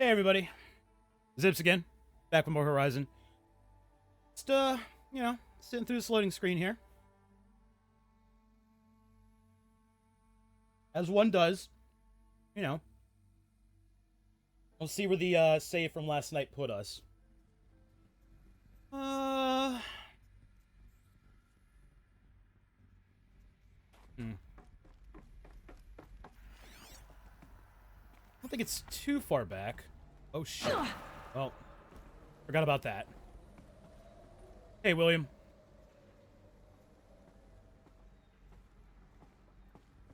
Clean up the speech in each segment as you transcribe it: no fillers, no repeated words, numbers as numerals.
Hey everybody, Zips again, back with more Horizon. Just, sitting through this loading screen here. As one does, you know. We'll see where the save from last night put us. I don't think it's too far back. Oh shit. Well, forgot about that. Hey, William.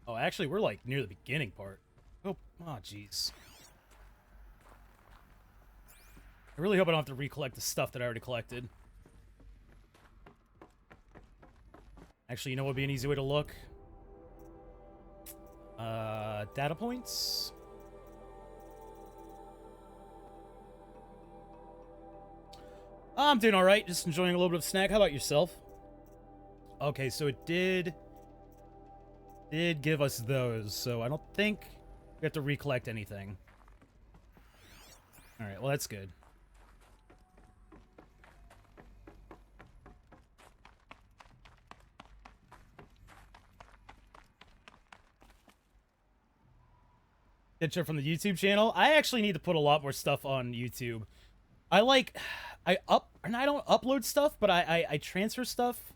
Oh, actually, we're like near the beginning part. Oh, jeez. I really hope I don't have to recollect the stuff that I already collected. Actually, you know what would be an easy way to look? Data points? I'm doing alright, just enjoying a little bit of snack. How about yourself? Okay, so it did give us those, so I don't think we have to recollect anything. Alright, well that's good. Picture from the YouTube channel. I actually need to put a lot more stuff on YouTube. I don't upload stuff, but I transfer stuff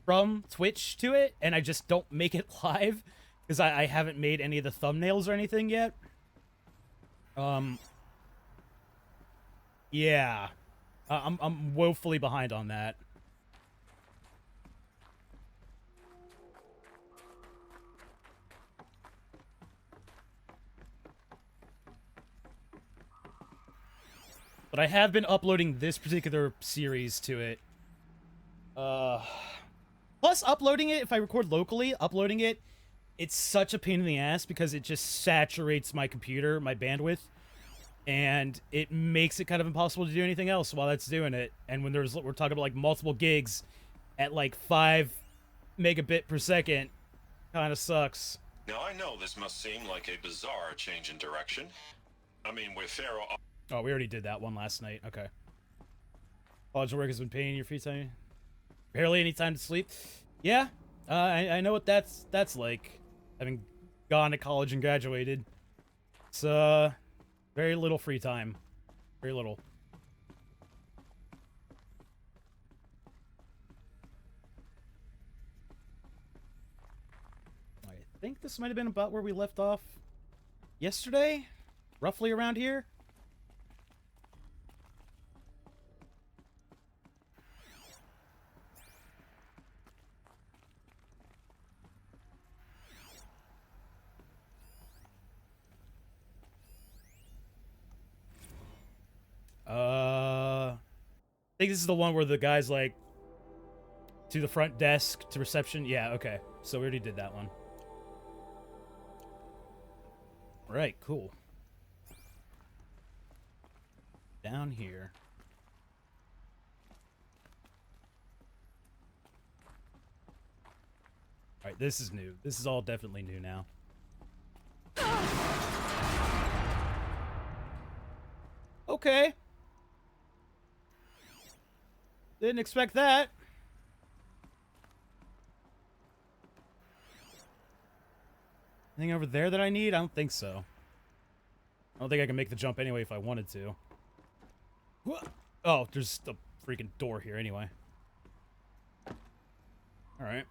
from Twitch to it, and I just don't make it live because I haven't made any of the thumbnails or anything yet. Yeah, I'm woefully behind on that. But I have been uploading this particular series to it. Plus, uploading it, if I record locally, uploading it, it's such a pain in the ass because it just saturates my computer, my bandwidth, and it makes it kind of impossible to do anything else while that's doing it. And when we're talking about like multiple gigs at like 5 megabit per second, kind of sucks. Now I know this must seem like a bizarre change in direction. I mean, with Pharaoh... Oh, we already did that one last night. Okay. College work has been paying your free time. Barely any time to sleep. Yeah, I know what that's like. Having gone to college and graduated. It's very little free time. Very little. I think this might have been about where we left off yesterday, roughly around here. I think this is the one where the guy's like to the front desk to reception. Yeah, okay. So we already did that one. All right, cool. Down here. All right, this is new. This is all definitely new now. Okay. Didn't expect that. Anything over there that I need? I don't think so. I don't think I can make the jump anyway if I wanted to. Oh, there's a freaking door here anyway. Alright.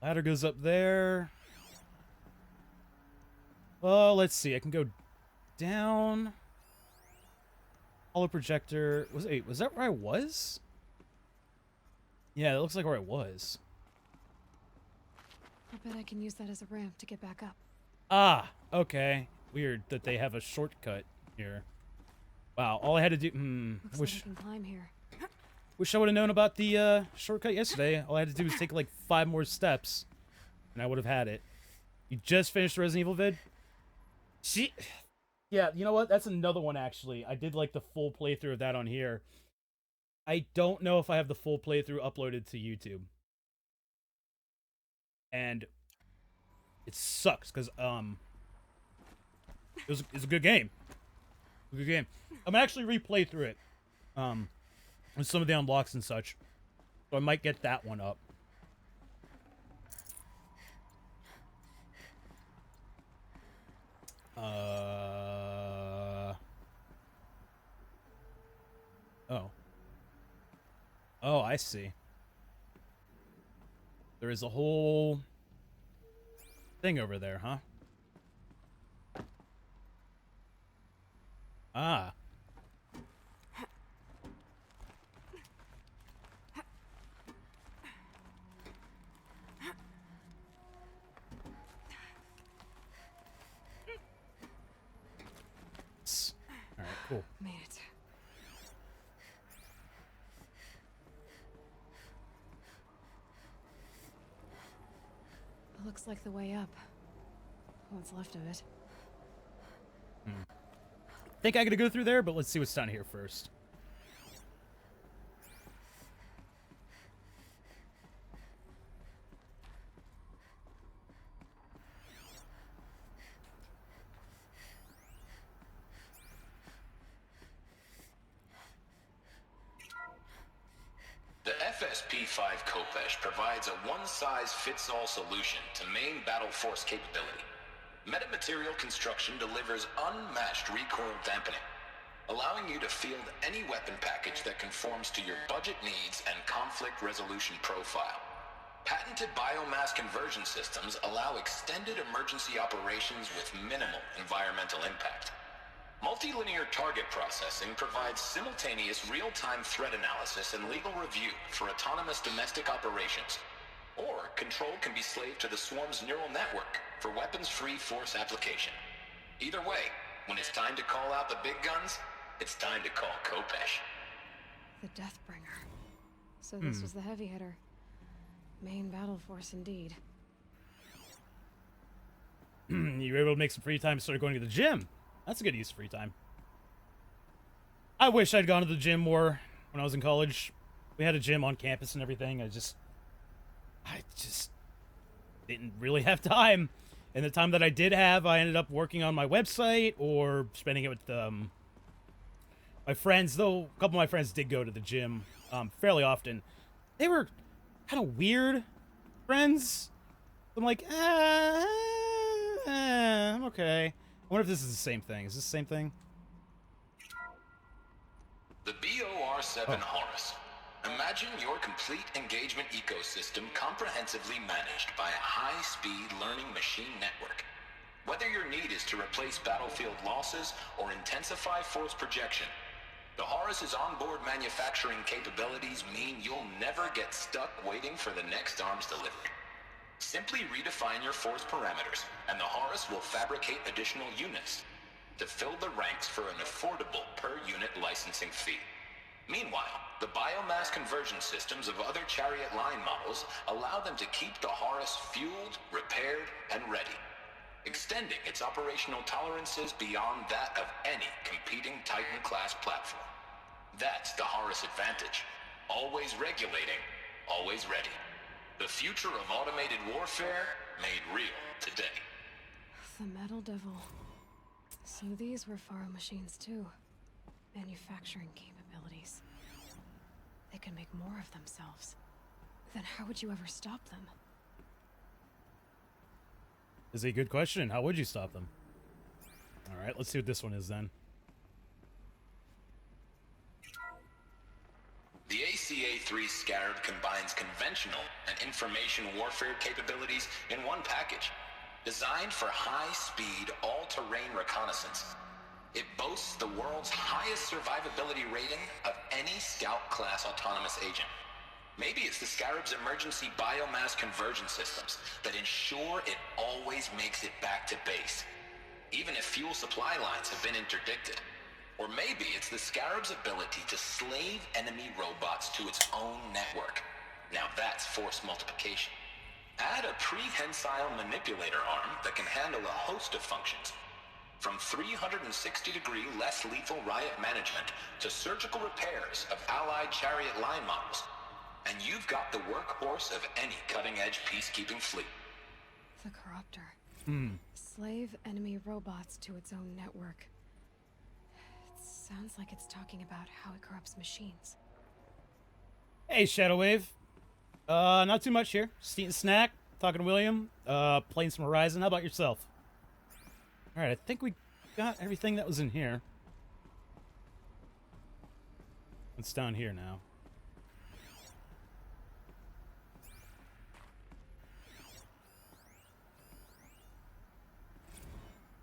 Ladder goes up there. Well, let's see. I can go down. Hollow projector. Was that where I was? Yeah, it looks like where I was. I bet I can use that as a ramp to get back up. Ah, okay. Weird that they have a shortcut here. Wow, all I had to do... Looks like I can climb here. Wish I would have known about the shortcut yesterday. All I had to do was take like 5 more steps, and I would have had it. You just finished the Resident Evil vid? Yeah, you know what? That's another one, actually. I did like the full playthrough of that on here. I don't know if I have the full playthrough uploaded to YouTube. And it sucks, because, It's a good game. A good game. I'm actually replay through it. With some of the unlocks and such. So I might get that one up. Oh. Oh, I see. There is a whole thing over there, huh? Ah. All right, cool. Made it. Looks like the way up. What's left of it. Think I gotta go through there, but let's see what's down here first. The FSP-5 Kopesh provides a one-size-fits-all solution to main battle force capability. Metamaterial construction delivers unmatched recoil dampening, allowing you to field any weapon package that conforms to your budget needs and conflict resolution profile. Patented biomass conversion systems allow extended emergency operations with minimal environmental impact. Multilinear target processing provides simultaneous real-time threat analysis and legal review for autonomous domestic operations. Or control can be slaved to the swarm's neural network for weapons-free force application. Either way, when it's time to call out the big guns, it's time to call Kopesh. The Deathbringer. So this was the heavy hitter. Main battle force indeed. You were able to make some free time and start going to the gym. That's a good use of free time. I wish I'd gone to the gym more when I was in college. We had a gym on campus and everything. I just didn't really have time. And the time that I did have, I ended up working on my website or spending it with my friends. Though a couple of my friends did go to the gym fairly often. They were kind of weird friends. I'm like, I'm okay. I wonder if this is the same thing. Is this the same thing? The BOR-7 Horus. Imagine your complete engagement ecosystem comprehensively managed by a high-speed learning machine network. Whether your need is to replace battlefield losses or intensify force projection, the Horus's onboard manufacturing capabilities mean you'll never get stuck waiting for the next arms delivery. Simply redefine your force parameters, and the Horus will fabricate additional units to fill the ranks for an affordable per-unit licensing fee. Meanwhile, the biomass conversion systems of other chariot line models allow them to keep the Horus fueled, repaired, and ready, extending its operational tolerances beyond that of any competing Titan-class platform. That's the Horus advantage. Always regulating, always ready. The future of automated warfare made real today. The Metal Devil. So these were Faro machines too. Manufacturing capabilities. They can make more of themselves. Then how would you ever stop them? Is a good question. How would you stop them? All right, let's see what this one is then. The ACA-3 Scarab combines conventional and information warfare capabilities in one package, designed for high-speed, all-terrain reconnaissance. It boasts the world's highest survivability rating of any Scout-class autonomous agent. Maybe it's the Scarab's emergency biomass conversion systems that ensure it always makes it back to base, even if fuel supply lines have been interdicted. Or maybe it's the Scarab's ability to slave enemy robots to its own network. Now that's force multiplication. Add a prehensile manipulator arm that can handle a host of functions, from 360-degree less lethal riot management to surgical repairs of allied chariot line models. And you've got the workhorse of any cutting-edge peacekeeping fleet. The Corruptor. Slave enemy robots to its own network. It sounds like it's talking about how it corrupts machines. Hey, Shadowwave. Not too much here. Just eating a snack, talking to William, playing some Horizon. How about yourself? Alright, I think we got everything that was in here. What's down here now?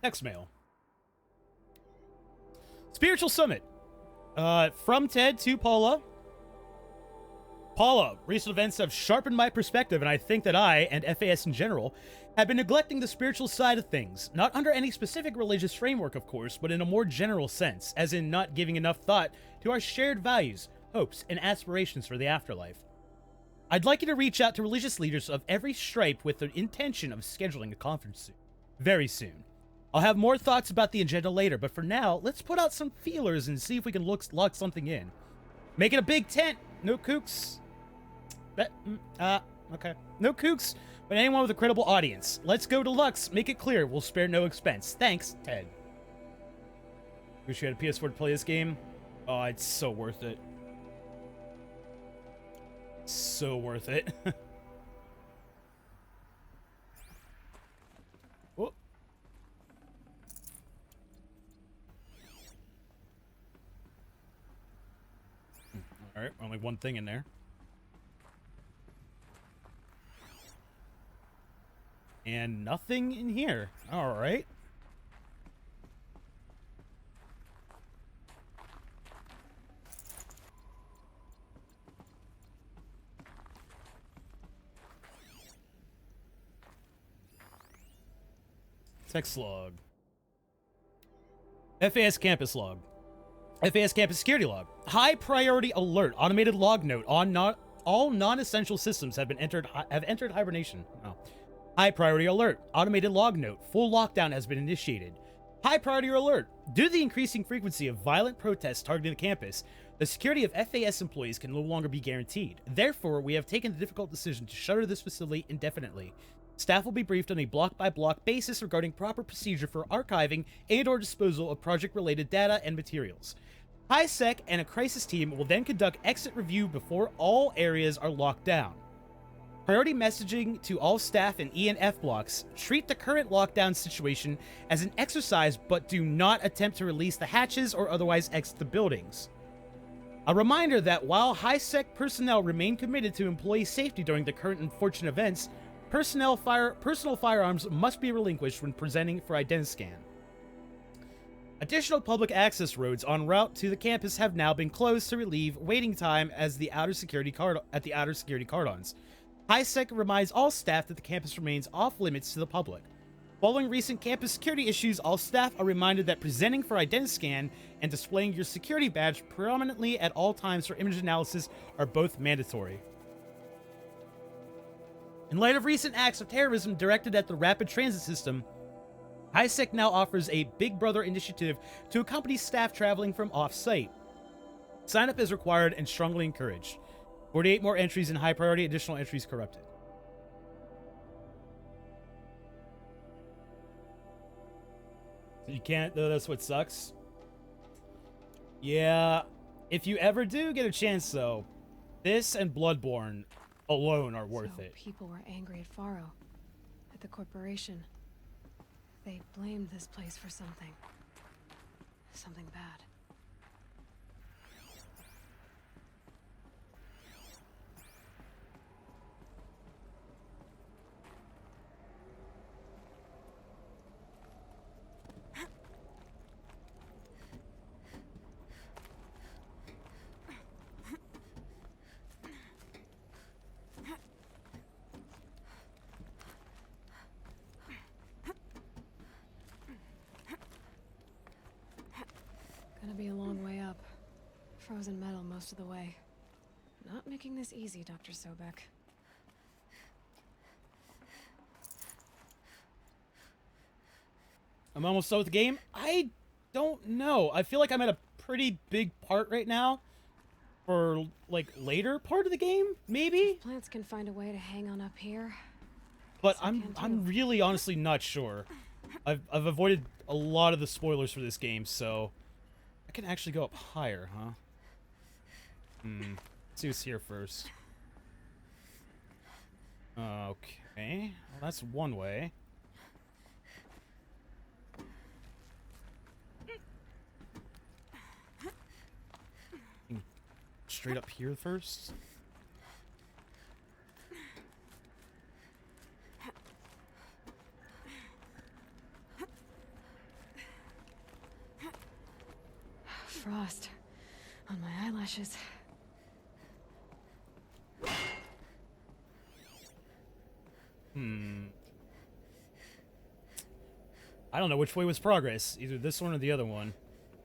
Text mail. Spiritual Summit. From Ted to Paula. Paula, recent events have sharpened my perspective, and I think that I, and FAS in general, have been neglecting the spiritual side of things. Not under any specific religious framework, of course, but in a more general sense, as in not giving enough thought to our shared values, hopes, and aspirations for the afterlife. I'd like you to reach out to religious leaders of every stripe with the intention of scheduling a conference soon. Very soon. I'll have more thoughts about the agenda later, but for now, let's put out some feelers and see if we can lock something in. Make it a big tent. No kooks. Okay. No kooks, but anyone with a credible audience. Let's go to Lux. Make it clear. We'll spare no expense. Thanks, Ted. Wish you had a PS4 to play this game. Oh, it's so worth it. So worth it. Oh. Alright, only one thing in there. And nothing in here. Alright. Text log. FAS campus log. FAS campus security log. High priority alert. Automated log note. All non-essential systems have entered hibernation. Oh. High priority alert. Automated log note. Full lockdown has been initiated. High priority alert. Due to the increasing frequency of violent protests targeting the campus, the security of FAS employees can no longer be guaranteed. Therefore, we have taken the difficult decision to shutter this facility indefinitely. Staff will be briefed on a block-by-block basis regarding proper procedure for archiving and/or disposal of project-related data and materials. HiSec and a crisis team will then conduct exit review before all areas are locked down. Priority messaging to all staff in E and F blocks. Treat the current lockdown situation as an exercise, but do not attempt to release the hatches or otherwise exit the buildings. A reminder that while HiSec personnel remain committed to employee safety during the current unfortunate events, personal firearms must be relinquished when presenting for Identiscan. Additional public access roads en route to the campus have now been closed to relieve waiting time at the outer security cordons. HiSec reminds all staff that the campus remains off limits to the public. Following recent campus security issues, all staff are reminded that presenting for Identiscan and displaying your security badge prominently at all times for image analysis are both mandatory. In light of recent acts of terrorism directed at the rapid transit system, HiSec now offers a Big Brother initiative to accompany staff traveling from off-site. Sign up is required and strongly encouraged. 48 more entries in high priority, additional entries corrupted. You can't, though, that's what sucks. Yeah, if you ever do get a chance, though, this and Bloodborne alone are worth it. People were angry at Faro, at the corporation. They blamed this place for something. Something bad. Gonna be a long way up. Frozen metal most of the way. Not making this easy, Dr. Sobek. I'm almost done with the game. I don't know. I feel like I'm at a pretty big part right now. For, like, later part of the game, maybe? If plants can find a way to hang on up here, But Guess I can I'm too. really honestly not sure. I've avoided a lot of the spoilers for this game, so I can actually go up higher, huh? Let's see what's here first. Okay, well, that's one way. Straight up here first. Frost on my eyelashes. I don't know which way was progress. Either this one or the other one.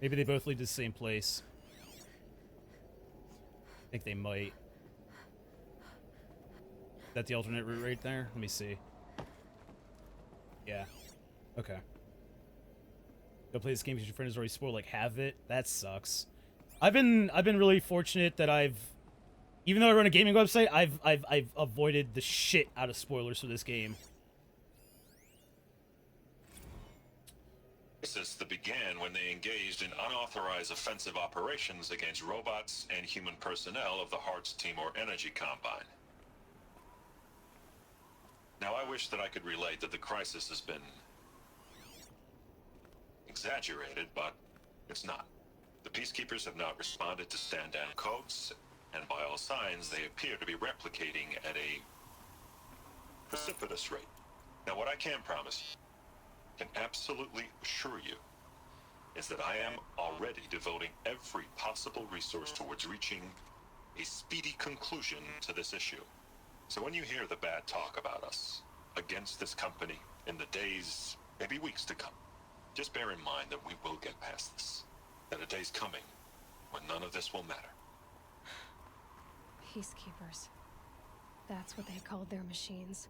Maybe they both lead to the same place. I think they might. Is that the alternate route right there? Let me see. Yeah. Okay. Go play this game because your friend has already spoiled like half of it. That sucks. I've been really fortunate that even though I run a gaming website, I've avoided the shit out of spoilers for this game. Crisis that began when they engaged in unauthorized offensive operations against robots and human personnel of the Hearts Timor Energy Combine. Now, I wish that I could relate that the crisis has been exaggerated, but it's not. The Peacekeepers have not responded to stand-down codes, and by all signs, they appear to be replicating at a precipitous rate. Now, what I can promise, can absolutely assure you, is that I am already devoting every possible resource towards reaching a speedy conclusion to this issue. So when you hear the bad talk about us against this company in the days, maybe weeks to come, just bear in mind that we will get past this. That a day's coming when none of this will matter. Peacekeepers. That's what they called their machines.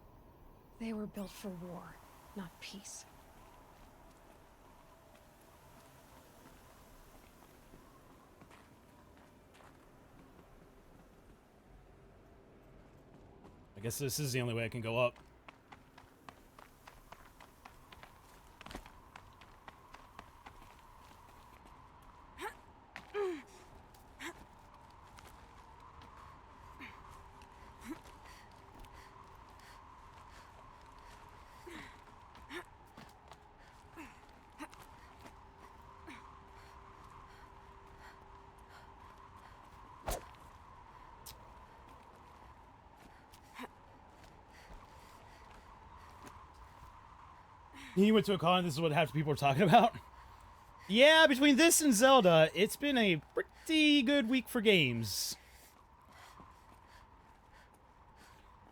They were built for war, not peace. I guess this is the only way I can go up. He went to a con, this is what half the people are talking about. Yeah, between this and Zelda, it's been a pretty good week for games.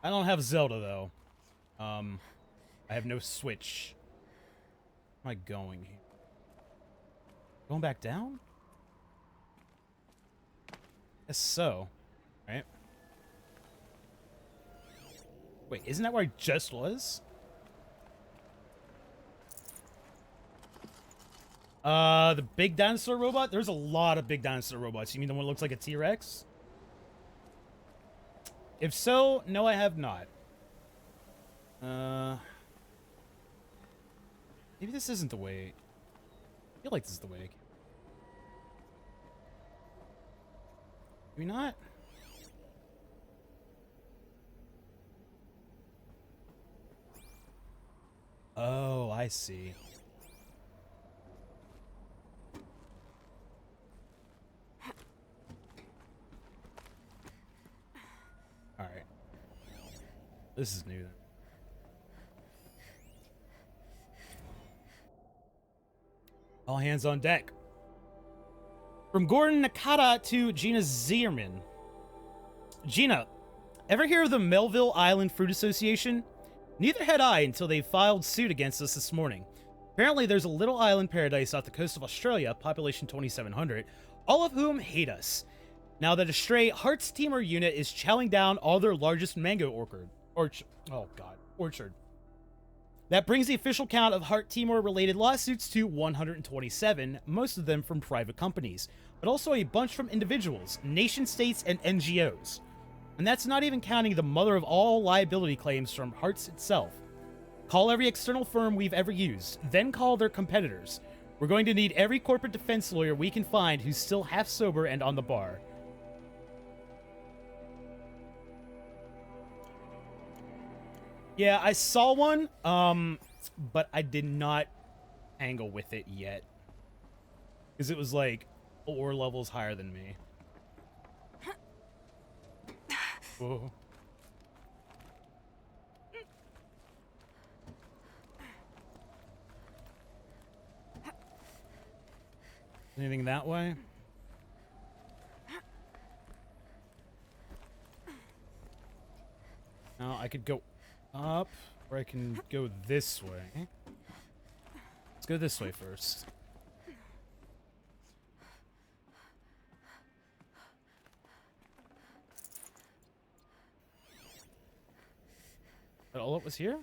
I don't have Zelda, though. I have no Switch. Where am I going here? Going back down? Guess so. Right? Wait, isn't that where I just was? The big dinosaur robot? There's a lot of big dinosaur robots. You mean the one that looks like a T-Rex? If so, no, I have not. Maybe this isn't the way. I feel like this is the way. Maybe not? Oh, I see. Alright. This is new then. All hands on deck. From Gordon Nakata to Gina Zierman. Gina, ever hear of the Melville Island Fruit Association? Neither had I until they filed suit against us this morning. Apparently there's a little island paradise off the coast of Australia, population 2,700, all of whom hate us. Now that a stray Hearts Timor unit is chowing down all their largest mango orchard. That brings the official count of Heart Timor-related lawsuits to 127, most of them from private companies, but also a bunch from individuals, nation-states, and NGOs. And that's not even counting the mother of all liability claims from Hearts itself. Call every external firm we've ever used, then call their competitors. We're going to need every corporate defense lawyer we can find who's still half sober and on the bar. Yeah, I saw one, but I did not angle with it yet. Because it was like 4 levels higher than me. Whoa. Anything that way? No, I could go up, or I can go this way. Let's go this way first. That all that was here?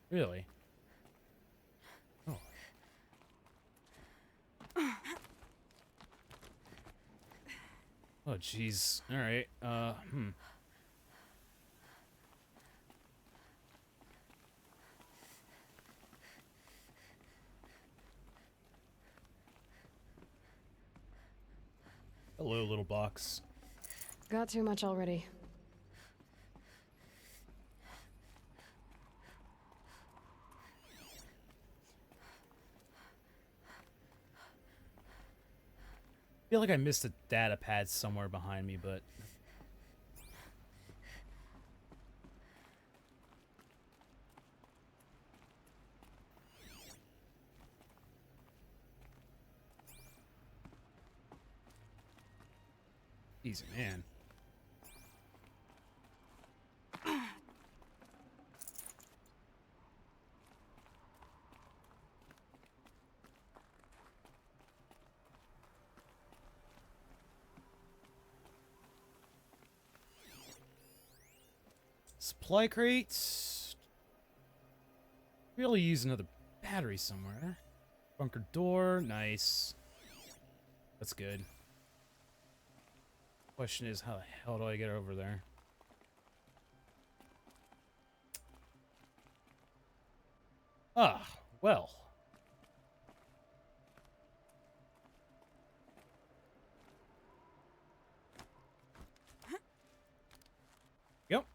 Really? Oh. Oh, jeez. Alright, Hello, little box. Got too much already. I feel like I missed a data pad somewhere behind me, but... Easy, man. Supply crates. Really use another battery somewhere. Bunker door, nice. That's good. Question is, how the hell do I get over there? Ah, well. Yep.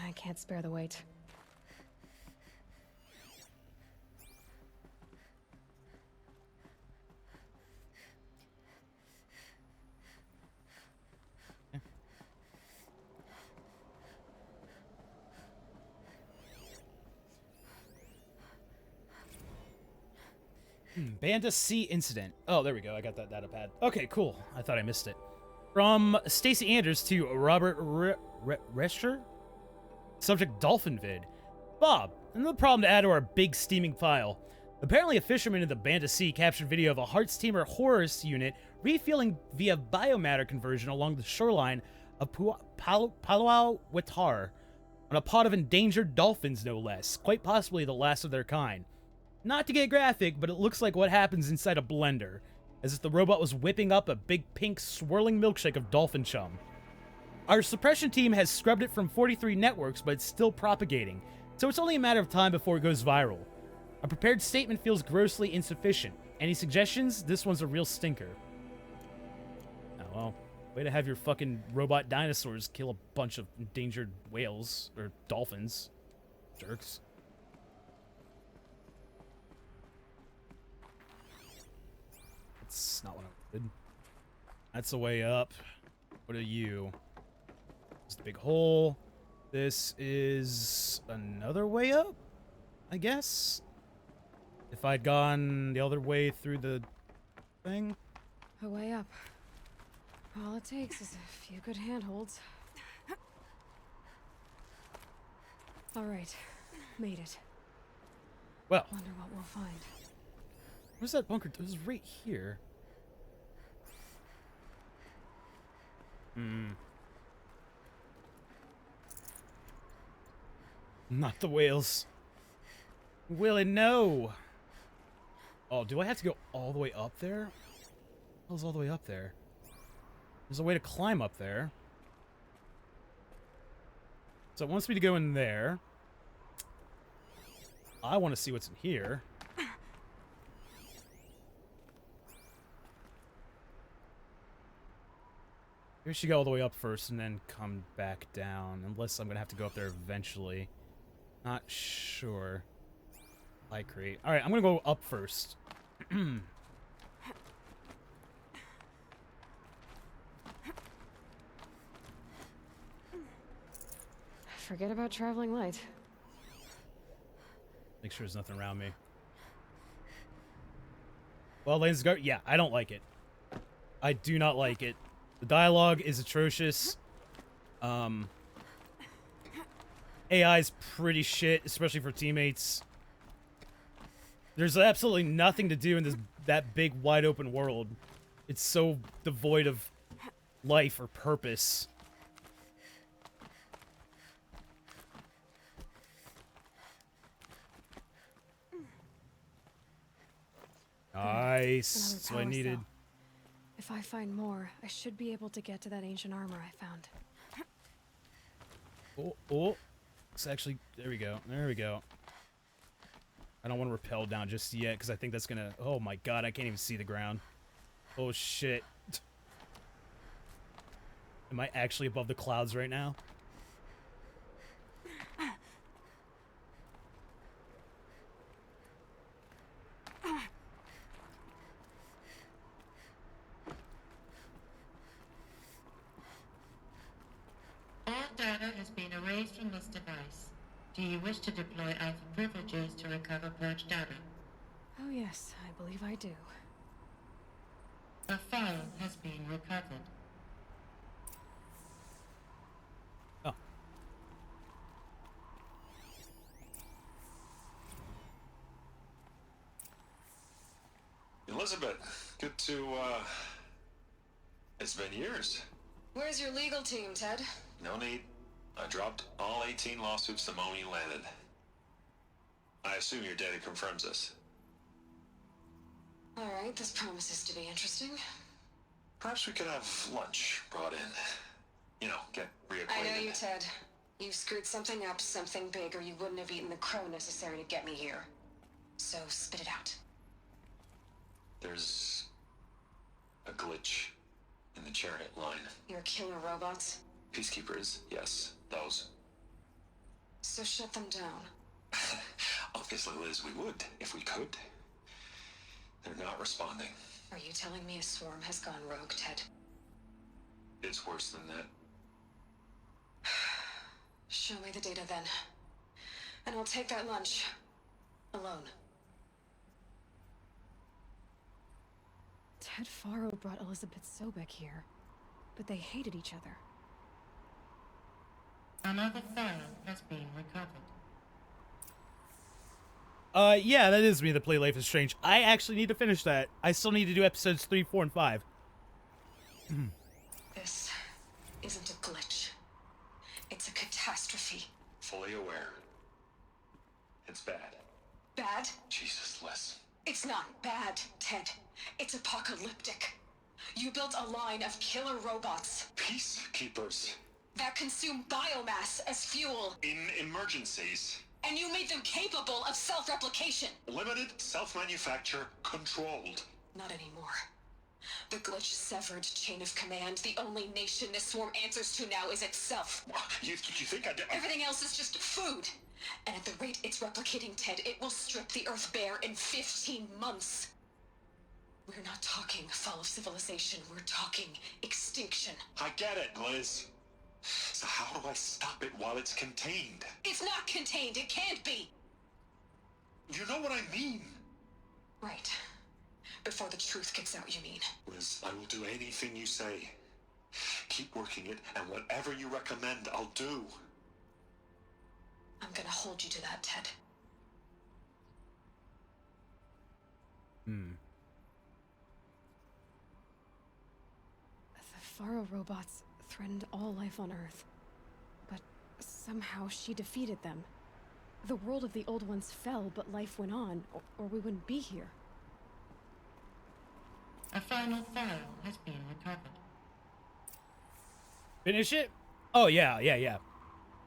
I can't spare the weight. Banda C incident. Oh, there we go. I got that data pad. Okay, cool. I thought I missed it. From Stacey Anders to Robert Rescher. Subject Dolphin vid. Bob, another problem to add to our big steaming file. Apparently a fisherman in the Banda Sea captured video of a Heartsteamer Horus unit refueling via biomatter conversion along the shoreline of Palau Wetar on a pod of endangered dolphins, no less. Quite possibly the last of their kind. Not to get graphic, but it looks like what happens inside a blender, as if the robot was whipping up a big pink swirling milkshake of dolphin chum. Our suppression team has scrubbed it from 43 networks, but it's still propagating, so it's only a matter of time before it goes viral. A prepared statement feels grossly insufficient. Any suggestions? This one's a real stinker. Oh, well, way to have your fucking robot dinosaurs kill a bunch of endangered whales, or dolphins. Jerks. That's not what I wanted. That's the way up. What are you? It's the big hole. This is another way up, I guess? If I'd gone the other way through the thing? A way up. All it takes is a few good handholds. All right, made it. Well, Wonder what we'll find. where's that bunker? It was right here. Not the whales. Willie, no. Oh, do I have to go all the way up there? hell's all the way up there? There's a way to climb up there. So it wants me to go in there. I want to see what's in here. Maybe we should go all the way up first and then come back down. Unless I'm going to have to go up there eventually. Not sure. I create. Alright, I'm going to go up first. Forget about traveling light. Make sure there's nothing around me. Well, ladies and gentlemen, yeah, I don't like it. I do not like it. The dialogue is atrocious. AI's pretty shit, especially for teammates. There's absolutely nothing to do in that big, wide open world. It's so devoid of life or purpose. Nice. That's what I needed. If I find more, I should be able to get to that ancient armor I found. Oh. It's actually... There we go. There we go. I don't want to rappel down just yet, because I think that's gonna... Oh my god, I can't even see the ground. Oh shit. Am I actually above the clouds right now? All data has been erased from this device. Do you wish to deploy alpha privileges to recover purged data? Oh yes, I believe I do. A file has been recovered. Oh. Elizabeth, good to, it's been years. Where's your legal team, Ted? No need. I dropped all 18 lawsuits the moment you landed. I assume your data confirms this. Alright, this promises to be interesting. Perhaps we could have lunch brought in. You know, get reacquainted. I know you, Ted. You've screwed something up, something big, or you wouldn't have eaten the crow necessary to get me here. So, spit it out. There's a glitch in the chariot line. Your killer robots? Peacekeepers, yes, those. So shut them down. Obviously, Liz, we would, if we could. They're not responding. Are you telling me a swarm has gone rogue, Ted? It's worse than that. Show me the data then. And I'll take that lunch. Alone. Ted Faro brought Elizabeth Sobek here, but they hated each other. Another file has been recovered. Yeah, that is me that play Life is Strange. I actually need to finish that. I still need to do episodes 3, 4, and 5. This isn't a glitch. It's a catastrophe. Fully aware. It's bad. Bad? Jesus, Liz. It's not bad, Ted. It's apocalyptic. You built a line of killer robots Peacekeepers. that consume biomass as fuel, In emergencies. and you made them capable of self-replication. Limited, self-manufacture, controlled. Not anymore. The glitch severed chain of command. The only nation this swarm answers to now is itself. You think I did? Everything else is just food. And at the rate it's replicating, Ted, it will strip the Earth bare in 15 months. We're not talking fall of civilization. We're talking extinction. I get it, Liz. So how do I stop it while it's contained? It's not contained. It can't be. You know what I mean? Right. Before the truth gets out, you mean? Liz, I will do anything you say. Keep working it, and whatever you recommend, I'll do. I'm gonna hold you to that, Ted. The Faro robots threatened all life on Earth. But somehow she defeated them. The world of the old ones fell, but life went on, or we wouldn't be here. A final file has been recovered. Finish it? Oh, yeah.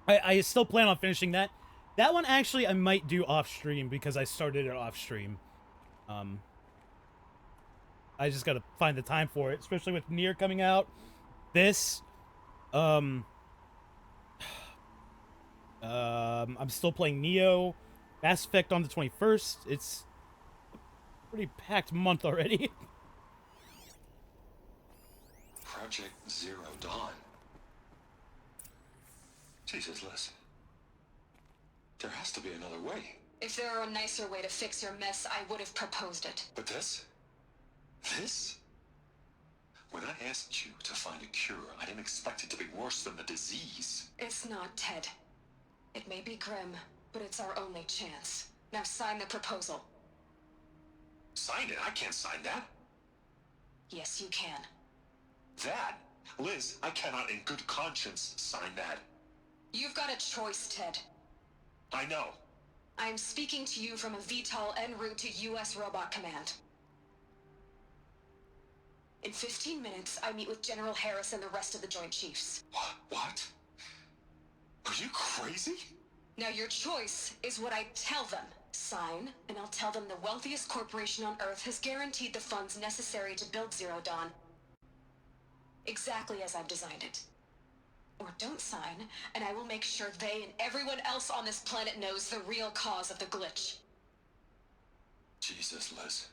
I still plan on finishing that. That one, actually, I might do off-stream because I started it off-stream. I just gotta find the time for it, especially with Nier coming out. This, I'm still playing Neo, Mass Effect on the 21st. It's a pretty packed month already. Project Zero Dawn. Jesus, Liz. There has to be another way. If there were a nicer way to fix your mess, I would have proposed it. But this? This? When I asked you to find a cure, I didn't expect it to be worse than the disease. It's not, Ted. It may be grim, but it's our only chance. Now sign the proposal. Sign it? I can't sign that. Yes, you can. That? Liz, I cannot in good conscience sign that. You've got a choice, Ted. I know. I am speaking to you from a VTOL en route to U.S. Robot Command. In 15 minutes, I meet with General Harris and the rest of the Joint Chiefs. What? Are you crazy? Now your choice is what I tell them. Sign, and I'll tell them the wealthiest corporation on Earth has guaranteed the funds necessary to build Zero Dawn. Exactly as I've designed it. Or don't sign, and I will make sure they and everyone else on this planet knows the real cause of the glitch. Jesus, Liz.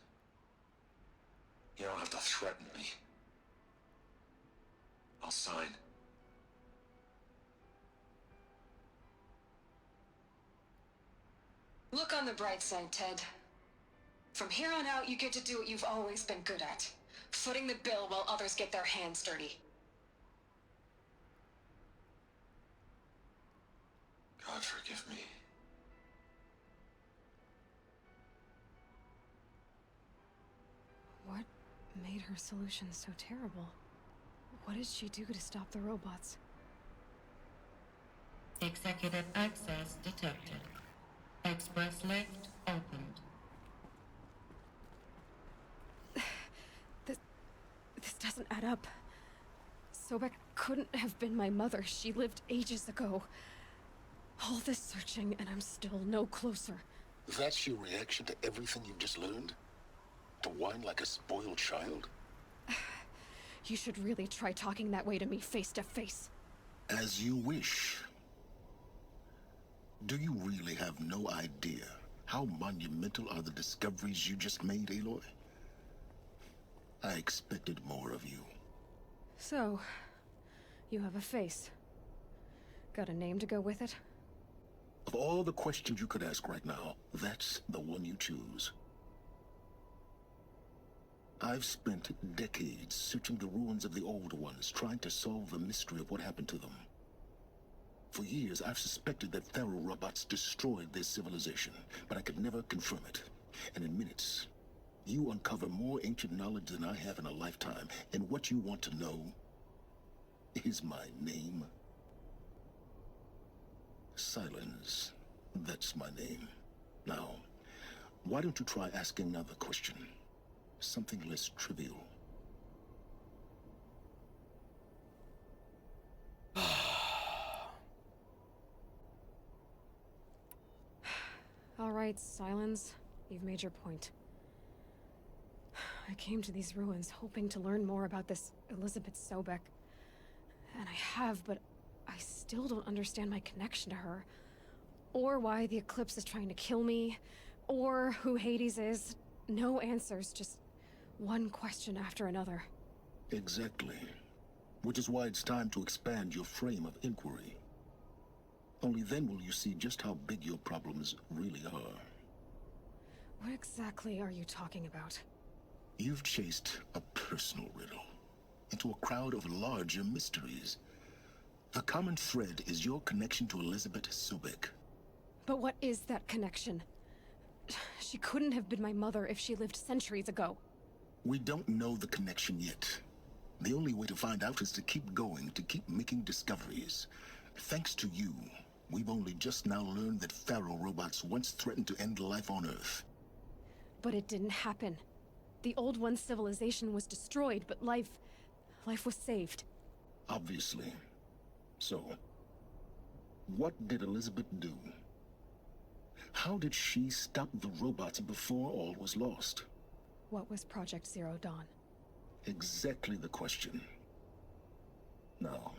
You don't have to threaten me. I'll sign. Look on the bright side, Ted. From here on out, you get to do what you've always been good at. Footing the bill while others get their hands dirty. God forgive me. What made her solution so terrible? What did she do to stop the robots? Executive access detected. Express lift opened. This doesn't add up. Sobek couldn't have been my mother. She lived ages ago. All this searching, and I'm still no closer. That's your reaction to everything you've just learned? To whine like a spoiled child? You should really try talking that way to me face to face. As you wish. Do you really have no idea how monumental are the discoveries you just made, Aloy? I expected more of you. So, you have a face. Got a name to go with it? Of all the questions you could ask right now, that's the one you choose. I've spent decades searching the ruins of the old ones, trying to solve the mystery of what happened to them. For years, I've suspected that Faro robots destroyed their civilization, but I could never confirm it. And in minutes, you uncover more ancient knowledge than I have in a lifetime, and what you want to know is my name. Silence. That's my name. Now, why don't you try asking another question? Something less trivial. All right, Silence. You've made your point. I came to these ruins hoping to learn more about this Elizabeth Sobek. And I have, but I still don't understand my connection to her. Or why the Eclipse is trying to kill me. Or who Hades is. No answers, just one question after another. Exactly. Which is why it's time to expand your frame of inquiry. Only then will you see just how big your problems really are. What exactly are you talking about? You've chased a personal riddle into a crowd of larger mysteries. The common thread is your connection to Elizabeth Sobek. But what is that connection? She couldn't have been my mother if she lived centuries ago. We don't know the connection yet. The only way to find out is to keep going, to keep making discoveries. Thanks to you, we've only just now learned that Faro robots once threatened to end life on Earth. But it didn't happen. The Old One's civilization was destroyed, but life was saved. Obviously. So, what did Elizabeth do? How did she stop the robots before all was lost? What was Project Zero Dawn? Exactly the question. Now,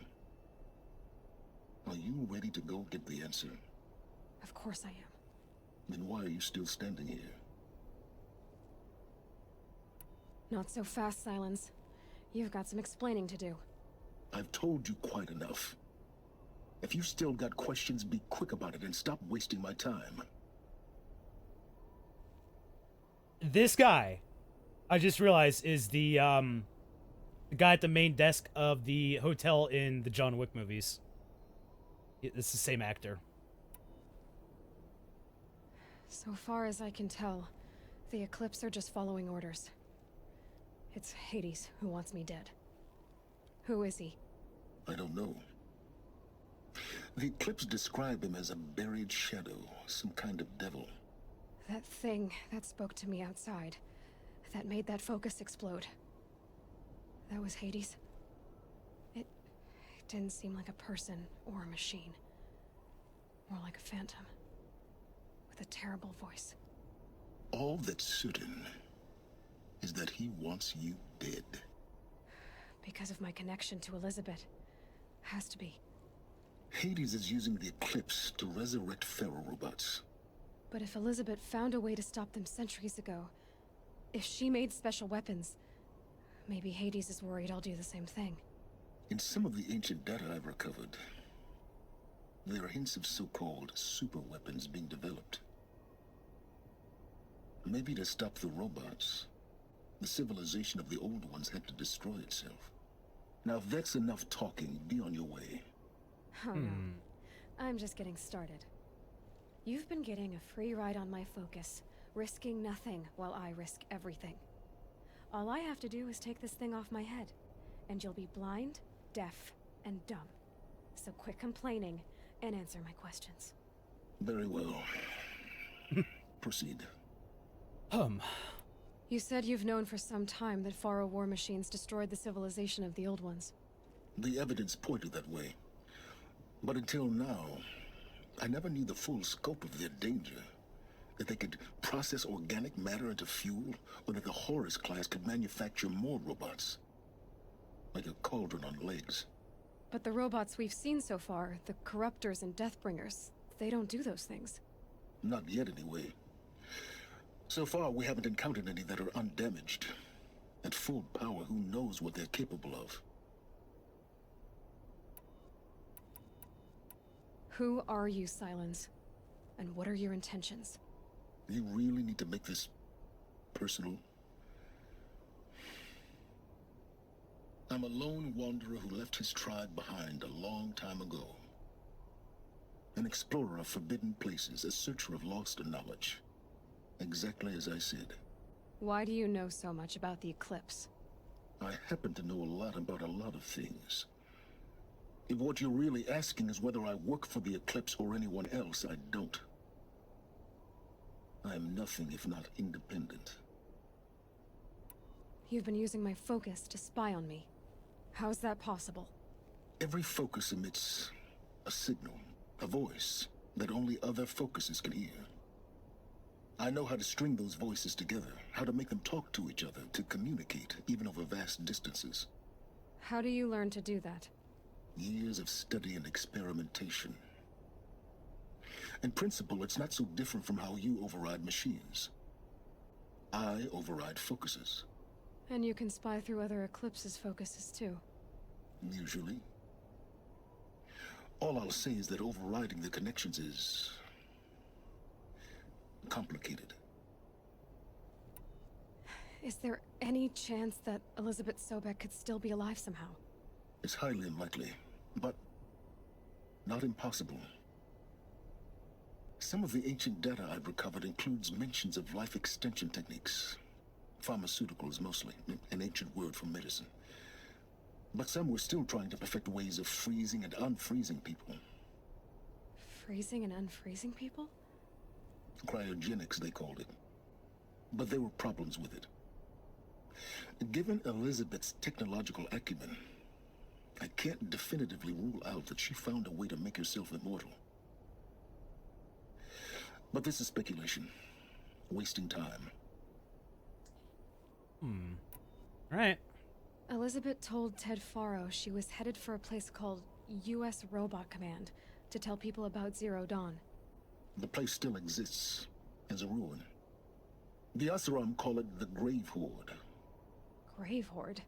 are you ready to go get the answer? Of course I am. Then why are you still standing here? Not so fast, Silence. You've got some explaining to do. I've told you quite enough. If you still got questions, be quick about it and stop wasting my time. This guy, I just realized, is the guy at the main desk of the hotel in the John Wick movies. It's the same actor. So far as I can tell, the Eclipse are just following orders. It's Hades who wants me dead. Who is he? I don't know. The Eclipse describe him as a buried shadow, some kind of devil. That thing that spoke to me outside, that made that focus explode. That was Hades. It didn't seem like a person or a machine. More like a phantom. With a terrible voice. All that's certain is that he wants you dead. Because of my connection to Elizabeth. Has to be. Hades is using the Eclipse to resurrect Pharaoh robots. But if Elizabeth found a way to stop them centuries ago, if she made special weapons, maybe Hades is worried I'll do the same thing. In some of the ancient data I've recovered, there are hints of so-called super weapons being developed. Maybe to stop the robots, the civilization of the old ones had to destroy itself. Now, if that's enough talking, be on your way. Oh no. I'm just getting started. You've been getting a free ride on my focus, risking nothing while I risk everything. All I have to do is take this thing off my head, and you'll be blind, deaf, and dumb. So quit complaining and answer my questions. Very well. Proceed. You said you've known for some time that Pharaoh war machines destroyed the civilization of the old ones. The evidence pointed that way. But until now, I never knew the full scope of their danger. That they could process organic matter into fuel, or that the Horus class could manufacture more robots. Like a cauldron on legs. But the robots we've seen so far, the Corruptors and Deathbringers, they don't do those things. Not yet, anyway. So far, we haven't encountered any that are undamaged. At full power, who knows what they're capable of? Who are you, Silence? And what are your intentions? You really need to make this personal? I'm a lone wanderer who left his tribe behind a long time ago. An explorer of forbidden places, a searcher of lost knowledge. Exactly as I said. Why do you know so much about the Eclipse? I happen to know a lot about a lot of things. If what you're really asking is whether I work for the Eclipse or anyone else, I don't. I am nothing if not independent. You've been using my focus to spy on me. How's that possible? Every focus emits a signal, a voice, that only other focuses can hear. I know how to string those voices together, how to make them talk to each other, to communicate, even over vast distances. How do you learn to do that? Years of study and experimentation. In principle, it's not so different from how you override machines. I override focuses. And you can spy through other Eclipse's focuses too. Usually. All I'll say is that overriding the connections is complicated. Is there any chance that Elizabeth Sobek could still be alive somehow? It's highly unlikely, but not impossible. Some of the ancient data I've recovered includes mentions of life extension techniques. Pharmaceuticals mostly, an ancient word for medicine. But some were still trying to perfect ways of freezing and unfreezing people. Freezing and unfreezing people? Cryogenics, they called it. But there were problems with it. Given Elizabeth's technological acumen, I can't definitively rule out that she found a way to make herself immortal. But this is speculation. Wasting time. All right. Elizabeth told Ted Faro she was headed for a place called U.S. Robot Command to tell people about Zero Dawn. The place still exists as a ruin. The Asaram call it the Grave Horde. Grave Horde?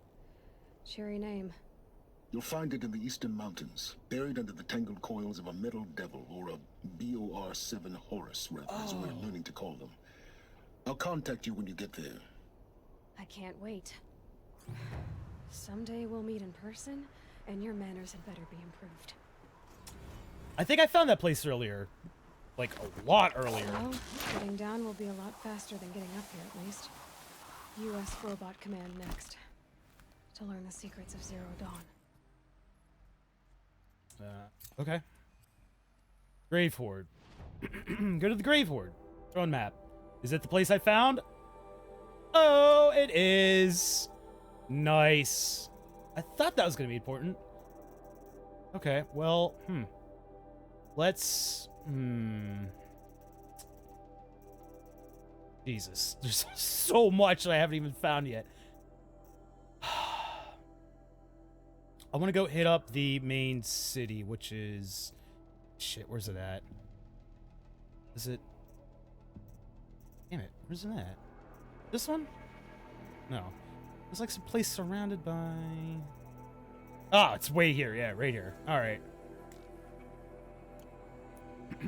Cheery name. You'll find it in the eastern mountains, buried under the tangled coils of a metal devil, or a BOR-7 Horus, rather, as we're learning to call them. I'll contact you when you get there. I can't wait. Someday we'll meet in person, and your manners had better be improved. I think I found that place earlier. Like, a lot earlier. Well, getting down will be a lot faster than getting up here, at least. U.S. Robot Command next. To learn the secrets of Zero Dawn. Okay. Grave Horde. Go to the Grave Horde. Throne map. Is it the place I found? Oh, it is. Nice. I thought that was going to be important. Okay, well, Let's, Jesus, there's so much that I haven't even found yet. I want to go hit up the main city, which is... Shit, where's it at? Is it... Damn it, where's it at? This one? No. There's like some place surrounded by... Ah, it's way here. Yeah, right here. Alright. I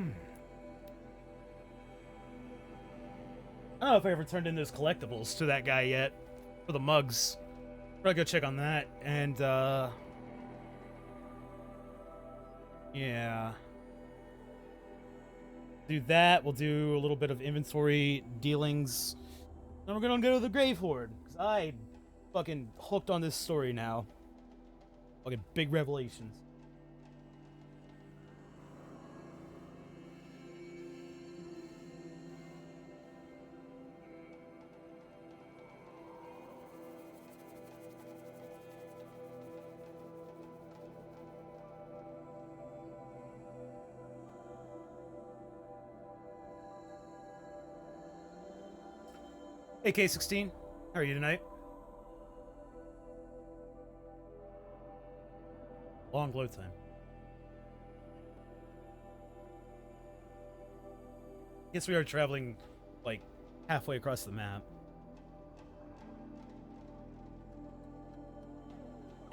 don't know if I ever turned in those collectibles to that guy yet. For the mugs. Probably go check on that. And, yeah. Do that. We'll do a little bit of inventory dealings. Then we're gonna go to the Grave Horde. Because I fucking hooked on this story now. Fucking big revelations. Hey, K16. How are you tonight? Long load time. Guess we are traveling, like, halfway across the map.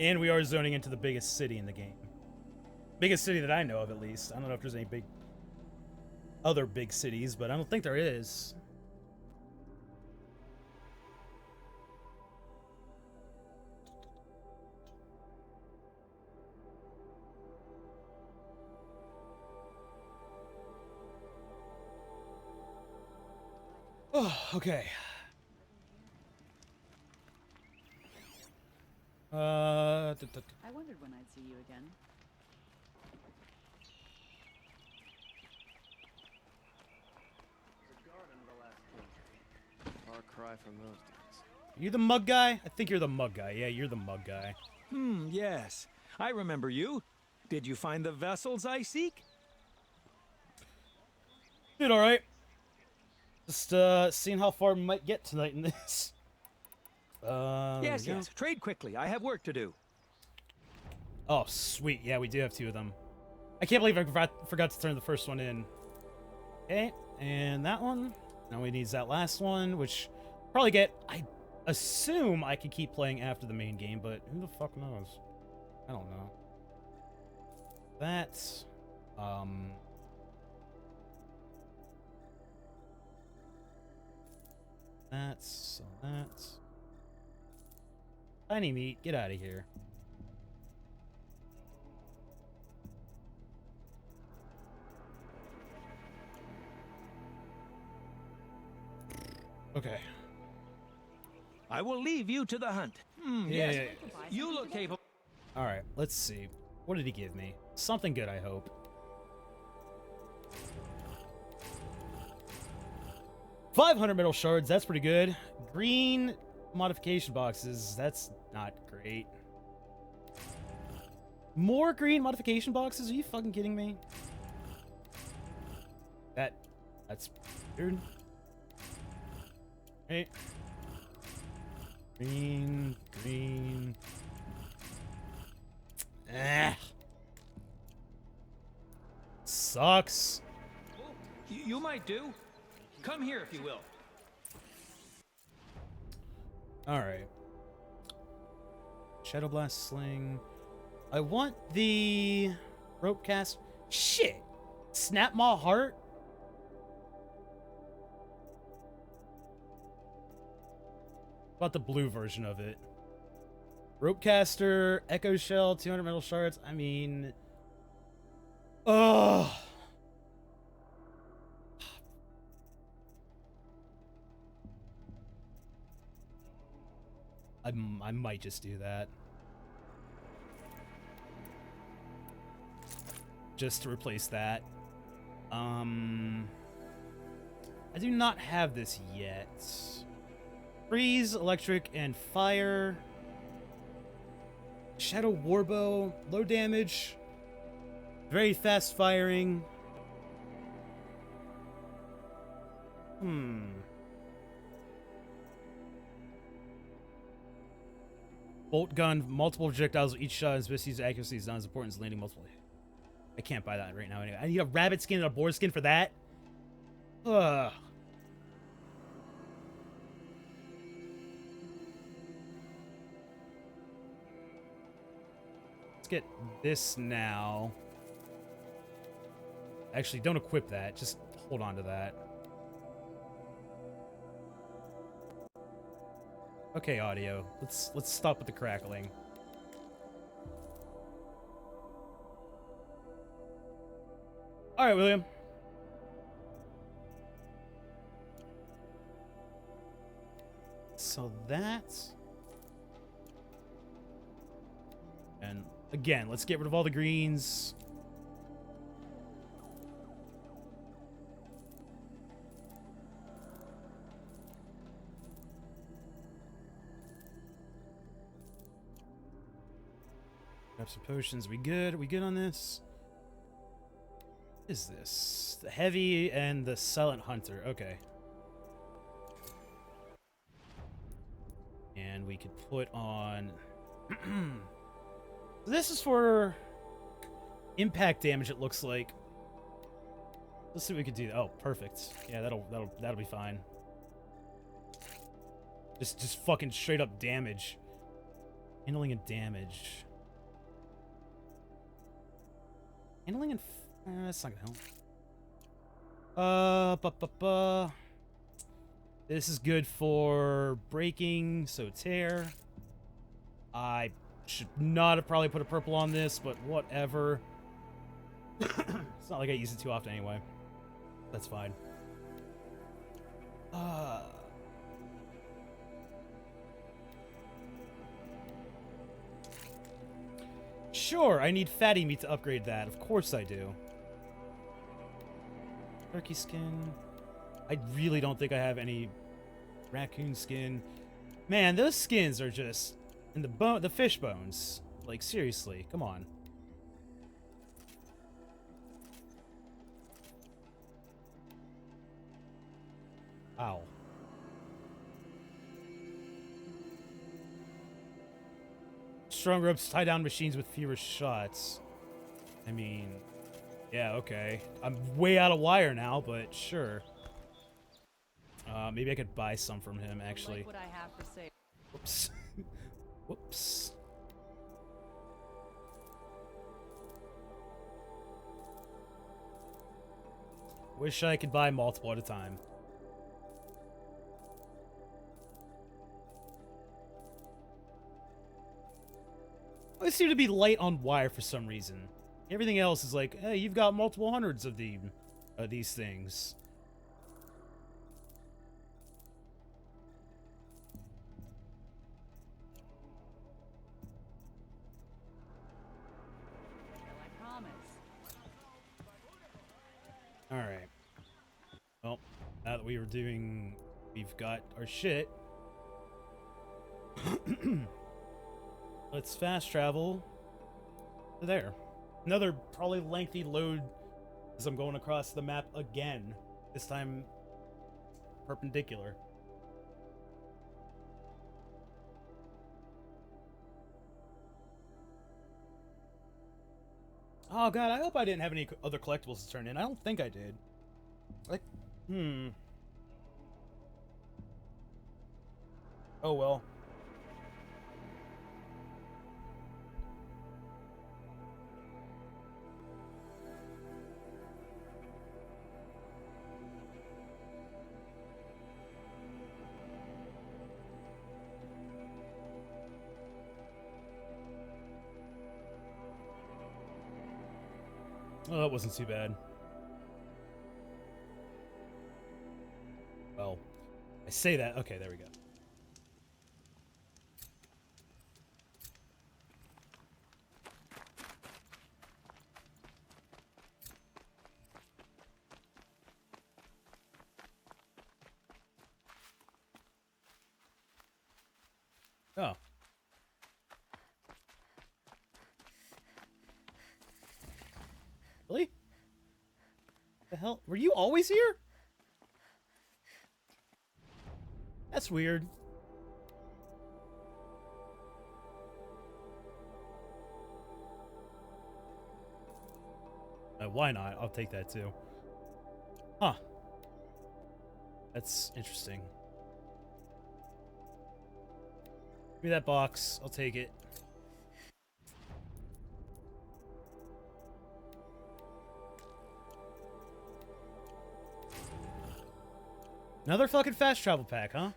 And we are zoning into the biggest city in the game. Biggest city that I know of, at least. I don't know if there's any other big cities, but I don't think there is. Oh, okay. I wondered when I'd see you again. Far cry from those days. You the mug guy? I think you're the mug guy. Yeah, you're the mug guy. Yes. I remember you. Did you find the vessels I seek? Did alright. Just, seeing how far we might get tonight in this. Yes. Trade quickly. I have work to do. Oh, sweet. Yeah, we do have two of them. I can't believe I forgot to turn the first one in. Okay, and that one. Now we need that last one, which probably get... I assume I could keep playing after the main game, but who the fuck knows? I don't know. That's... That's... Tiny meat, get out of here. Okay. I will leave you to the hunt. Yes. You look capable. Alright, let's see. What did he give me? Something good, I hope. 500 metal shards, that's pretty good. Green modification boxes. That's not great. More green modification boxes? Are you fucking kidding me? That's weird. Right. Green, green. Ah. Sucks. You might do. Come here if you will. Alright. Shadow Blast Sling. I want the rope cast. Shit! Snap Maw Heart? About the blue version of it. Ropecaster, Echo Shell, 200 metal shards. I mean... Ugh. I might just do that. Just to replace that. I do not have this yet. Freeze, electric, and fire. Shadow Warbow, low damage. Very fast firing. Bolt gun, multiple projectiles with each shot, and species accuracy is not as important as landing multiple. I can't buy that right now anyway. I need a rabbit skin and a boar skin for that? Ugh. Let's get this now. Actually, don't equip that. Just hold on to that. Okay, audio. Let's stop with the crackling. All right, William. So that's... And again, let's get rid of all the greens. Grab some potions. We good? We good on this? What is this? The heavy and the silent hunter. Okay. And we could put on... This is for impact damage, it looks like. Let's see what we can do. Oh, perfect. Yeah, that'll be fine. Just fucking straight up damage. Handling and damage. Handling and that's not gonna help. This is good for breaking, so tear. I should not have probably put a purple on this, but whatever. It's not like I use it too often anyway. That's fine. Sure, I need fatty meat to upgrade that. Of course I do. Turkey skin. I really don't think I have any raccoon skin. Man, those skins are just... And the fish bones. Like, seriously, come on. Ow. Strong ropes tie down machines with fewer shots. I mean, yeah, okay. I'm way out of wire now, but sure. Maybe I could buy some from him, actually. Like what I have to say. Whoops. Whoops. Wish I could buy multiple at a time. I seem to be light on wire for some reason. Everything else is like, hey, you've got multiple hundreds of these things. I promise. Alright. Well, now that we've got our shit. Let's fast travel to there. Another probably lengthy load as I'm going across the map again. This time perpendicular. Oh god, I hope I didn't have any other collectibles to turn in. I don't think I did. Like, oh well. Oh, that wasn't too bad. Well, I say that. Okay, there we go. Oh. Really? The hell? Were you always here? That's weird. Why not? I'll take that too. Huh. That's interesting. Give me that box. I'll take it. Another fucking fast travel pack, huh?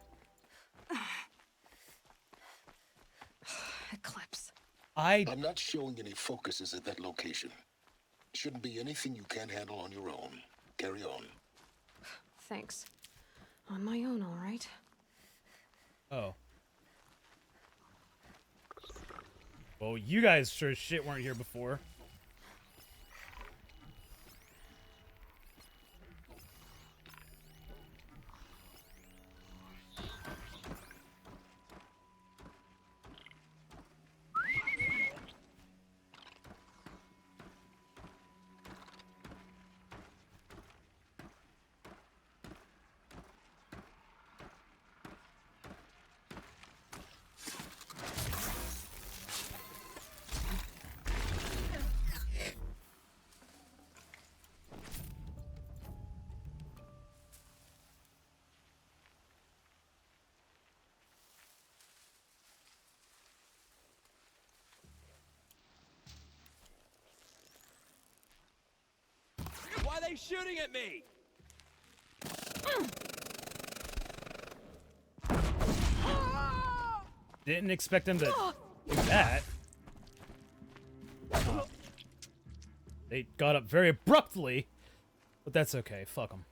Eclipse. I'm not showing any focuses at that location. Shouldn't be anything you can't handle on your own. Carry on. Thanks. On my own, all right. Oh. Well, you guys sure as shit weren't here before. Why are they shooting at me? Didn't expect them to do that. Oh. They got up very abruptly, but that's okay. Fuck them.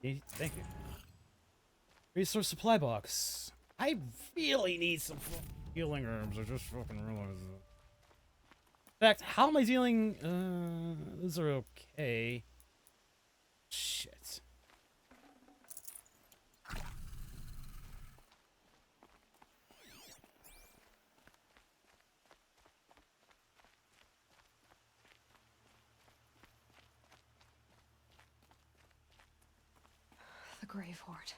Thank you. Resource supply box. I really need some healing herbs. I just fucking realized it. In fact, how am I dealing? Those are okay. Shit. The Grave Horde.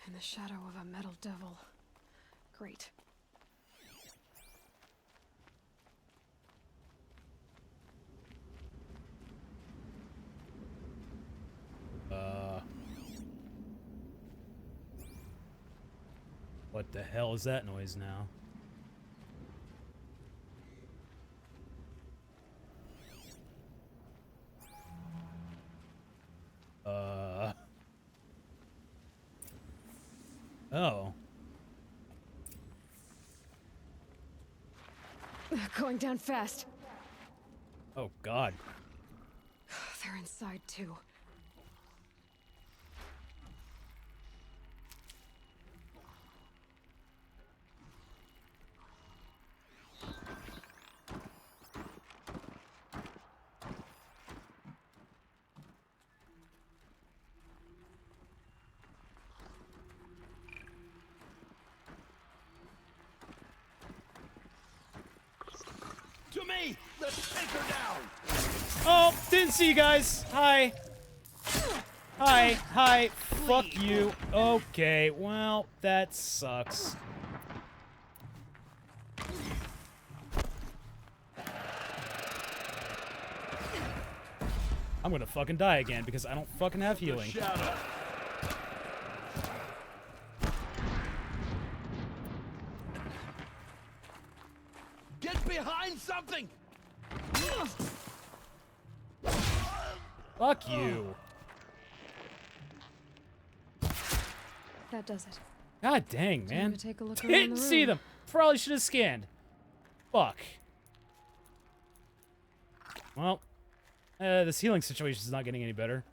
In the shadow of a metal devil. Great. What the hell is that noise now? Oh. Going down fast. Oh, God. They're inside, too. me! Let's take her down! Oh, didn't see you guys. Hi. Hi. Hi. Fuck you. Okay, well, that sucks. I'm gonna fucking die again because I don't fucking have healing. Get behind something! Fuck you. That does it. God dang, Time man. to take a look around Didn't the see room. them. Probably should have scanned. Fuck. Well, this healing situation is not getting any better.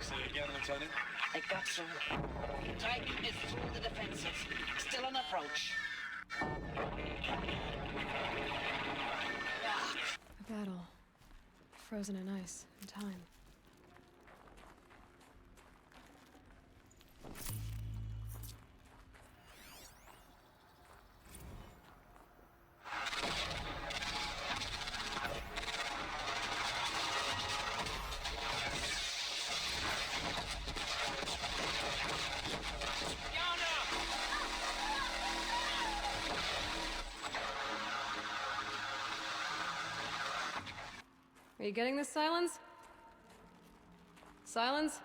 Say again, Lieutenant. I got through. Titan is through the defenses. Still on approach. A battle. Frozen in ice and time. Are you getting this, Silence? Silence?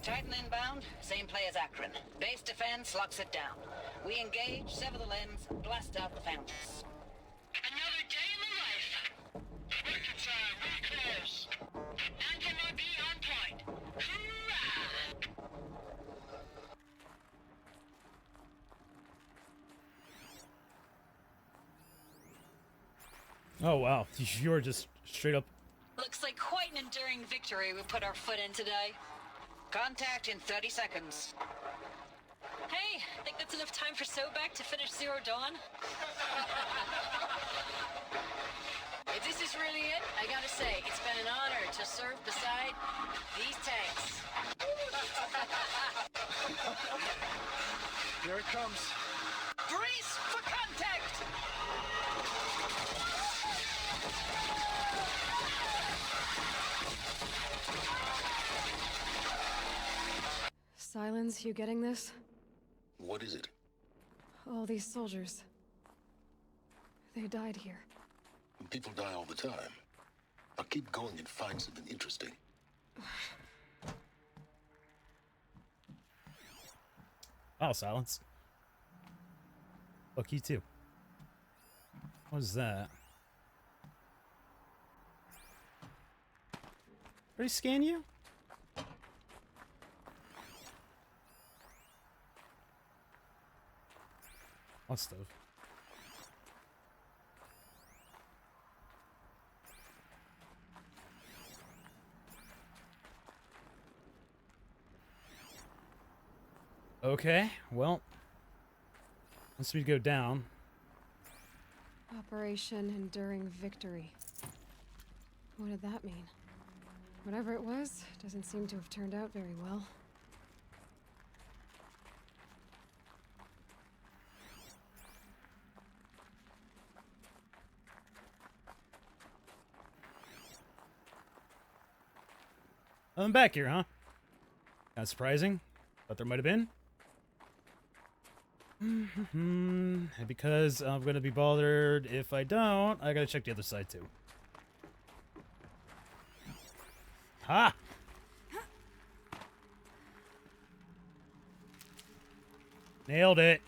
Titan inbound, same play as Akron. Base defense locks it down. We engage, sever the lens, blast out the fountains. Another day in the life. Reconcile, we close. Anti-MRB on point. Hoorah! Oh, wow. You're just straight up. Looks like quite an enduring victory we put our foot in today. Contact in 30 seconds. Hey, think that's enough time for Sobek to finish Zero Dawn? If this is really it, I gotta say, it's been an honor to serve beside these tanks. Here it comes. Brace for contact! Silence, you getting this? What is it? All these soldiers. They died here. People die all the time. Now keep going and find something interesting. Oh, Silence. Fuck you too. What is that? Did he scan you? Must have. Okay, well, wants me to go down. Operation Enduring Victory. What did that mean? Whatever it was, doesn't seem to have turned out very well. I'm back here, huh? Kind of surprising. Thought there might have been. Because I'm gonna be bothered if I don't, I gotta check the other side too. Ha! Nailed it.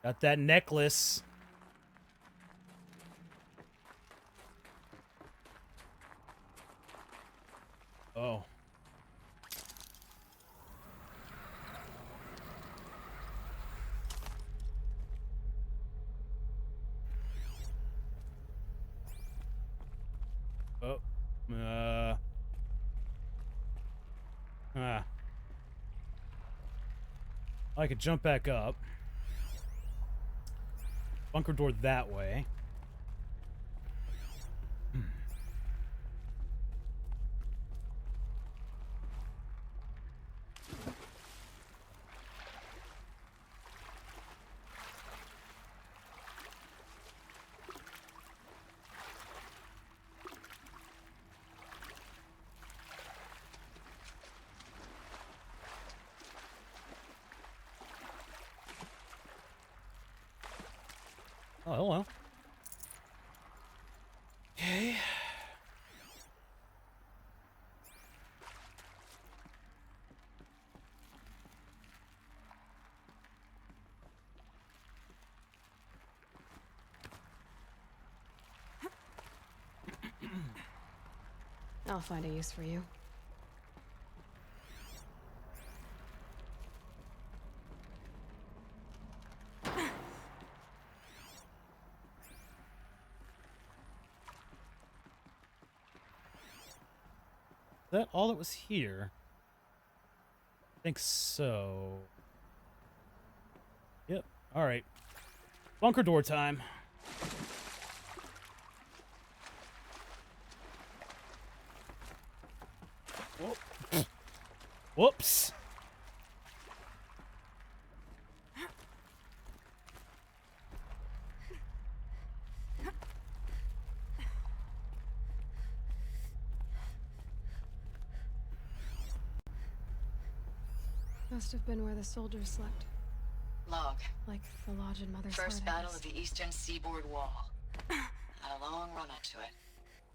Got that necklace. Oh. Oh. I could jump back up. Bunker door that way. Oh, hello. Okay. I'll find a use for you. Is that all that was here? I think so. Yep. All right. Bunker door time. Whoop. Whoops. Must have been where the soldiers slept. Log. Like the lodge in Mother's First Heart, I battle guess. of the eastern seaboard wall. Had a long run up to it.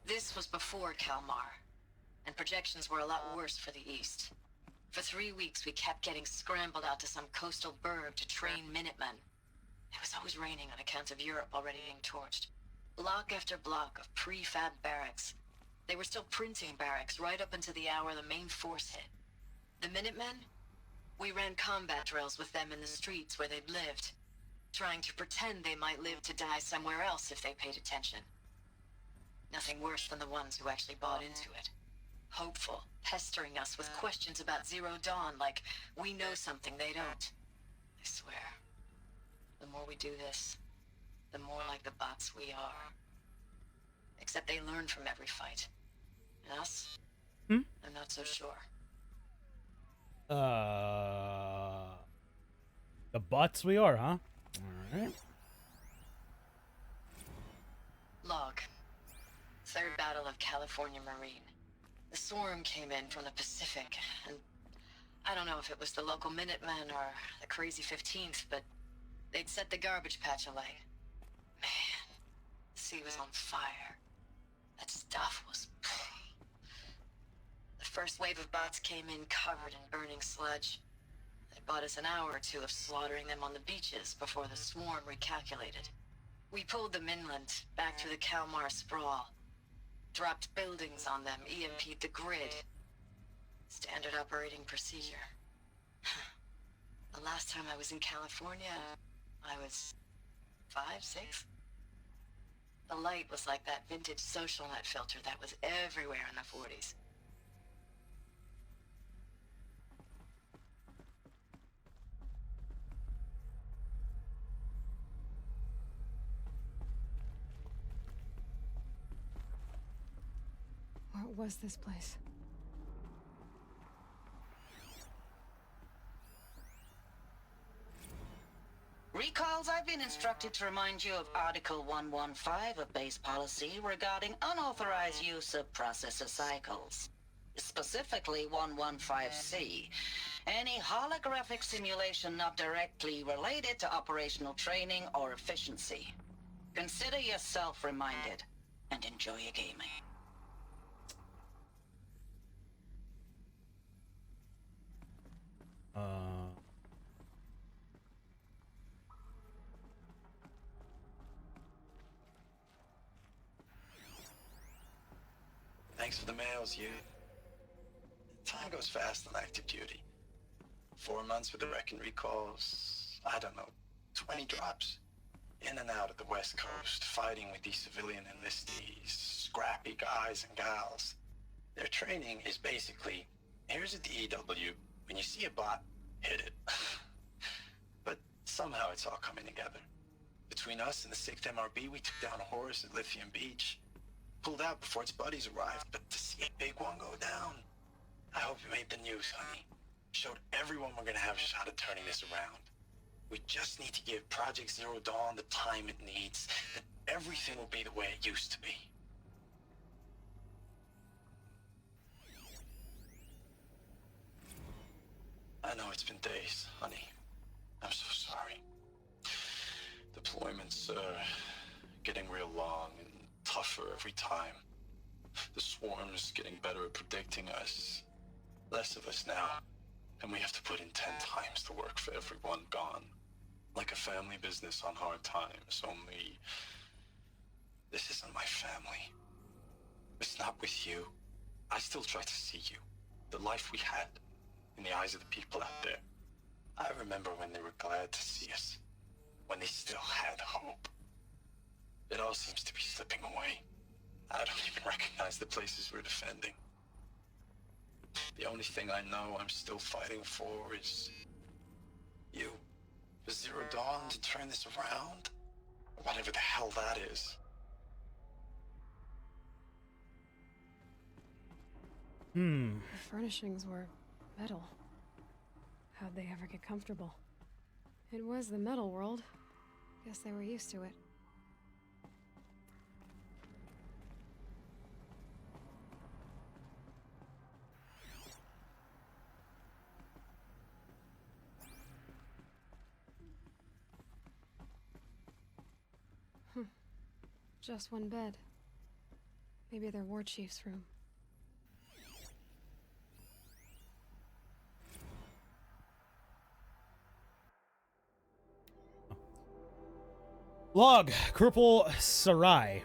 This was before Kalmar, and projections were a lot worse for the east. For 3 weeks, we kept getting scrambled out to some coastal burg to train Minutemen. It was always raining on account of Europe already being torched. Block after block of prefab barracks. They were still printing barracks right up until the hour the main force hit. The Minutemen? We ran combat drills with them in the streets where they'd lived, trying to pretend they might live to die somewhere else if they paid attention. Nothing worse than the ones who actually bought into it. Hopeful, pestering us with questions about Zero Dawn like we know something they don't. I swear, the more we do this, the more like the bots we are. Except they learn from every fight. And us? I'm not so sure. The butts we are, huh? Alright. Log. Third Battle of California Marine. The swarm came in from the Pacific, and I don't know if it was the local Minutemen or the crazy 15th, but they'd set the garbage patch alight. Man, the sea was on fire. That stuff was... The first wave of bots came in covered in burning sludge. They bought us an hour or two of slaughtering them on the beaches before the swarm recalculated. We pulled them inland, back through the Kalmar sprawl. Dropped buildings on them, EMP'd the grid. Standard operating procedure. The last time I was in California, I was 5, 6? The light was like that vintage social net filter that was everywhere in the 40s. What was this place? Recalls, I've been instructed to remind you of Article 115 of base policy regarding unauthorized use of processor cycles. Specifically 115C. Any holographic simulation not directly related to operational training or efficiency. Consider yourself reminded and enjoy your gaming. Thanks for the mails, you. Time goes fast on active duty. 4 months with the wrecking recalls, I don't know, 20 drops. In and out of the West Coast, fighting with these civilian enlistees, scrappy guys and gals. Their training is basically, here's a DEW, when you see a bot, hit it. Somehow it's all coming together. Between us and the 6th MRB, we took down a horse at Lithium Beach. Pulled out before its buddies arrived, but to see a big one go down, I hope it made the news, honey. Showed everyone we're gonna have a shot at turning this around. We just need to give Project Zero Dawn the time it needs, and everything will be the way it used to be. I know it's been days, honey. I'm so sorry. Deployments are getting real long and tougher every time. The swarm's getting better at predicting us. Less of us now. And we have to put in 10 times the work for everyone gone. Like a family business on hard times, only... this isn't my family. It's not with you. I still try to see you. The life we had. In the eyes of the people out there. I remember when they were glad to see us. When they still had hope. It all seems to be slipping away. I don't even recognize the places we're defending. The only thing I know I'm still fighting for is... you. For Zero Dawn to turn this around. Or whatever the hell that is. The furnishings were metal. How'd they ever get comfortable? It was the metal world. Guess they were used to it. Just one bed. Maybe their war chief's room. Log, Krupal Sarai.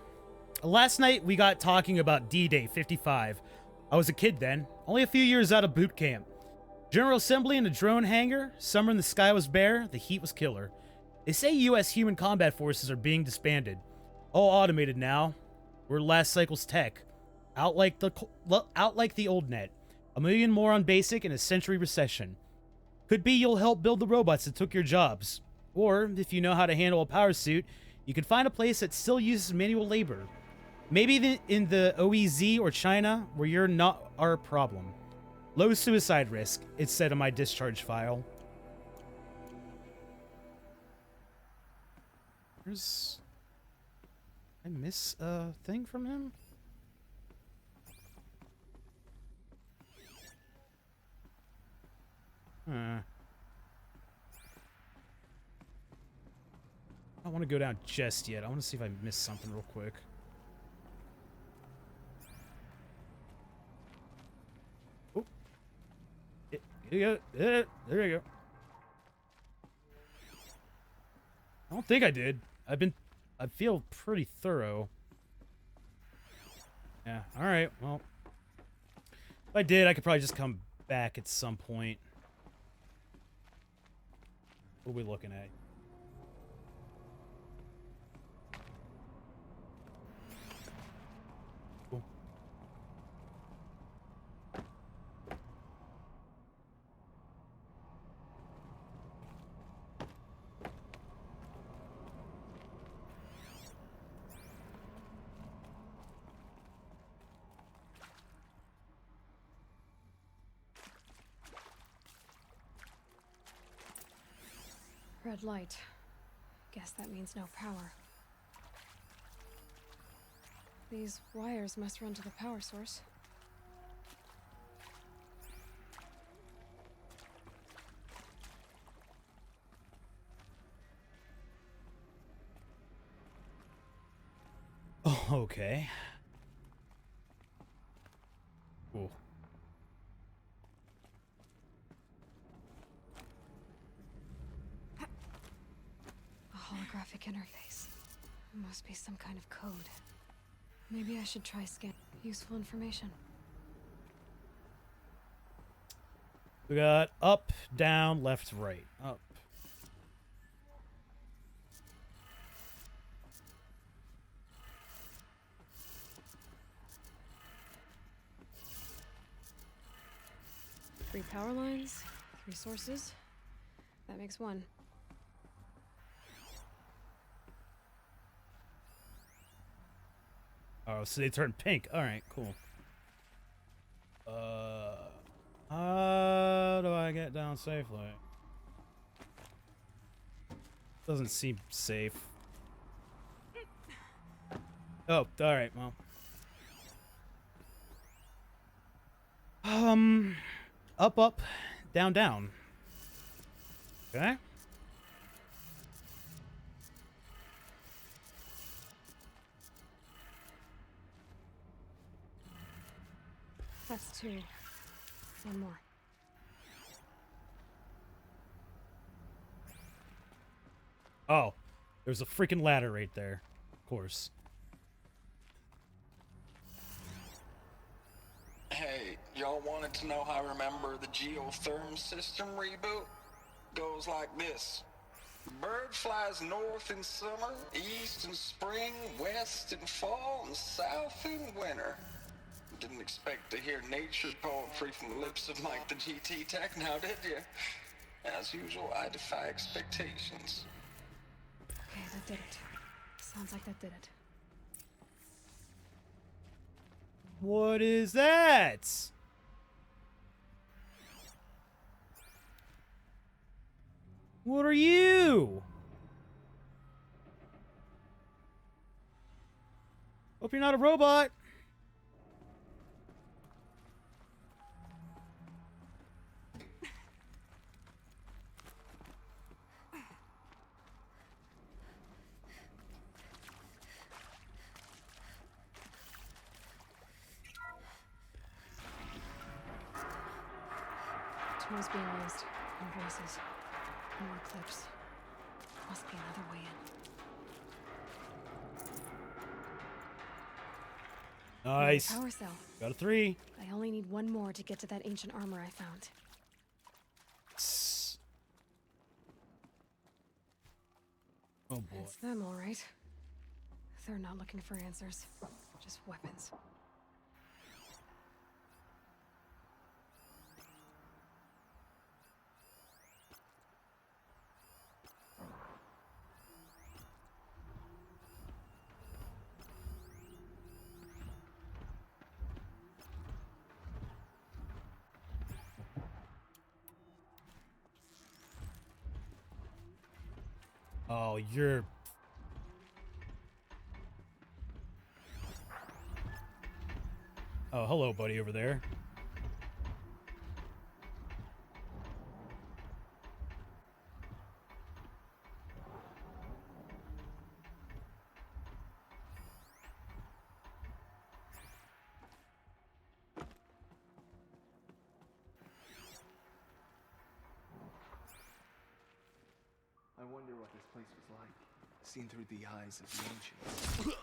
Last night we got talking about D-Day 55. I was a kid then, only a few years out of boot camp. General Assembly in a drone hangar, summer in the sky was bare, the heat was killer. They say US human combat forces are being disbanded. All automated now. We're last cycle's tech. Out like the old net. 1 million more on basic and a century recession. Could be you'll help build the robots that took your jobs. Or, if you know how to handle a power suit, you can find a place that still uses manual labor. Maybe in the OEZ or China, where you're not our problem. Low suicide risk, it said on my discharge file. I miss a thing from him? I don't want to go down just yet. I want to see if I missed something real quick. Oh. There you go. I don't think I did. I feel pretty thorough. Yeah, alright, well. If I did, I could probably just come back at some point. What are we looking at? Cool. Red light. Guess that means no power. These wires must run to the power source. Oh, okay. Cool. Holographic interface. Must be some kind of code. Maybe I should try scan. Useful information. We got up, down, left, right. Up. Three power lines, 3 sources. That makes 1. Oh, so they turn pink. All right, cool. How do I get down safely? Doesn't seem safe. Oh, all right. Well. Up, down, down. Okay. That's 2. One more. Oh, there's a freaking ladder right there. Of course. Hey, y'all wanted to know how I remember the geotherm system reboot? Goes like this. Bird flies north in summer, east in spring, west in fall, and south in winter. Didn't expect to hear nature poetry from the lips of Mike the GT Tech now, did you? As usual, I defy expectations. Okay, that did it. Sounds like that did it. What is that? What are you? Hope you're not a robot. Tools being used. And voices. More clips. Must be another way in. Nice. Power cell. Got a 3. I only need one more to get to that ancient armor I found. Oh boy. It's them, all right. They're not looking for answers. Just weapons. Oh, you're... Oh, hello, buddy, over there. I wonder what this place was like, seen through the eyes of the ancients.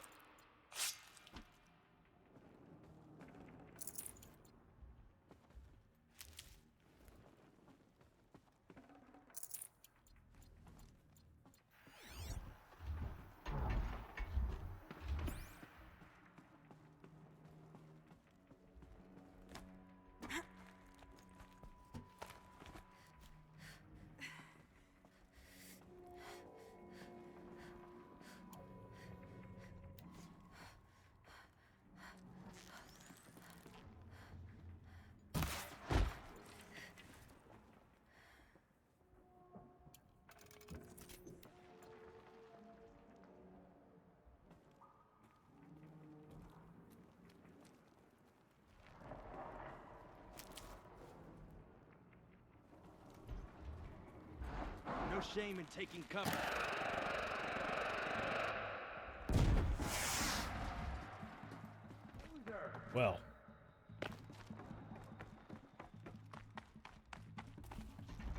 No shame in taking cover. Well.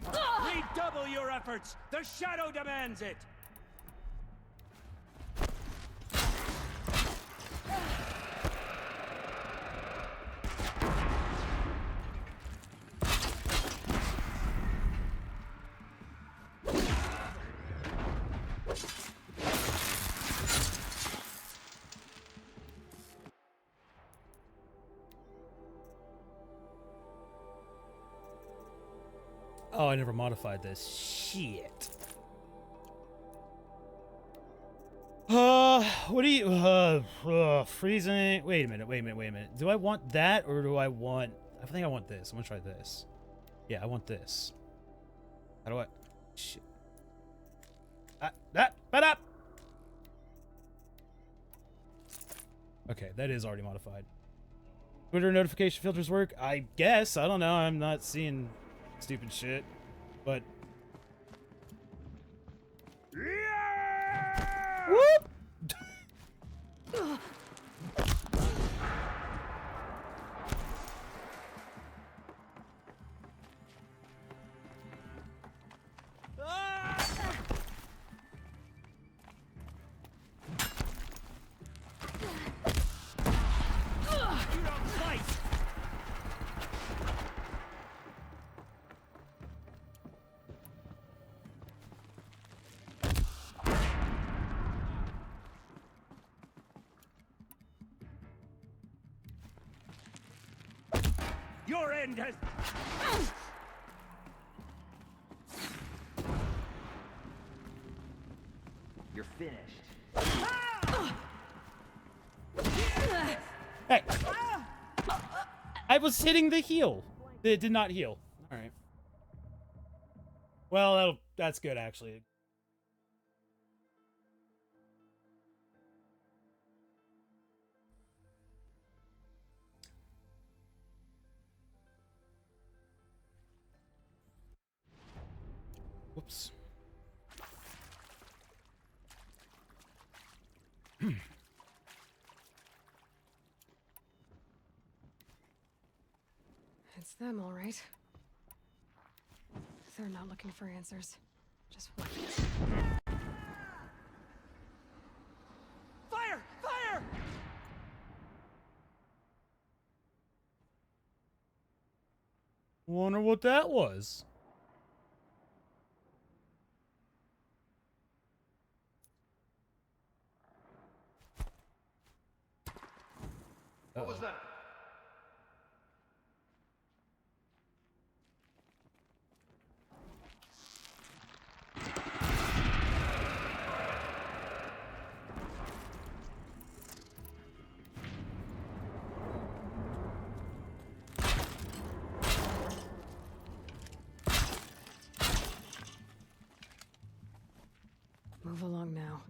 Redouble your efforts! The shadow demands it! Oh, I never modified this. Shit. What do you, freezing, wait a minute. Do I want that, or do I want, I think I want this. I'm gonna try this. Yeah, I want this. How do I, shit. Up! Okay, that is already modified. Twitter notification filters work? I guess. I don't know. I'm not seeing stupid shit. But... Whoop! Your end has... You're finished. Hey! I was hitting the heal. It did not heal. Alright. Well, that's good, actually. Whoops. It's them, all right. They're not looking for answers. Just weapons. Fire! Fire! Wonder what that was. What was that? Move along now.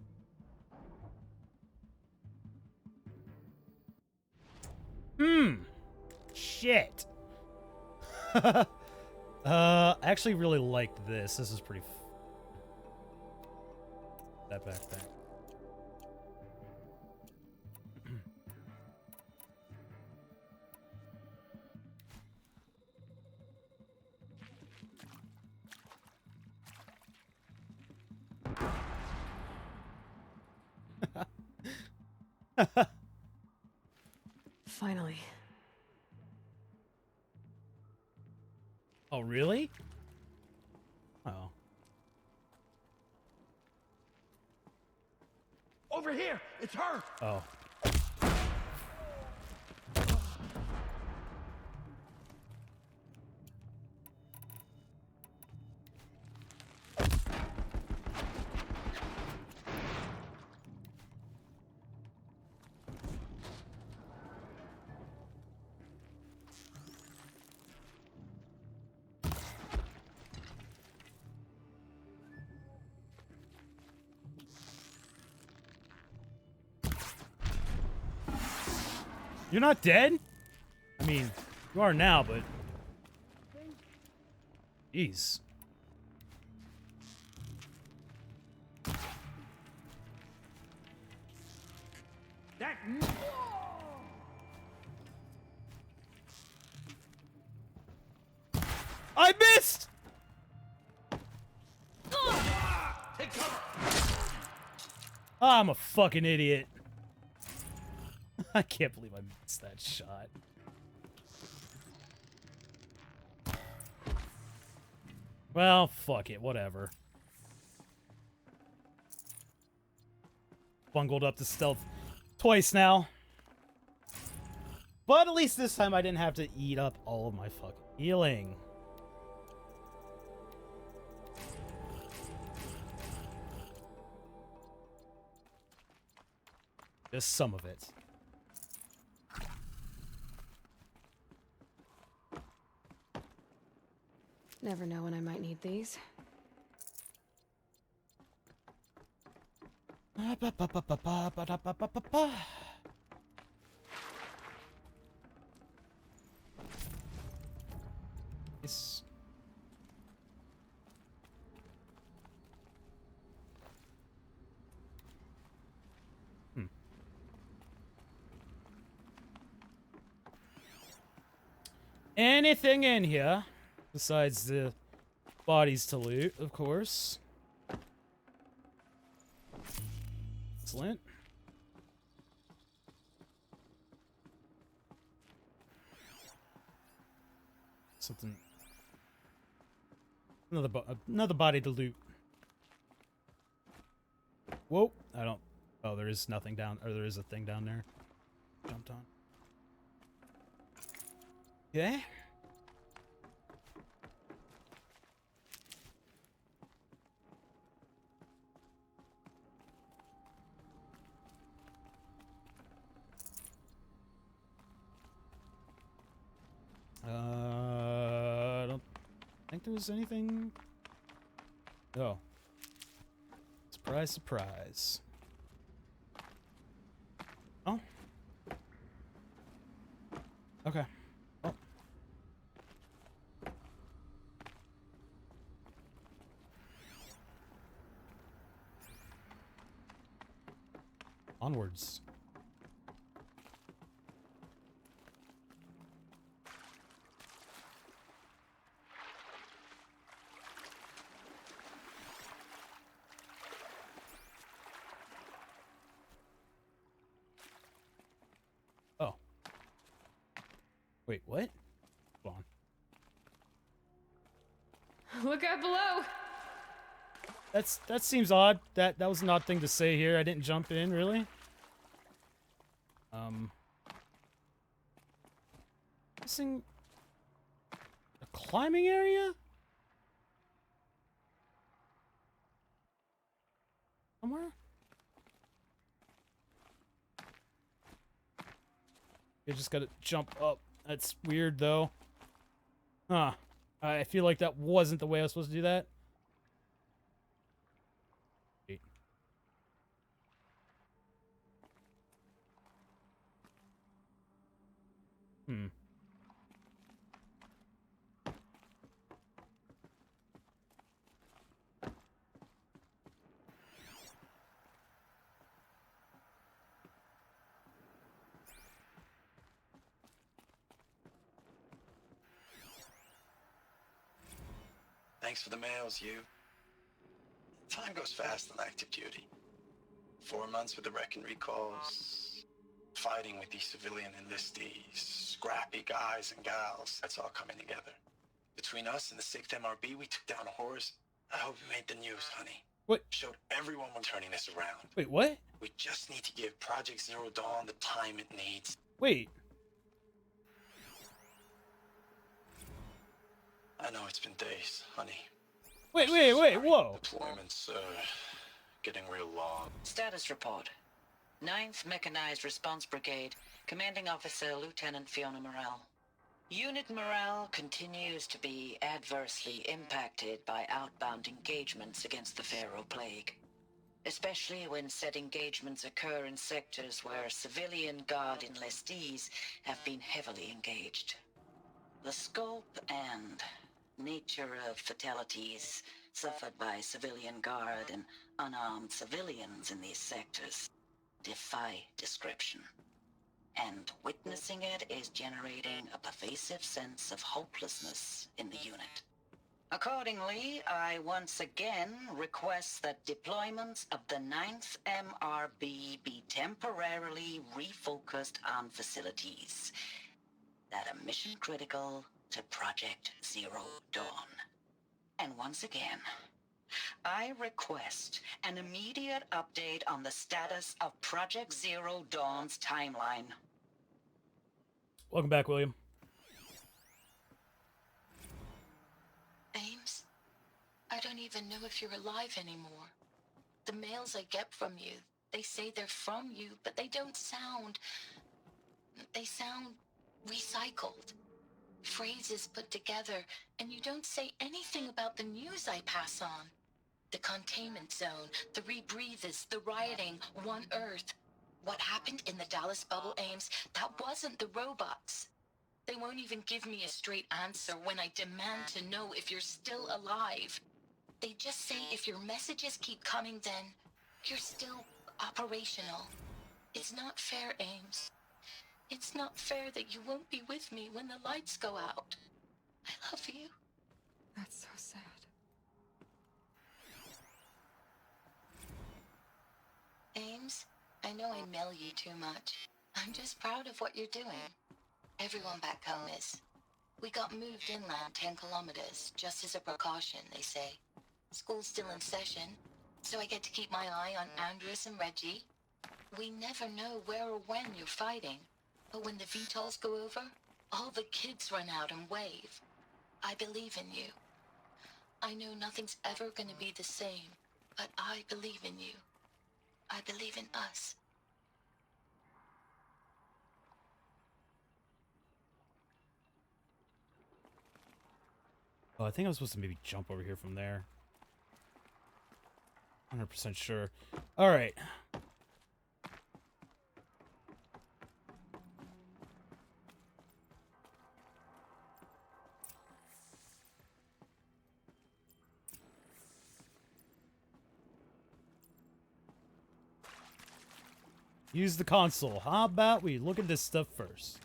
Shit. I actually really liked this. This is pretty that backpack. Finally. Oh, really? Oh. Over here! It's her! Oh. You're not dead? I mean, you are now, but... Jeez. That... I missed! Take cover! I'm a fucking idiot. I can't believe I missed that shot. Well, fuck it, whatever. Bungled up the stealth twice now. But at least this time I didn't have to eat up all of my fucking healing. Just some of it. Never know when I might need these. It's... Anything in here besides the bodies to loot, of course. Excellent. Something. Another body to loot. Whoa! I don't. Oh, there is nothing down. Or there is a thing down there. Jumped on. Okay. I don't think there was anything. Oh. Surprise, surprise. Oh. Okay. Oh. Onwards. Oh. Wait, what? Hold on. Look out below! That seems odd. That was an odd thing to say here. I didn't jump in, really. Missing a climbing area? Somewhere? You just gotta jump up. That's weird, though. Huh. I feel like that wasn't the way I was supposed to do that. Wait. Hmm. Thanks for the mails, you. Time goes fast on active duty. 4 months with the wreck and recalls, fighting with these civilian enlistees, scrappy guys and gals. That's all coming together. Between us and the 6th MRB, we took down a horse. I hope we made the news, honey. What? Showed everyone we're turning this around. Wait, what? We just need to give Project Zero Dawn the time it needs. Wait. I know it's been days, honey. Wait, whoa. Deployments, getting real long. Status report. 9th Mechanized Response Brigade, Commanding Officer Lieutenant Fiona Morrell. Unit morale continues to be adversely impacted by outbound engagements against the Pharaoh Plague, especially when said engagements occur in sectors where civilian guard enlistees have been heavily engaged. The scope and nature of fatalities suffered by civilian guard and unarmed civilians in these sectors defy description. And witnessing it is generating a pervasive sense of hopelessness in the unit. Accordingly, I once again request that deployments of the 9th MRB be temporarily refocused on facilities that are mission critical to Project Zero Dawn. And once again, I request an immediate update on the status of Project Zero Dawn's timeline. Welcome back, William. Ames, I don't even know if you're alive anymore. The mails I get from you, They say they're from you, but they don't sound... They sound recycled. Phrases put together, and you don't say anything about the news I pass on. The containment zone, the rebreathers, the rioting, One Earth. What happened in the Dallas bubble, Ames, that wasn't the robots. They won't even give me a straight answer when I demand to know if you're still alive. They just say if your messages keep coming, then you're still operational. It's not fair, Ames. It's not fair that you won't be with me when the lights go out. I love you. That's so sad. Ames, I know I mail you too much. I'm just proud of what you're doing. Everyone back home is. We got moved inland 10 kilometers, just as a precaution, they say. School's still in session, so I get to keep my eye on Andres and Reggie. We never know where or when you're fighting, but when the VTOLs go over, all the kids run out and wave. I believe in you. I know nothing's ever gonna be the same, but I believe in you. I believe in us. Oh, I think I was supposed to maybe jump over here from there. 100% sure. All right. Use the console. How about we look at this stuff first?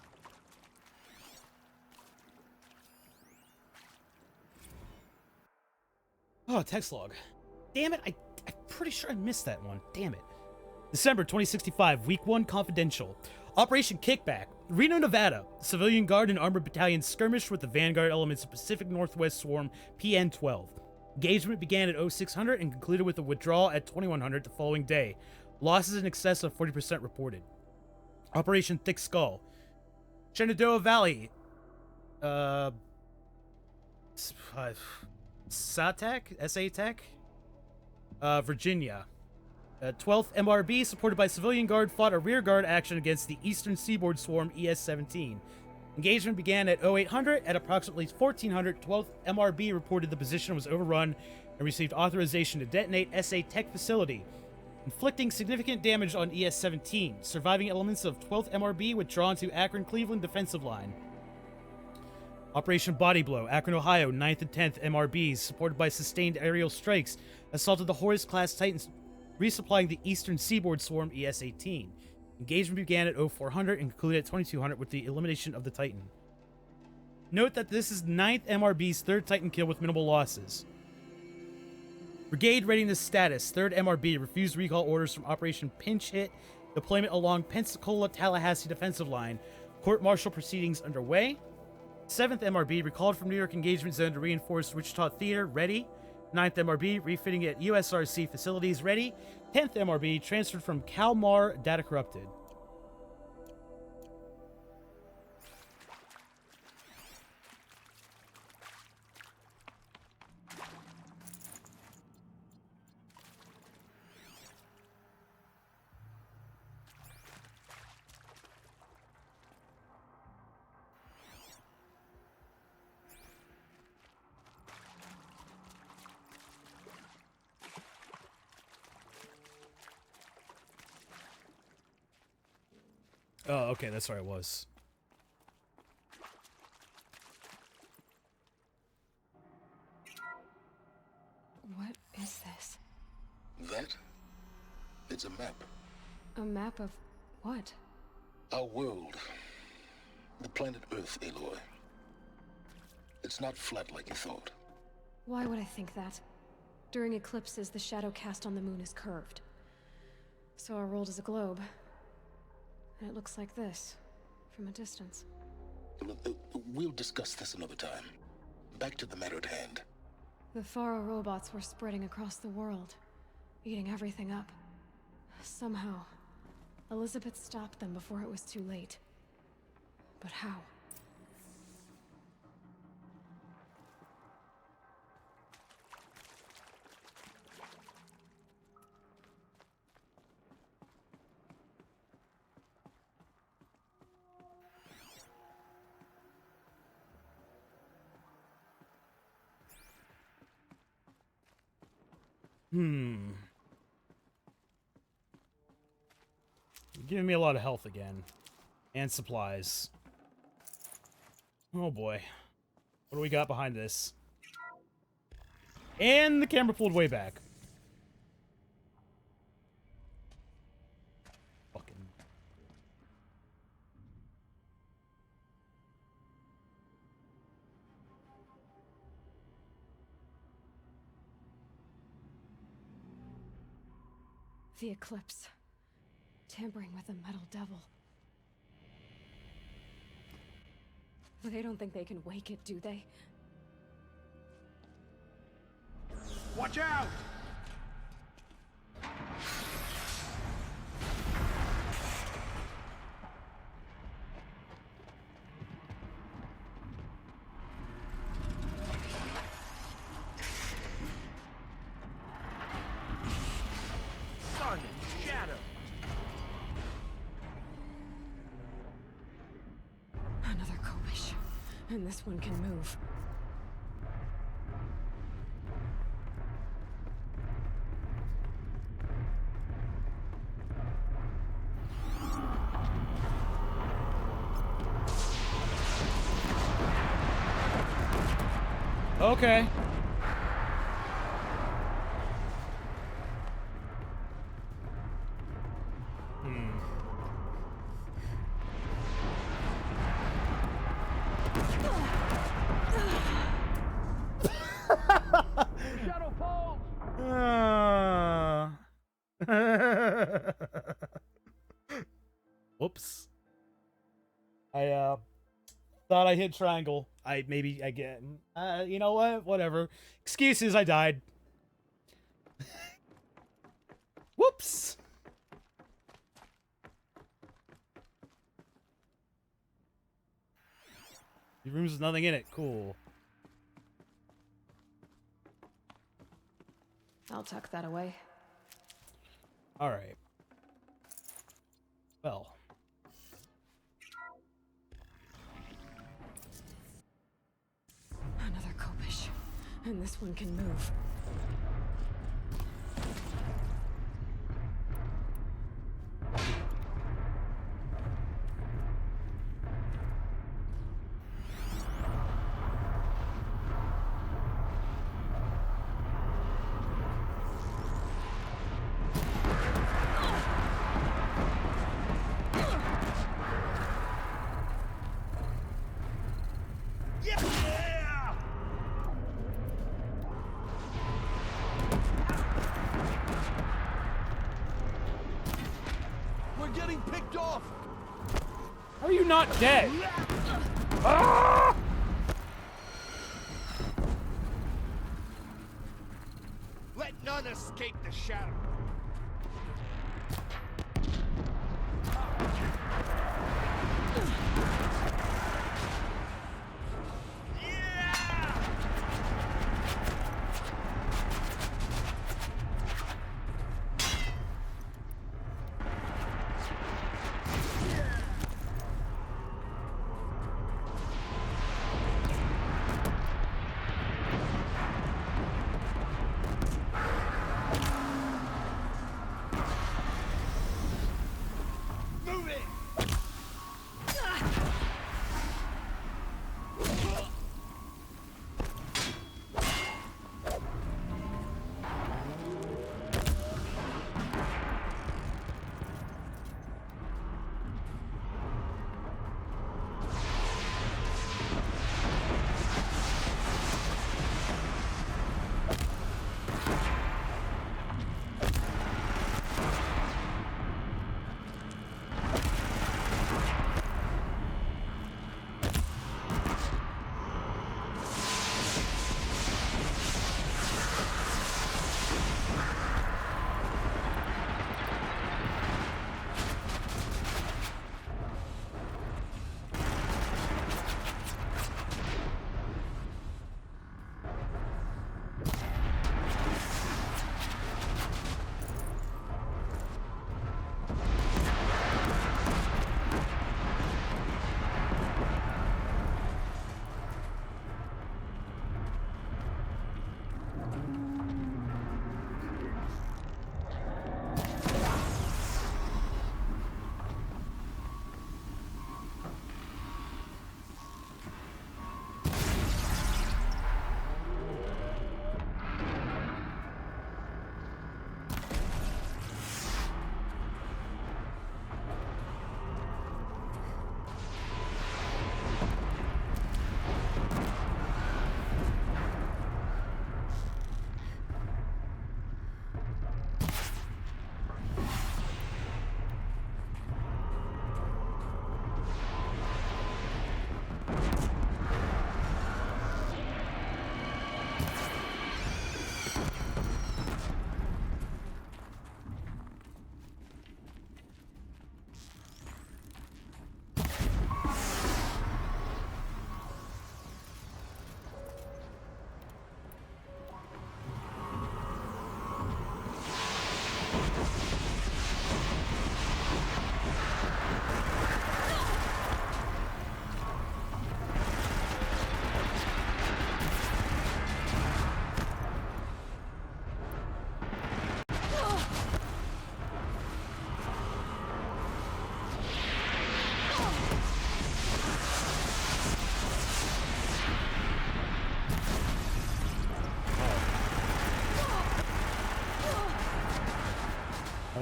Oh, text log. Damn it, I'm pretty sure I missed that one. Damn it. December 2065, Week 1 Confidential. Operation Kickback. Reno, Nevada. Civilian Guard and Armored Battalion skirmished with the Vanguard elements of Pacific Northwest Swarm PN-12. Engagement began at 0600 and concluded with a withdrawal at 2100 the following day. Losses in excess of 40% reported. Operation Thick Skull. Shenandoah Valley. SATEC? Virginia. 12th MRB, supported by Civilian Guard, fought a rearguard action against the Eastern Seaboard Swarm ES-17. Engagement began at 0800. At approximately 1400, 12th MRB reported the position was overrun and received authorization to detonate SA Tech facility, inflicting significant damage on ES-17. Surviving elements of 12th MRB withdrawn to Akron-Cleveland defensive line. Operation Body Blow. Akron, Ohio, 9th and 10th MRBs, supported by sustained aerial strikes, assaulted the Horus-class Titans, resupplying the Eastern Seaboard Swarm ES-18. Engagement began at 0400 and concluded at 2200 with the elimination of the Titan. Note that this is 9th MRB's third Titan kill with minimal losses. Brigade readiness status. 3rd MRB refused recall orders from Operation Pinch Hit. Deployment along Pensacola-Tallahassee defensive line. Court-martial proceedings underway. 7th MRB recalled from New York engagement zone to reinforce Wichita Theater. Ready. 9th MRB refitting at USRC facilities. Ready. 10th MRB transferred from Kalmar. Data corrupted. Oh, okay, that's where I was. What is this? That? It's a map. A map of what? Our world. The planet Earth, Aloy. It's not flat like you thought. Why would I think that? During eclipses, the shadow cast on the moon is curved. So our world is a globe. And it looks like this, from a distance. We'll discuss this another time. Back to the matter at hand. The Faro robots were spreading across the world, eating everything up. Somehow, Elizabeth stopped them before it was too late. But how? You're giving me a lot of health again. And supplies. Oh boy. What do we got behind this? And the camera pulled way back. Fucking. The eclipse. Tampering with the metal devil. They don't think they can wake it, do they? Watch out! Sun and shadow. Another Kobish. And this one can move. Okay. Shadow falls. Whoops. I thought I hit triangle. I get. You know what? Whatever. Excuses. I died. Whoops. The room's with nothing in it. Cool. I'll tuck that away. All right. Well. Another Kobish. And this one can move. We're getting picked off. How are you not dead? Ah! Let none escape the shadow.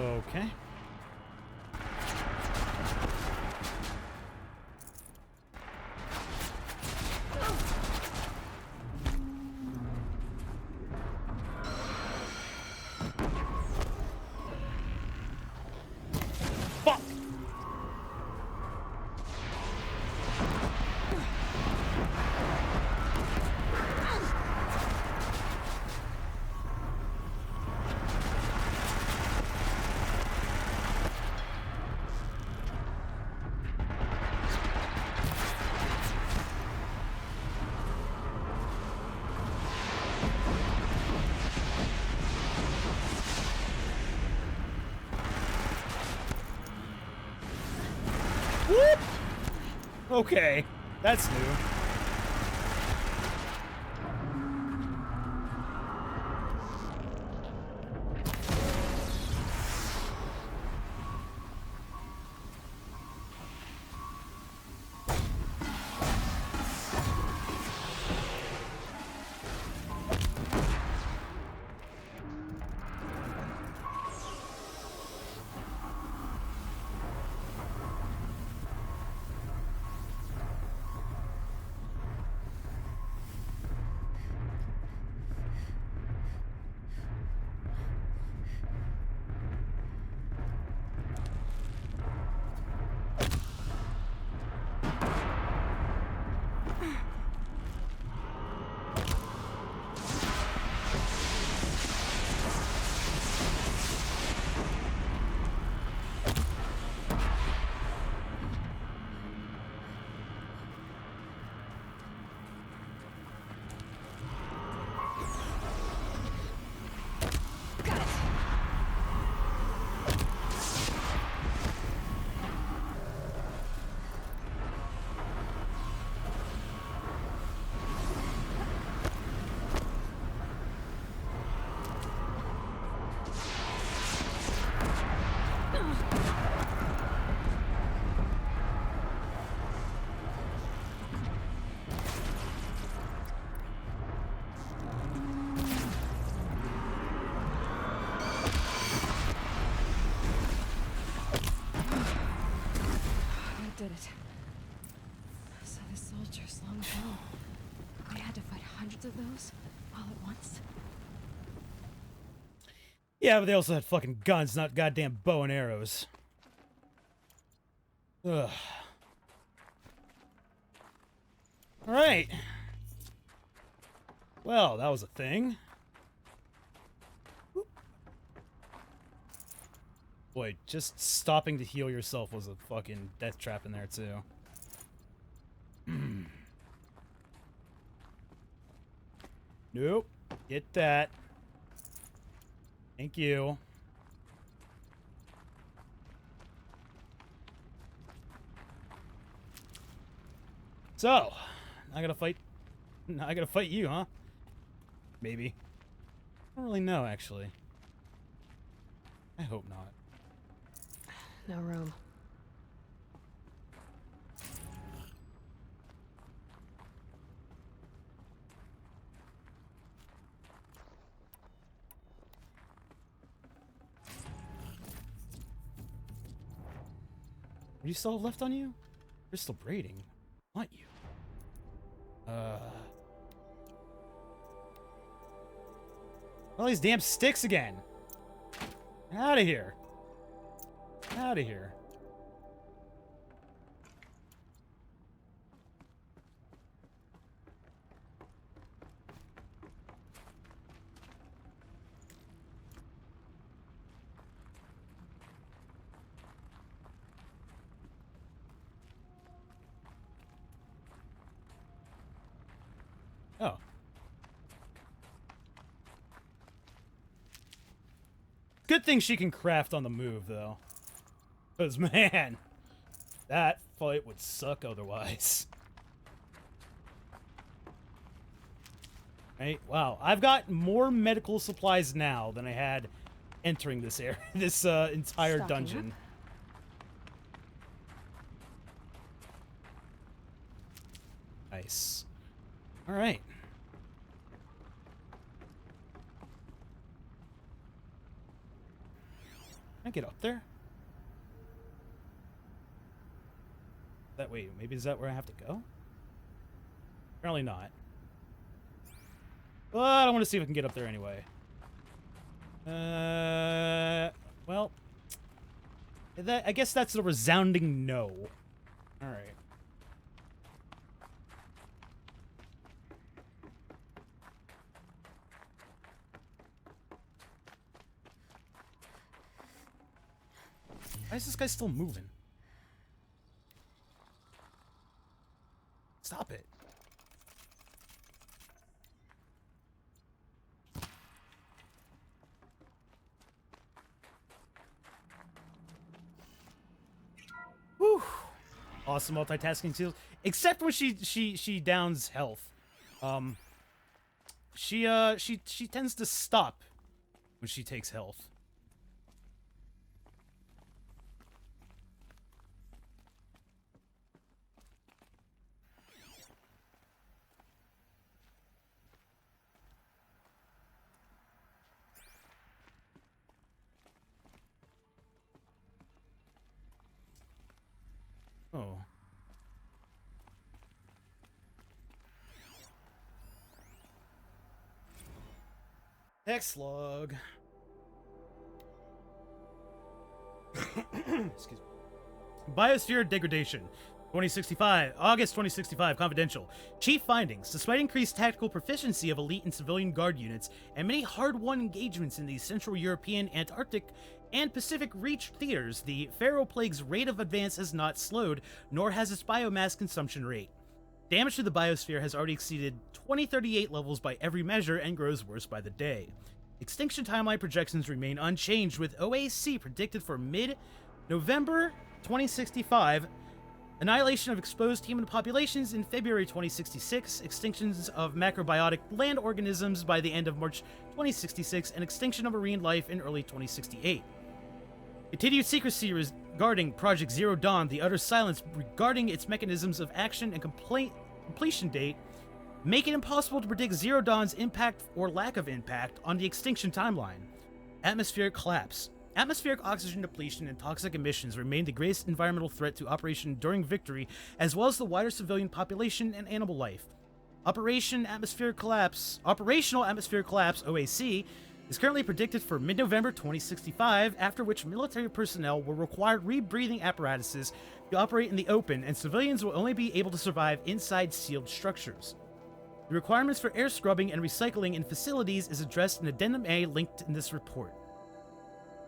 Okay. Fuck! Whoop! Okay, that's new. Did it. So the soldiers long ago, they had to fight hundreds of those all at once? Yeah, but they also had fucking guns, not goddamn bow and arrows. Ugh. Alright. Well, that was a thing. Boy, just stopping to heal yourself was a fucking death trap in there, too. Nope. Get that. Thank you. So, I gotta fight you, huh? Maybe. I don't really know, actually. I hope not. No room. What do you still have left on you? You're still braiding. Want you? All these damn sticks again. Out of here. Out of here. Oh. Good thing she can craft on the move, though. Because, man, that fight would suck otherwise. Right? Wow. I've got more medical supplies now than I had entering this area, this entire dungeon. Nice. All right. Can I get up there? That way, maybe is that where I have to go? Apparently not. Well, I don't want to see if I can get up there anyway. Well, I guess that's a resounding no. All right. Why is this guy still moving? Stop it. Whew. Awesome multitasking skills. Except when she downs health. She tends to stop when she takes health. Oh. Hex log. Excuse me. Biosphere degradation. 2065, August 2065, confidential. Chief findings. Despite increased tactical proficiency of elite and civilian guard units, and many hard-won engagements in the Central European, Antarctic, and Pacific Reach theaters, the Pharaoh Plague's rate of advance has not slowed, nor has its biomass consumption rate. Damage to the biosphere has already exceeded 2038 levels by every measure and grows worse by the day. Extinction timeline projections remain unchanged, with OAC predicted for mid-November 2065, annihilation of exposed human populations in February 2066, extinctions of macrobiotic land organisms by the end of March 2066, and extinction of marine life in early 2068. Continued secrecy regarding Project Zero Dawn, the utter silence regarding its mechanisms of action and completion date, make it impossible to predict Zero Dawn's impact or lack of impact on the extinction timeline. Atmospheric collapse. Atmospheric oxygen depletion and toxic emissions remain the greatest environmental threat to Operation Enduring Victory, as well as the wider civilian population and animal life. Operational Atmospheric Collapse, OAC, is currently predicted for mid-November 2065, after which military personnel will require rebreathing apparatuses to operate in the open, and civilians will only be able to survive inside sealed structures. The requirements for air scrubbing and recycling in facilities is addressed in Addendum A linked in this report.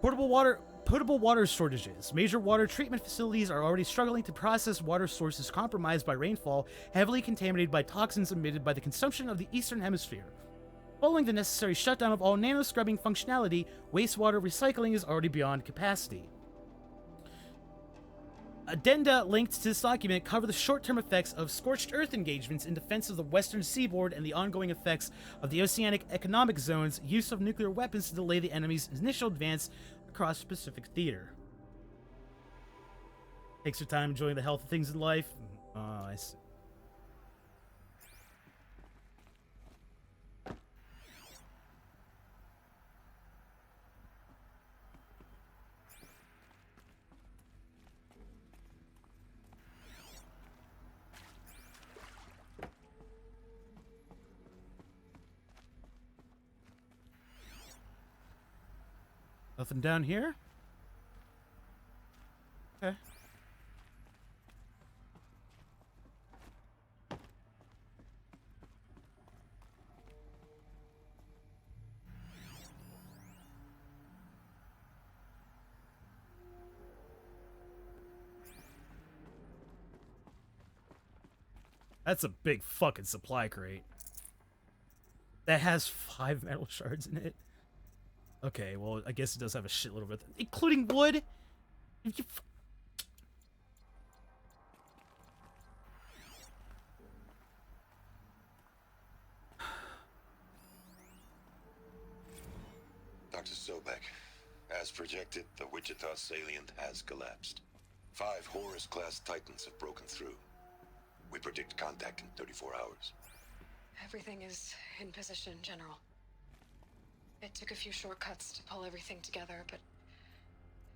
Potable water shortages. Major water treatment facilities are already struggling to process water sources compromised by rainfall, heavily contaminated by toxins emitted by the consumption of the Eastern Hemisphere. Following the necessary shutdown of all nano-scrubbing functionality, wastewater recycling is already beyond capacity. Addenda linked to this document cover the short-term effects of scorched earth engagements in defense of the western seaboard and the ongoing effects of the oceanic economic zone's use of nuclear weapons to delay the enemy's initial advance across the Pacific theater. Takes your time enjoying the healthy things in life. Oh, I see. Nothing down here? Okay. That's a big fucking supply crate. That has 5 metal shards in it. Okay, well, I guess it does have a shitload of it, including wood. Dr. Sobek, as projected, the Wichita salient has collapsed. 5 Horus-class Titans have broken through. We predict contact in 34 hours. Everything is in position, General. It took a few shortcuts to pull everything together, but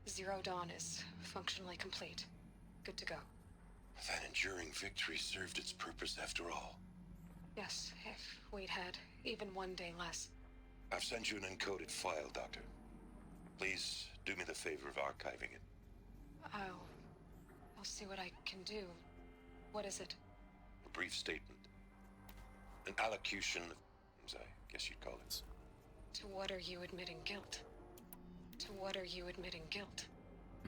Zero Dawn is functionally complete. Good to go. That enduring victory served its purpose after all. Yes, if we'd had even one day less. I've sent you an encoded file, Doctor. Please do me the favor of archiving it. I'll see what I can do. What is it? A brief statement. An allocution of, I guess you'd call it. To what are you admitting guilt? To what are you admitting guilt?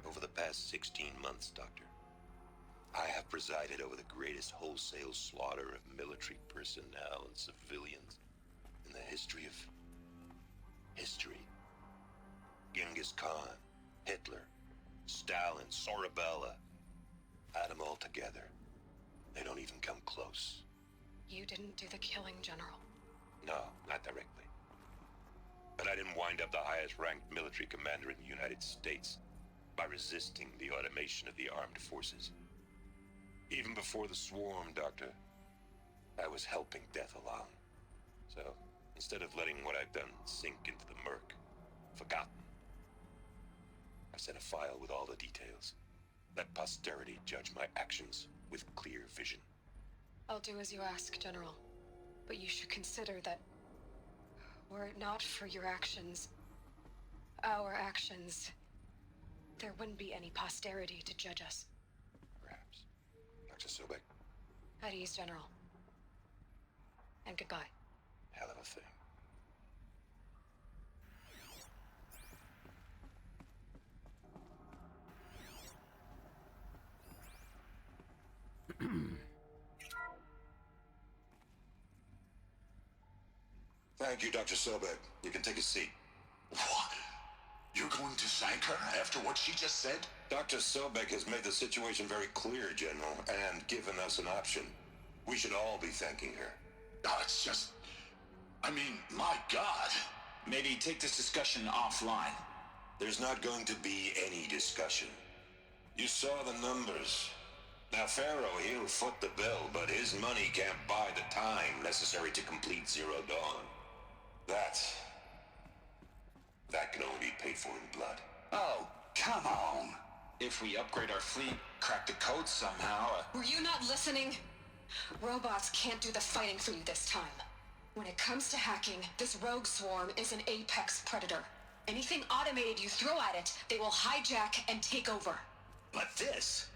Over the past 16 months, Doctor, I have presided over the greatest wholesale slaughter of military personnel and civilians in the history of history. Genghis Khan, Hitler, Stalin, Sorabella. Add them all together. They don't even come close. You didn't do the killing, General. No, not directly. But I didn't wind up the highest-ranked military commander in the United States by resisting the automation of the armed forces. Even before the swarm, Doctor, I was helping death along. So, instead of letting what I've done sink into the murk, forgotten, I sent a file with all the details. Let posterity judge my actions with clear vision. I'll do as you ask, General. But you should consider that were it not for your actions, our actions, there wouldn't be any posterity to judge us. Perhaps. Dr. Sobek? At ease, General. And goodbye. Hell of a thing. Thank you, Dr. Sobek. You can take a seat. What? You're going to thank her after what she just said? Dr. Sobek has made the situation very clear, General, and given us an option. We should all be thanking her. No, it's just... I mean, my God. Maybe take this discussion offline. There's not going to be any discussion. You saw the numbers. Now, Pharaoh, he'll foot the bill, but his money can't buy the time necessary to complete Zero Dawn. That can only be paid for in blood. Oh, come on. If we upgrade our fleet, crack the code somehow... Were you not listening? Robots can't do the fighting for you this time. When it comes to hacking, this rogue swarm is an apex predator. Anything automated you throw at it, they will hijack and take over. But this...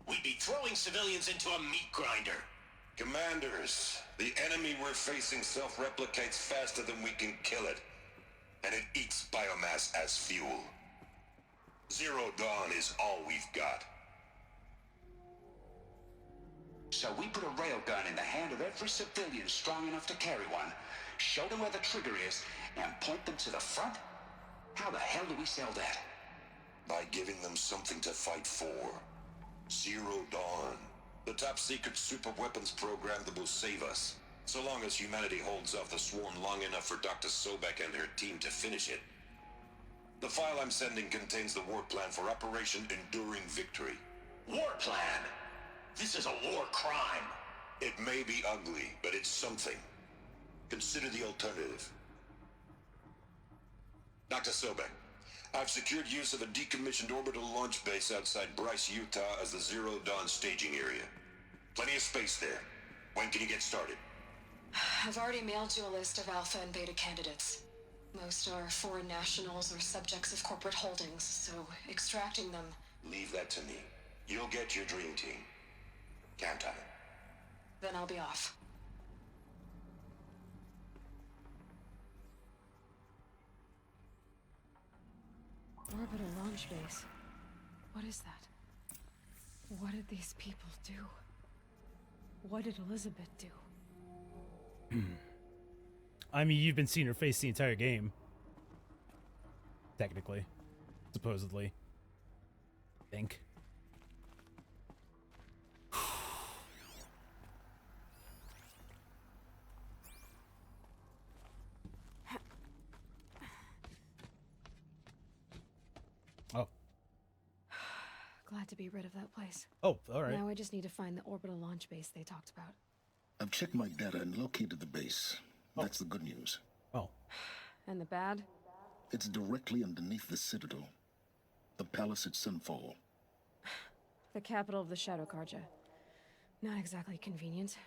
We'd be throwing civilians into a meat grinder. Commanders, the enemy we're facing self-replicates faster than we can kill it. And it eats biomass as fuel. Zero Dawn is all we've got. So we put a railgun in the hand of every civilian strong enough to carry one, show them where the trigger is, and point them to the front? How the hell do we sell that? By giving them something to fight for. Zero Dawn. The top-secret super-weapons program that will save us. So long as humanity holds off the swarm long enough for Dr. Sobek and her team to finish it. The file I'm sending contains the war plan for Operation Enduring Victory. War plan? This is a war crime. It may be ugly, but it's something. Consider the alternative. Dr. Sobek, I've secured use of a decommissioned orbital launch base outside Bryce, Utah as the Zero Dawn staging area. Plenty of space there. When can you get started? I've already mailed you a list of alpha and beta candidates. Most are foreign nationals or subjects of corporate holdings, so extracting them... Leave that to me. You'll get your dream team. Count on it. Then I'll be off. Orbital launch base. What is that? What did these people do? What did Elizabeth do? I mean, you've been seeing her face the entire game. Technically. Supposedly. I think. Oh. Glad to be rid of that place. Oh, all right. Now I just need to find the orbital launch base they talked about. I've checked my data and located the base. That's the good news. Oh. And the bad? It's directly underneath the Citadel. The palace at Sunfall. The capital of the Shadow Carja. Not exactly convenient.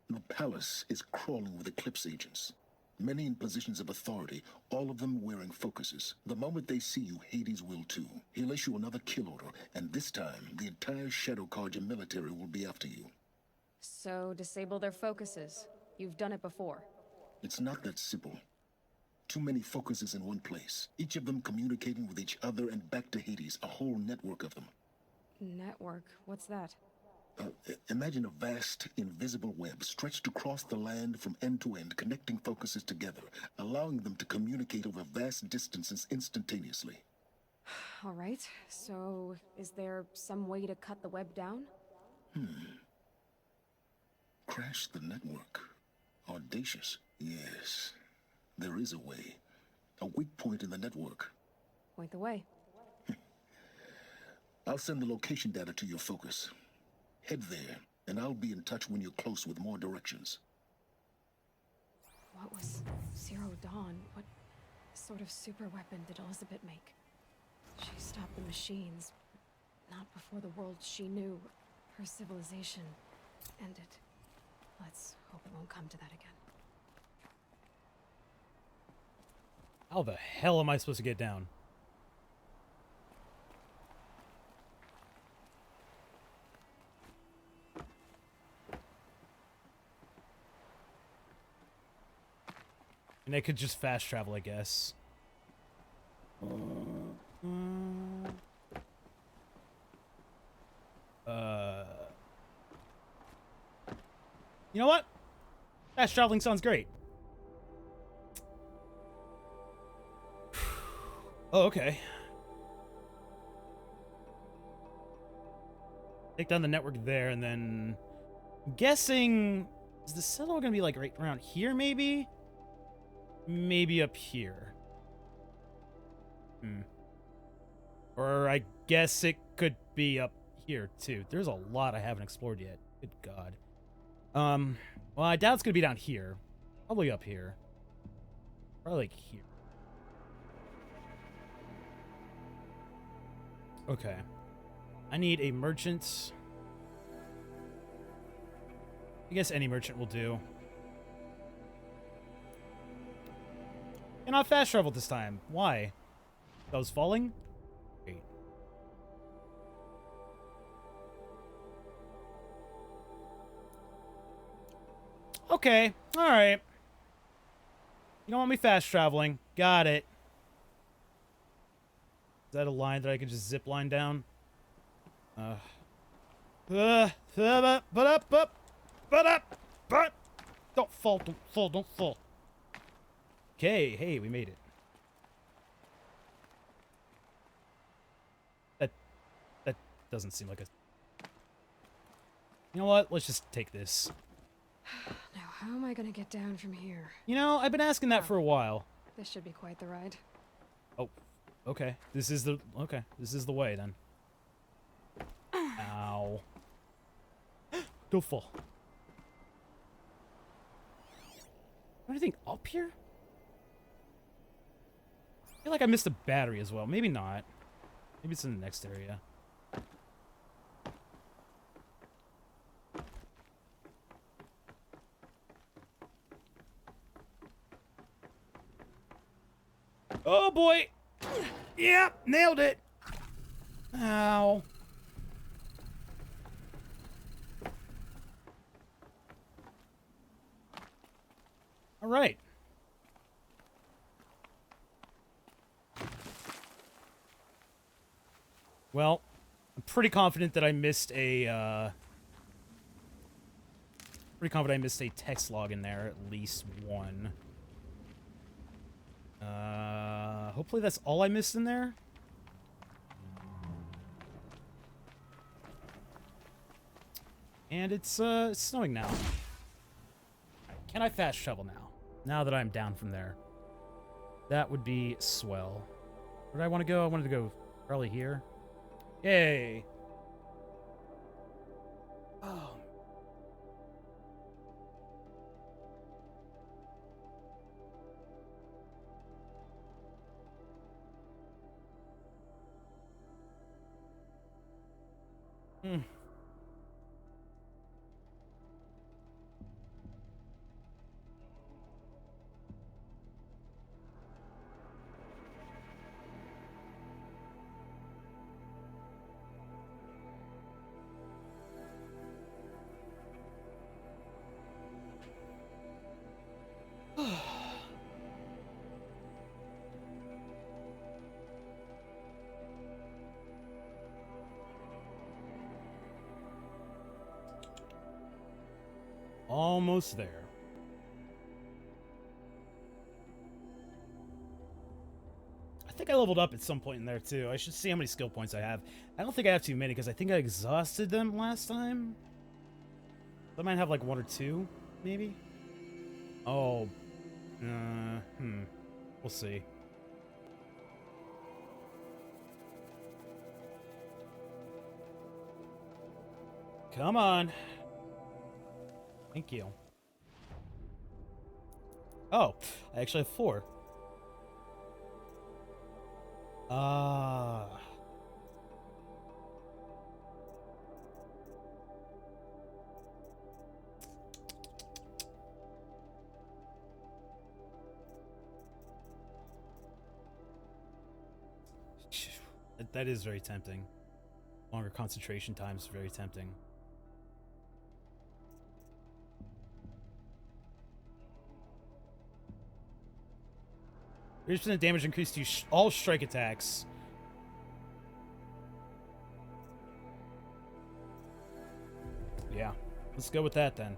The palace is crawling with Eclipse agents. Many in positions of authority, all of them wearing focuses. The moment they see you, Hades will too. He'll issue another kill order, and this time, the entire Shadow Carja military will be after you. So, disable their focuses. You've done it before. It's not that simple. Too many focuses in one place, each of them communicating with each other and back to Hades, a whole network of them. Network? What's that? Imagine a vast, invisible web stretched across the land from end to end, connecting focuses together, allowing them to communicate over vast distances instantaneously. All right, so is there some way to cut the web down? Crash the network. Audacious. Yes, there is a way. A weak point in the network. Point the way. I'll send the location data to your focus. Head there, and I'll be in touch when you're close with more directions. What was Zero Dawn? What sort of super weapon did Elizabeth make? She stopped the machines, but not before the world she knew, her civilization, ended. Let's hope it won't come to that again. How the hell am I supposed to get down? And I could just fast travel, I guess. You know what? Fast traveling sounds great. Oh, okay. Take down the network there, and then... I'm guessing... Is the citadel gonna be, like, right around here, maybe? Maybe up here. Or I guess it could be up here, too. There's a lot I haven't explored yet. Good God. Well, I doubt it's gonna be down here. Probably up here. Probably, like, here. Okay. I need a merchant. I guess any merchant will do. And not fast travel this time. Why? I was falling? Great. Okay. Alright. You don't want me fast traveling. Got it. Is that a line that I can just zip line down? Don't fall, don't fall, don't fall. Okay, hey, we made it. That doesn't seem like a... You know what? Let's just take this. Now, how am I gonna get down from here? You know, I've been asking that for a while. This should be quite the ride. Oh, okay. This is the... Okay, this is the way, then. Ow. Don't fall. Anything up here? I feel like I missed a battery as well. Maybe not. Maybe it's in the next area. Oh boy! Yep, nailed it! Ow. All right. Well, I'm pretty confident that I missed a, text log in there, at least one. Hopefully that's all I missed in there. And it's snowing now. Can I fast travel now? Now that I'm down from there. That would be swell. Where did I want to go? I wanted to go probably here. Yay! Oh. almost there. I think I leveled up at some point in there, too. I should see how many skill points I have. I don't think I have too many, because I think I exhausted them last time. I might have, like, 1 or 2, maybe? Oh. We'll see. Come on. Thank you. Oh, I actually have 4. That is very tempting. Longer concentration time is very tempting. 30% damage increase to all strike attacks. Yeah, let's go with that then.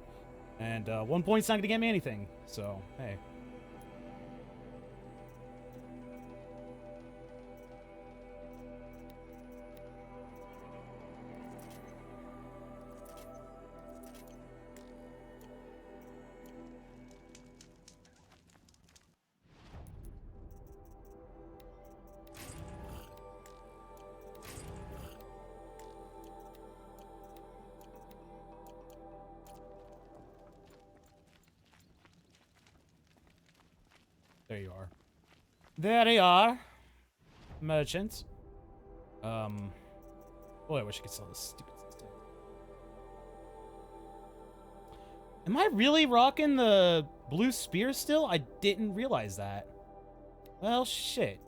And 1 point's not gonna get me anything, so hey. There you are. There you are. Merchant. Boy, I wish I could sell this stupid system. Am I really rocking the blue spear still? I didn't realize that. Well, shit.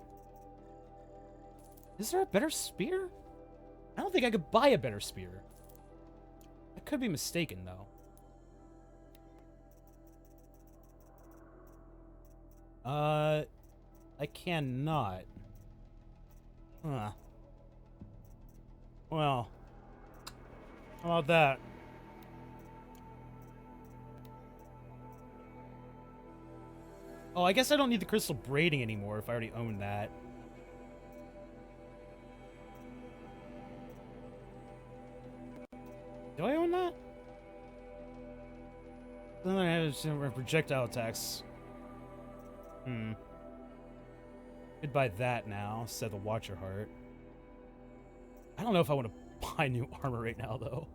Is there a better spear? I don't think I could buy a better spear. I could be mistaken, though. I cannot. Huh. Well. How about that? Oh, I guess I don't need the crystal braiding anymore if I already own that. Do I own that? Then I have some projectile attacks. Could buy that now, instead of the Watcher Heart. I don't know if I want to buy new armor right now, though.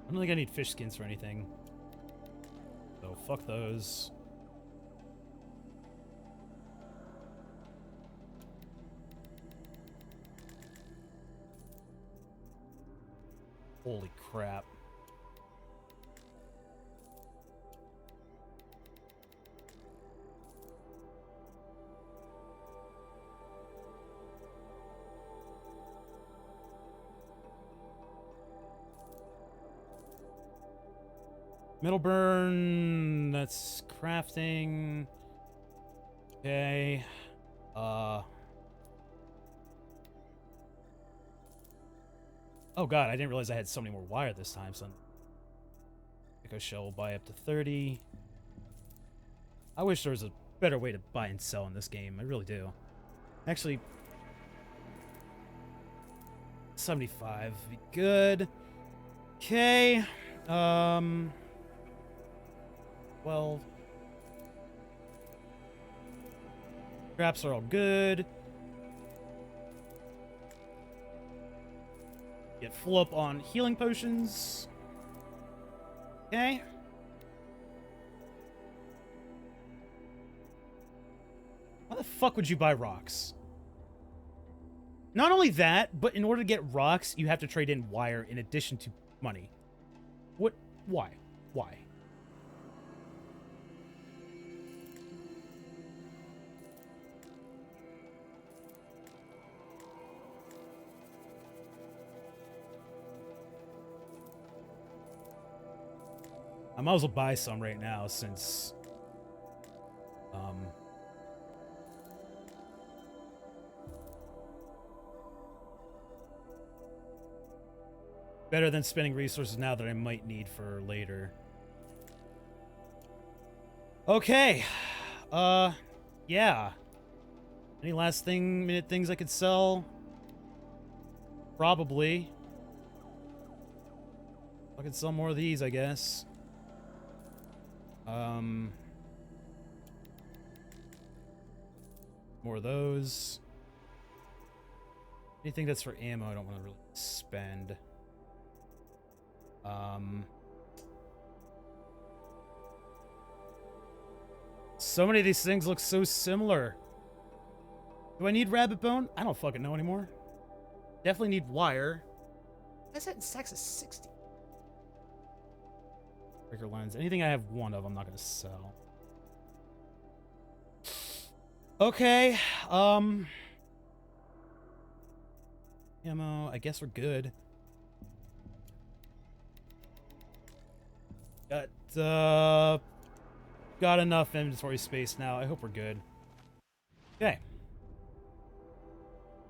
I don't think I need fish skins for anything. So fuck those. Holy crap. Metal burn, that's crafting. Okay. Oh god, I didn't realize I had so many more wire this time, son. Echo shell will buy up to 30. I wish there was a better way to buy and sell in this game. I really do. Actually, 75 would be good. Okay. 12. Traps are all good. Get full up on healing potions. Okay. Why the fuck would you buy rocks? Not only that, but in order to get rocks, you have to trade in wire in addition to money. What? Why? Why? I might as well buy some right now since... better than spending resources now that I might need for later. Okay. Yeah. Any last minute things I could sell? Probably. I could sell more of these, I guess. More of those. Anything that's for ammo I don't want to really spend. So many of these things look so similar. Do I need rabbit bone? I don't fucking know anymore. Definitely need wire. I said in stacks of 60. Breaker lens. Anything I have one of, I'm not gonna sell. Okay. Ammo. I guess we're good. Got enough inventory space now. I hope we're good. Okay.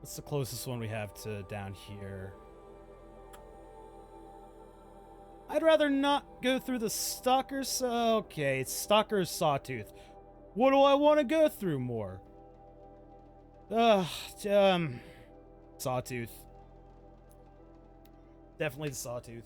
What's the closest one we have to down here? I'd rather not go through the Stalker's... okay, it's Stalker's Sawtooth. What do I want to go through more? Sawtooth. Definitely the Sawtooth.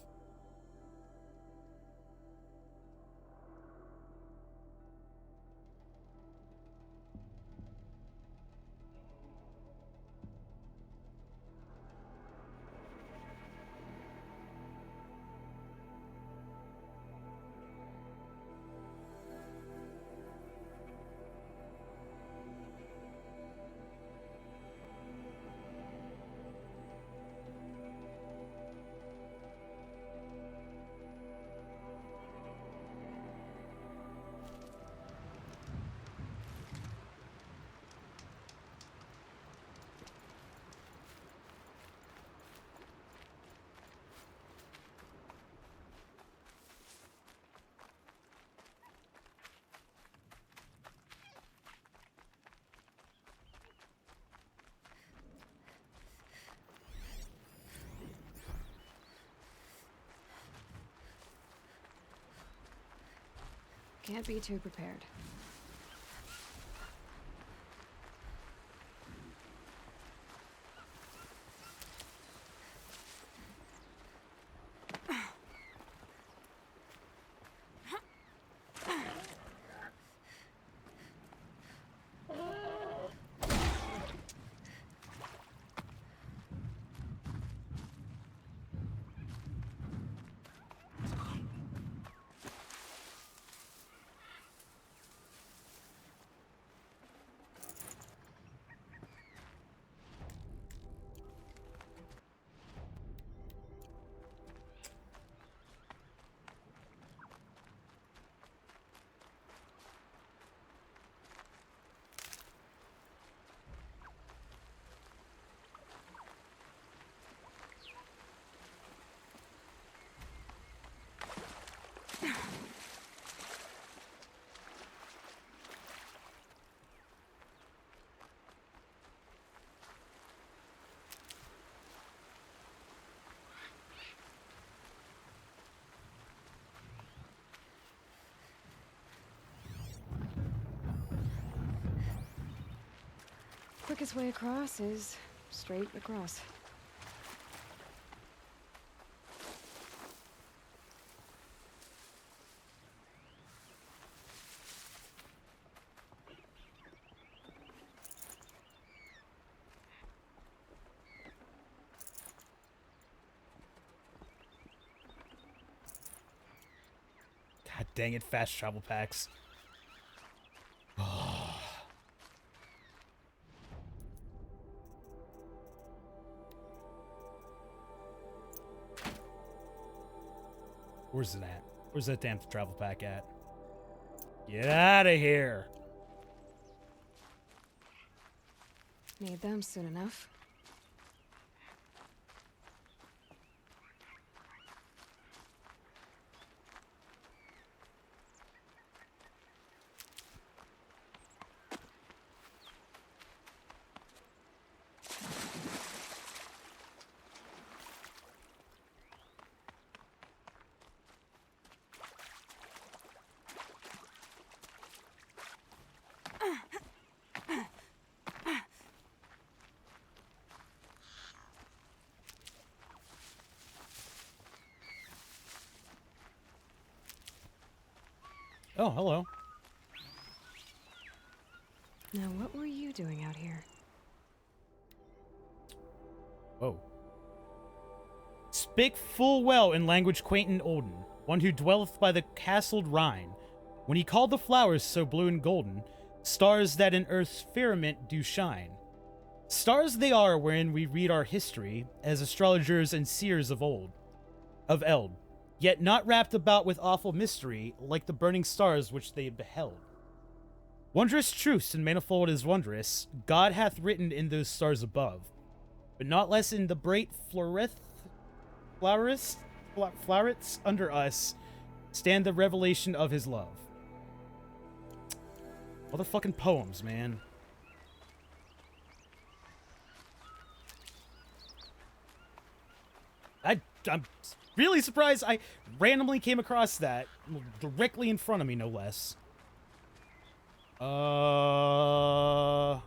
Can't be too prepared. Quickest way across is straight across. God dang it, fast travel packs. Where's it at? Where's that damn travel pack at? Get out of here. Need them soon enough. Oh, hello. Now, what were you doing out here? Whoa. Spake full well in language quaint and olden, one who dwelleth by the castled Rhine, when he called the flowers so blue and golden, stars that in earth's firmament do shine. Stars they are wherein we read our history, as astrologers and seers of eld, yet not wrapped about with awful mystery, like the burning stars which they beheld. Wondrous truths and manifold as wondrous, God hath written in those stars above, but not less in the bright flowerets under us stand the revelation of his love. Motherfucking poems, man. I'm really surprised I randomly came across that directly in front of me, no less. Oh.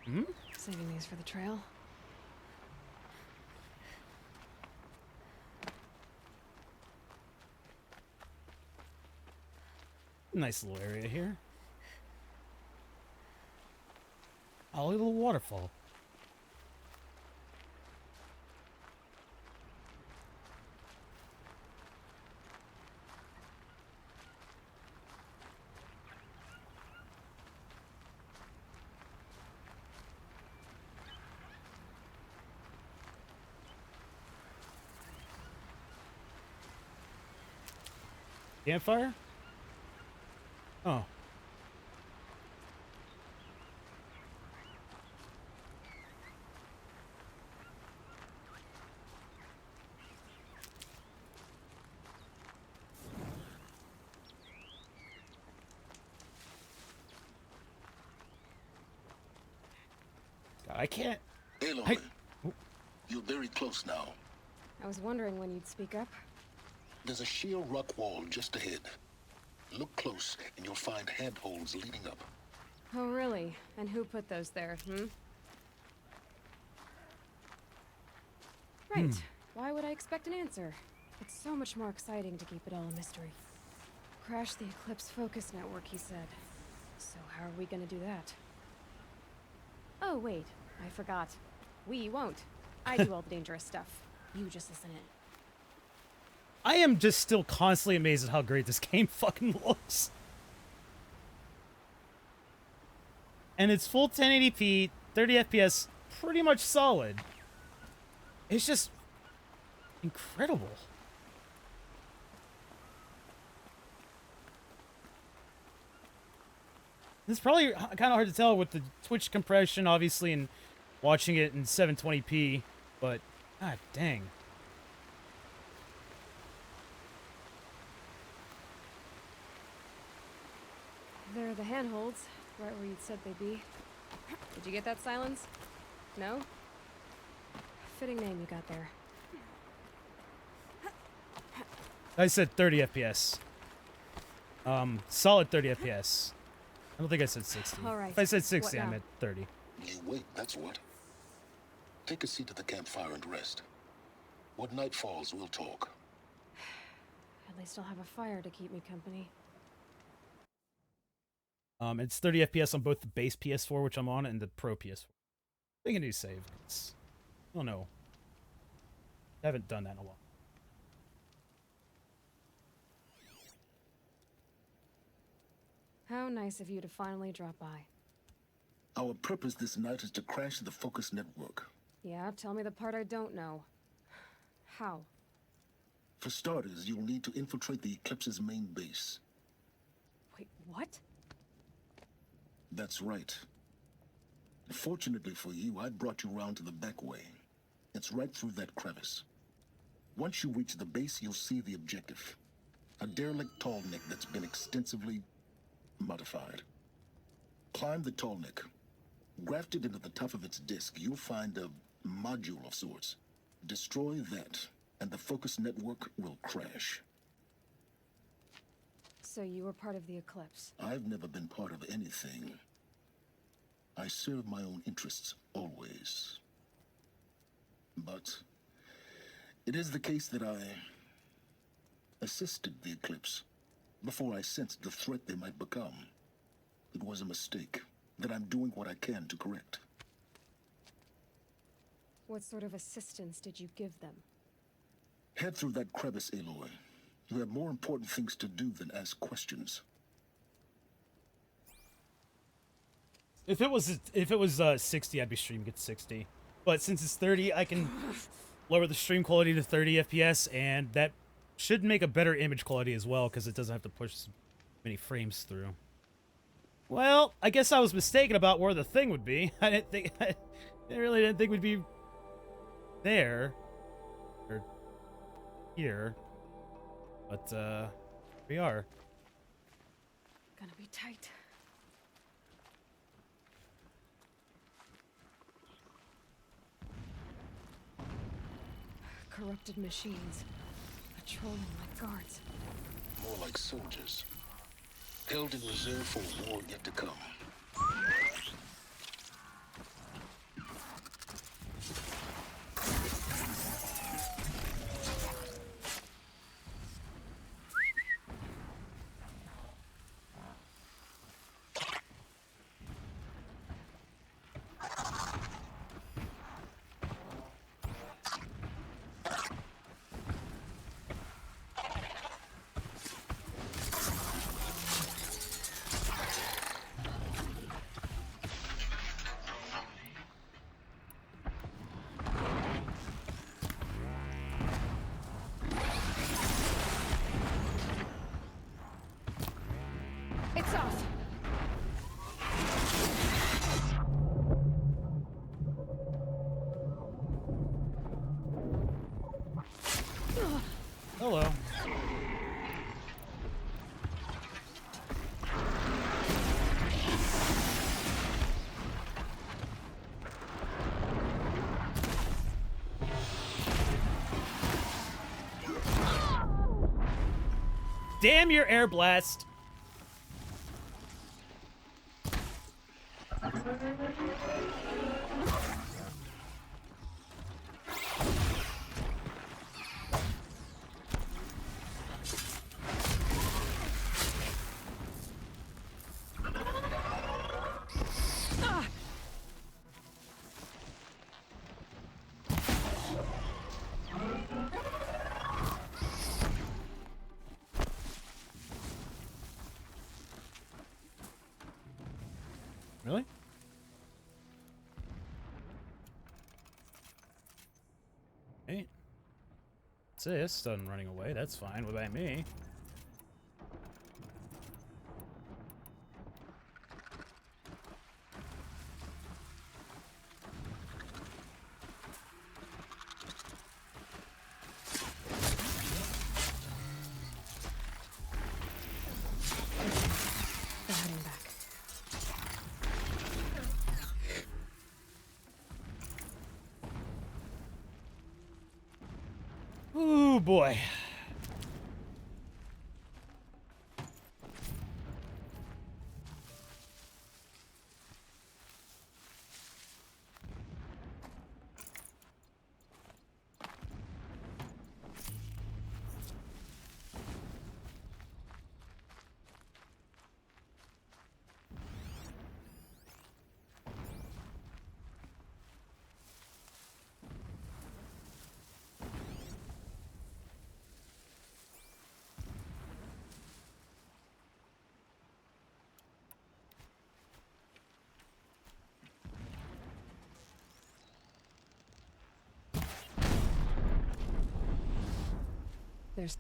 Hmm? Saving these for the trail. Nice little area here. Oh, look at the little waterfall. Campfire? Oh. God, I can't. Aloy, you're very close now. I was wondering when you'd speak up. There's a sheer rock wall just ahead. Look close, and you'll find handholds leading up. Oh, really? And who put those there, Right. Why would I expect an answer? It's so much more exciting to keep it all a mystery. Crash the Eclipse Focus Network, he said. So how are we gonna do that? Oh, wait. I forgot. We won't. I do all the dangerous stuff. You just listen in. I am just still constantly amazed at how great this game fucking looks. And it's full 1080p, 30 FPS, pretty much solid. It's just incredible. It's probably kind of hard to tell with the Twitch compression, obviously, and watching it in 720p, but god dang. There are the handholds, right where you'd said they'd be. Did you get that, Silence? No? Fitting name you got there. I said 30 FPS. Solid 30 FPS. I don't think I said 60. All right. If I said 60, I meant 30. You wait, that's what. Take a seat at the campfire and rest. When night falls, we'll talk. At least I'll have a fire to keep me company. It's 30 FPS on both the base PS4, which I'm on, and the Pro PS4. I think I need to save. I don't know. I haven't done that in a while. How nice of you to finally drop by. Our purpose this night is to crash the focus network. Yeah, tell me the part I don't know. How? For starters, you'll need to infiltrate the Eclipse's main base. Wait, what? That's right. Fortunately for you, I brought you round to the back way. It's right through that crevice. Once you reach the base, you'll see the objective. A derelict tall neck that's been extensively modified. Climb the tall neck. Grafted into the top of its disk, you'll find a module of sorts. Destroy that, and the focus network will crash. So you were part of the Eclipse? I've never been part of anything. I serve my own interests, always. But it is the case that I assisted the Eclipse before I sensed the threat they might become. It was a mistake that I'm doing what I can to correct. What sort of assistance did you give them? Head through that crevice, Aloy. You have more important things to do than ask questions. If it was 60, I'd be streaming at 60. But since it's 30, I can lower the stream quality to 30 FPS, and that should make a better image quality as well, because it doesn't have to push so many frames through. Well, I guess I was mistaken about where the thing would be. I really didn't think we'd be there. Or here. But, we are. Gonna be tight. Corrupted machines. Patrolling like guards. More like soldiers. Held in reserve for a war yet to come. It's off. Hello. Damn your air blast. Really? Hey. It's done running away. That's fine by me. They're heading back. Ooh, boy. There's...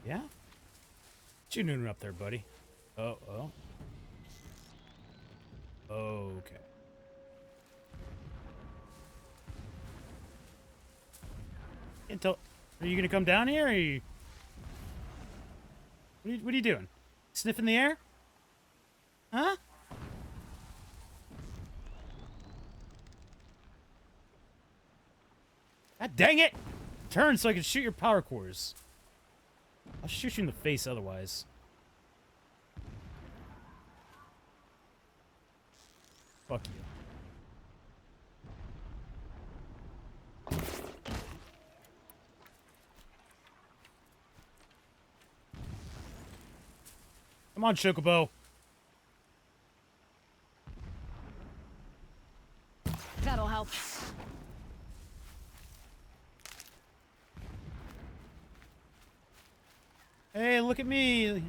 Yeah? What you doing up there, buddy? Oh. Okay. Are you gonna come down here, or are you... What are you doing? Sniffing the air? Huh? God dang it! Turn so I can shoot your power cores. I'll shoot you in the face otherwise. Fuck you. Come on, Chocobo. That'll help. Hey, look at me.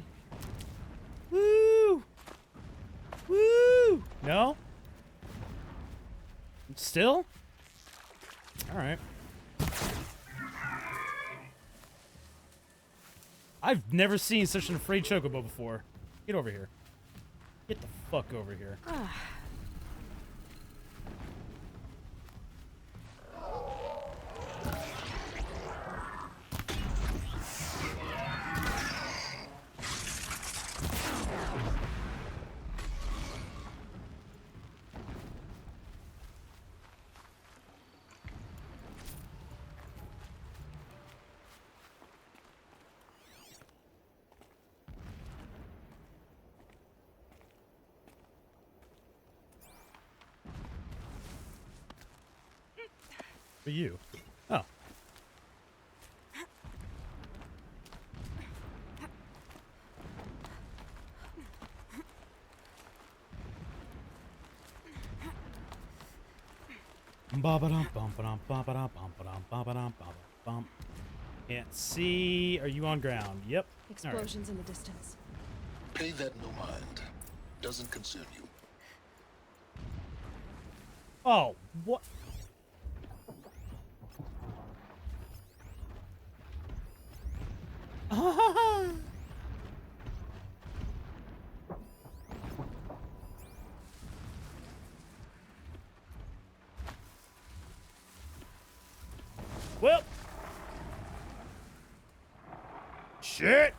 Woo! Woo! No? Still? Alright. I've never seen such an afraid Chocobo before. Get over here. Get the fuck over here. For you. Oh. Can't see. Are you on ground? Yep. Explosions in the distance. Pay that no mind. Doesn't concern you. Oh, what? Well, shit.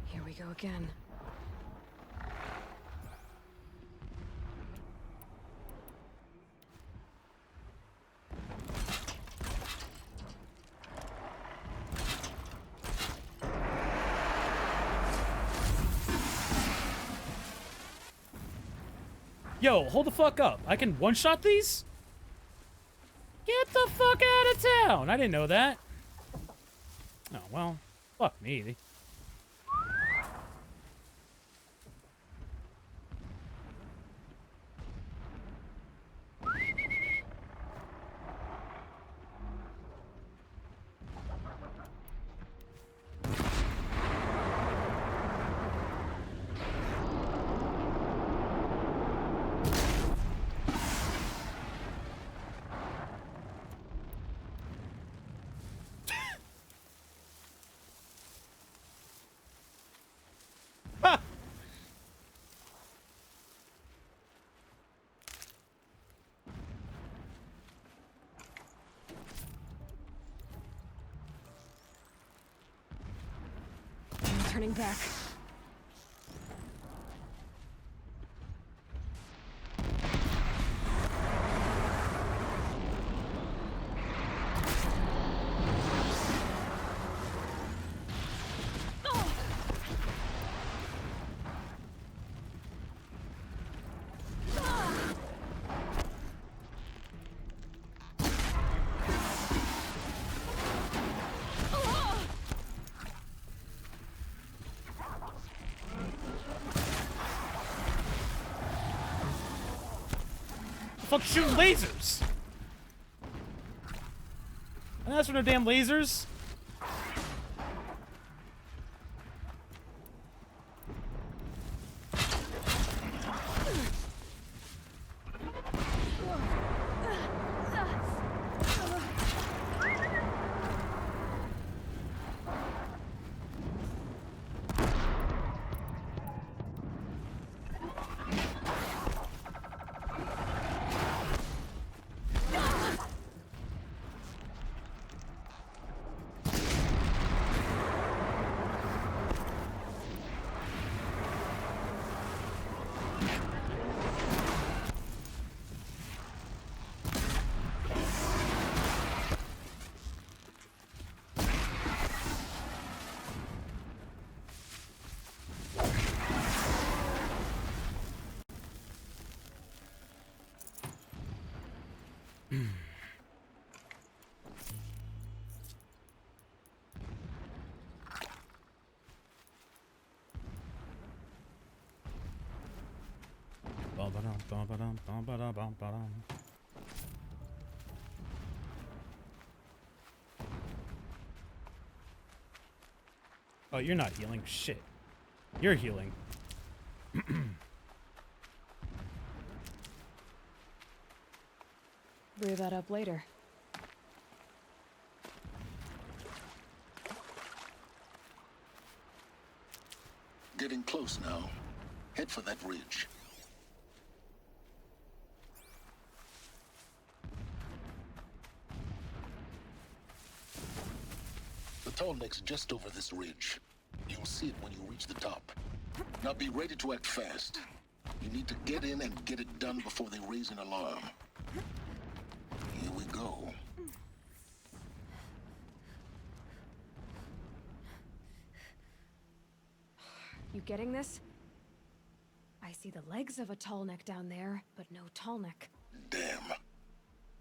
Here we go again. Yo, hold the fuck up. I can one-shot these? Get the fuck out of town. I didn't know that. Oh, well, fuck me. Turning back. fuck's shooting lasers? And that's from no damn lasers. Oh, you're not healing. Shit. You're healing. Brew that up later. Getting close now. Head for that ridge. The tall neck's just over this ridge. You'll see it when you reach the top. Now be ready to act fast. You need to get in and get it done before they raise an alarm. Here we go. You getting this? I see the legs of a tall neck down there, but no tall neck. Damn.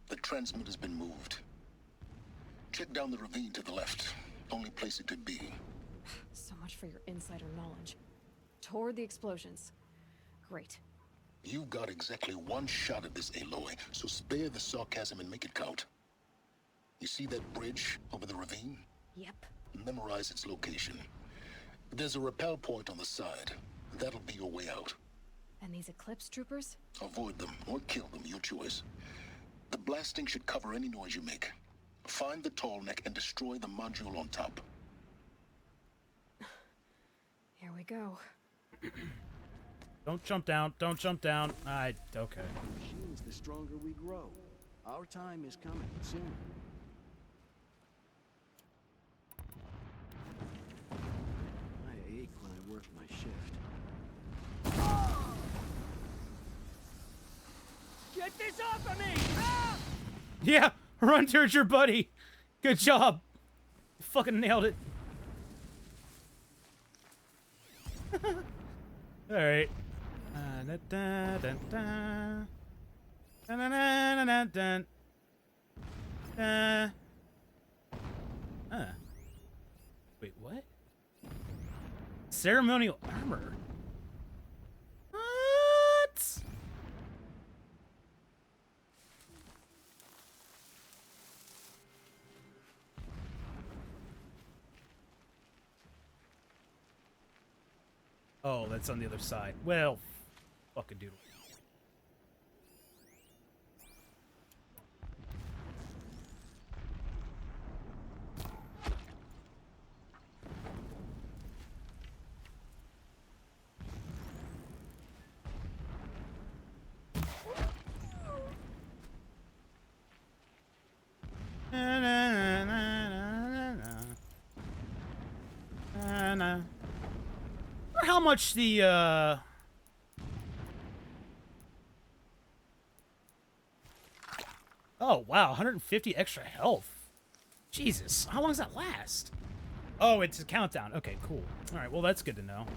The transmitter's been moved. Check down the ravine to the left. Only place it could be. So much for your insider knowledge. Toward the explosions. Great. You've got exactly one shot at this, Aloy, so spare the sarcasm and make it count. You see that bridge over the ravine? Yep. Memorize its location. There's a rappel point on the side. That'll be your way out. And these Eclipse troopers? Avoid them or kill them, your choice. The blasting should cover any noise you make. Find the tall neck and destroy the module on top. Here we go. Don't jump down. Don't jump down. Okay. Machines, the stronger we grow. Our time is coming soon. I ache when I work my shift. Get this off of me! Ah! Yeah, run towards your buddy. Good job. You fucking nailed it. All right. Wait, what? Ceremonial armor? What? Oh, that's on the other side. Well, fucking doodle. How much the oh wow, 150 extra health. Jesus, how long does that last? Oh, it's a countdown. Okay, cool. All right, well that's good to know.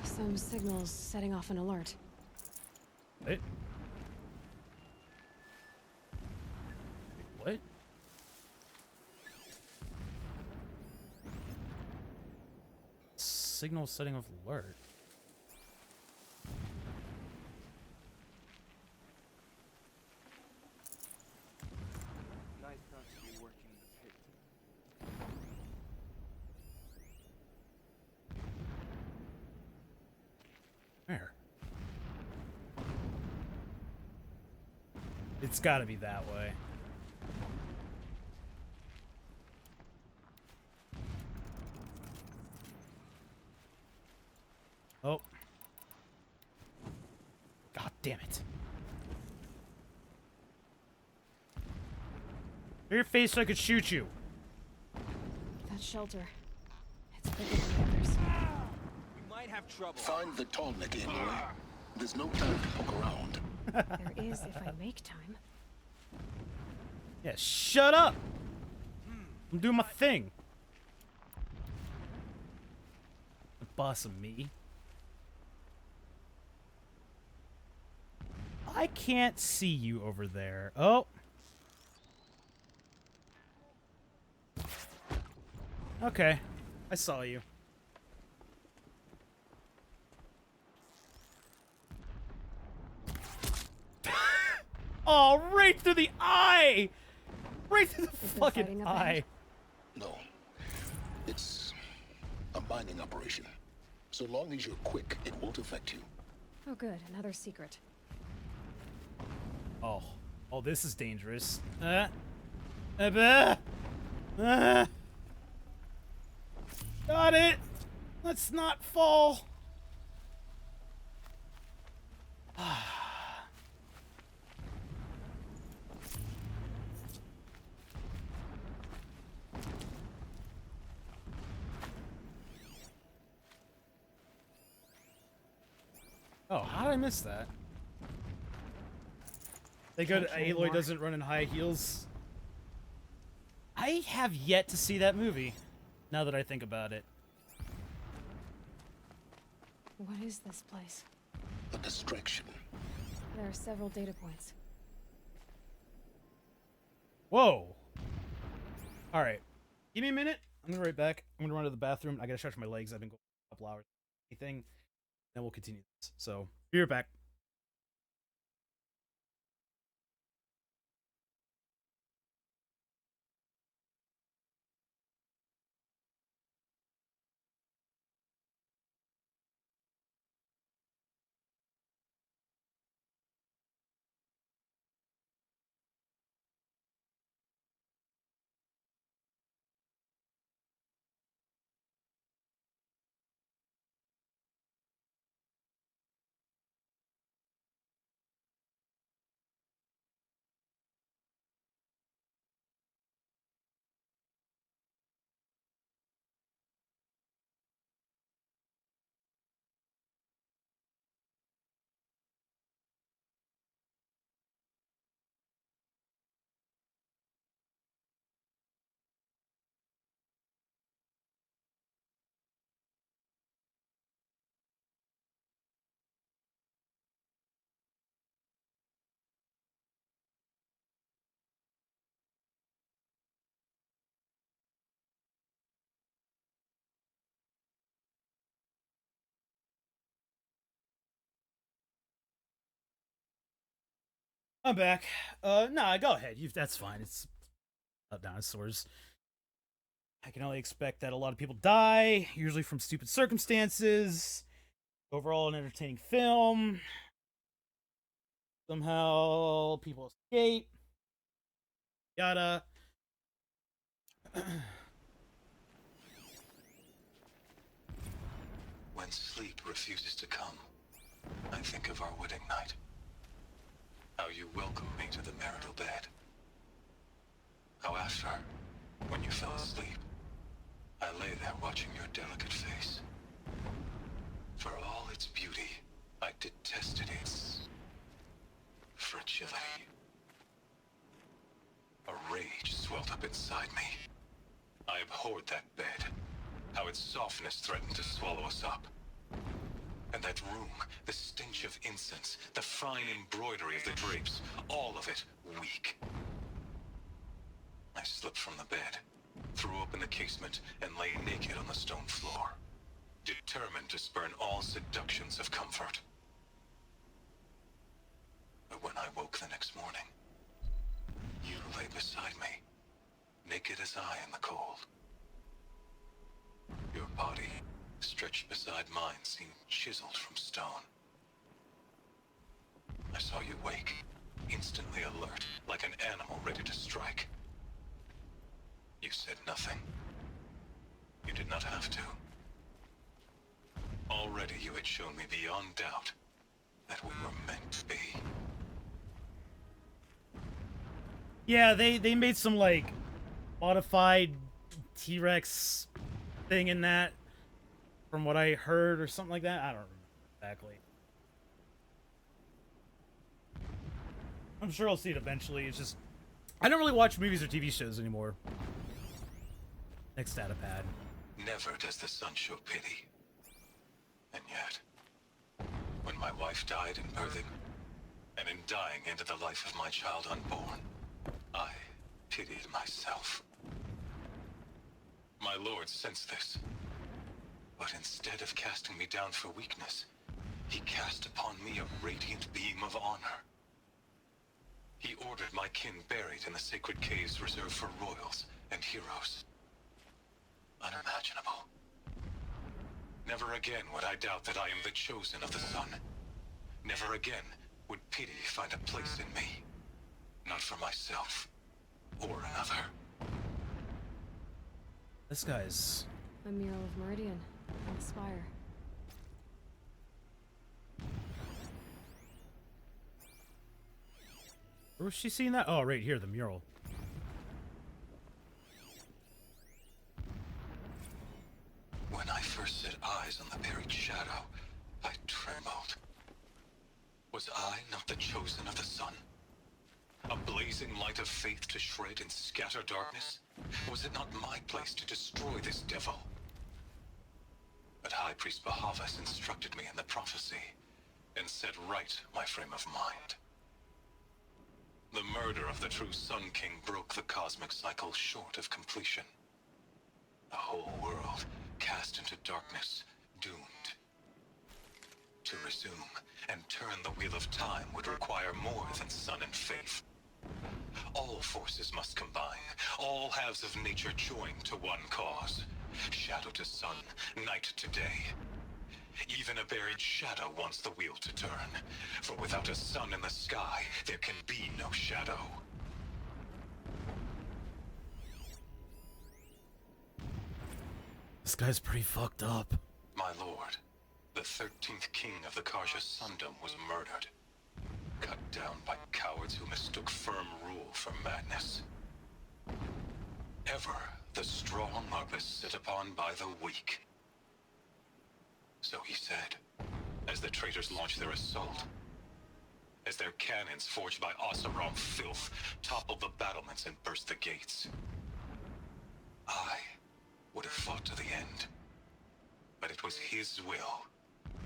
Some signals setting off an alert. What? What? signal setting off alert. Nice not to be working in the pit. Where? It's got to be that way. Oh. God damn it. Your face so I could shoot you. That shelter. It's bigger than the others. We might have trouble. Find the tall neck, Aloy. There's no time to poke around. There is if I make time. Yeah, shut up! I'm doing my thing. The boss of me. I can't see you over there. Oh. Okay. I saw you. Oh, right through the eye! Right through the fucking eye. No. It's a mining operation. So long as you're quick, it won't affect you. Oh good, another secret. Oh. Oh, this is dangerous. Got it! Let's not fall. Oh, how did I miss that? They go to Aloy doesn't run in high heels. I have yet to see that movie, now that I think about it. What is this place? A distraction. There are several data points. Whoa. Alright. Give me a minute. I'm gonna be right back. I'm gonna run to the bathroom. I gotta stretch my legs. I've been going a couple hours. Anything. Then we'll continue this. So, be right back. I'm back. Nah, go ahead. That's fine. It's about dinosaurs. I can only expect that a lot of people die, usually from stupid circumstances. Overall, an entertaining film. Somehow, people escape. Yada. When sleep refuses to come, I think of our wedding night. How you welcomed me to the marital bed. How after, when you fell asleep, I lay there watching your delicate face. For all its beauty, I detested its fragility. A rage swelled up inside me. I abhorred that bed. How its softness threatened to swallow us up. And that room, the stench of incense, the fine embroidery of the drapes, all of it weak. I slipped from the bed, threw open the casement, and lay naked on the stone floor. determined to spurn all seductions of comfort. But when I woke the next morning, you lay beside me, naked as I in the cold. Your body, stretched beside mine, seemed chiseled from stone. I saw you wake, instantly alert, like an animal ready to strike. You said nothing. You did not have to. Already you had shown me beyond doubt that we were meant to be. Yeah, they made some, like, modified T-Rex thing in that, from what I heard, or something like that. I don't remember exactly. I'm sure I'll see it eventually. It's just, I don't really watch movies or TV shows anymore. Next data pad. Never does the sun show pity. And yet, when my wife died in birthing, and in dying into the life of my child unborn, I pitied myself. My lord sensed this, but instead of casting me down for weakness, he cast upon me a radiant beam of honor. He ordered my kin buried in the sacred caves reserved for royals and heroes. Unimaginable. Never again would I doubt that I am the chosen of the sun. Never again would pity find a place in me. Not for myself, or another. This guy's... A mural of Meridian on the spire. Where was she seeing that? Oh, right here, the mural. When I first set eyes on the buried shadow, I trembled. Was I not the chosen of the sun? A blazing light of faith to shred and scatter darkness? Was it not my place to destroy this devil? But High Priest Bahavas instructed me in the prophecy and set right my frame of mind. The murder of the true Sun King broke the cosmic cycle short of completion. The whole world cast into darkness, doomed. To resume and turn the wheel of time would require more than sun and faith. All forces must combine, all halves of nature join to one cause. Shadow to sun, night to day. Even a buried shadow wants the wheel to turn, for without a sun in the sky, there can be no shadow. This guy's pretty fucked up. My lord, the 13th king of the Karja Sundom was murdered. Cut down by cowards who mistook firm rule for madness. Ever the strong are beset upon by the weak. So he said, as the traitors launched their assault. As their cannons forged by Oseram filth toppled the battlements and burst the gates. I would have fought to the end. But it was his will,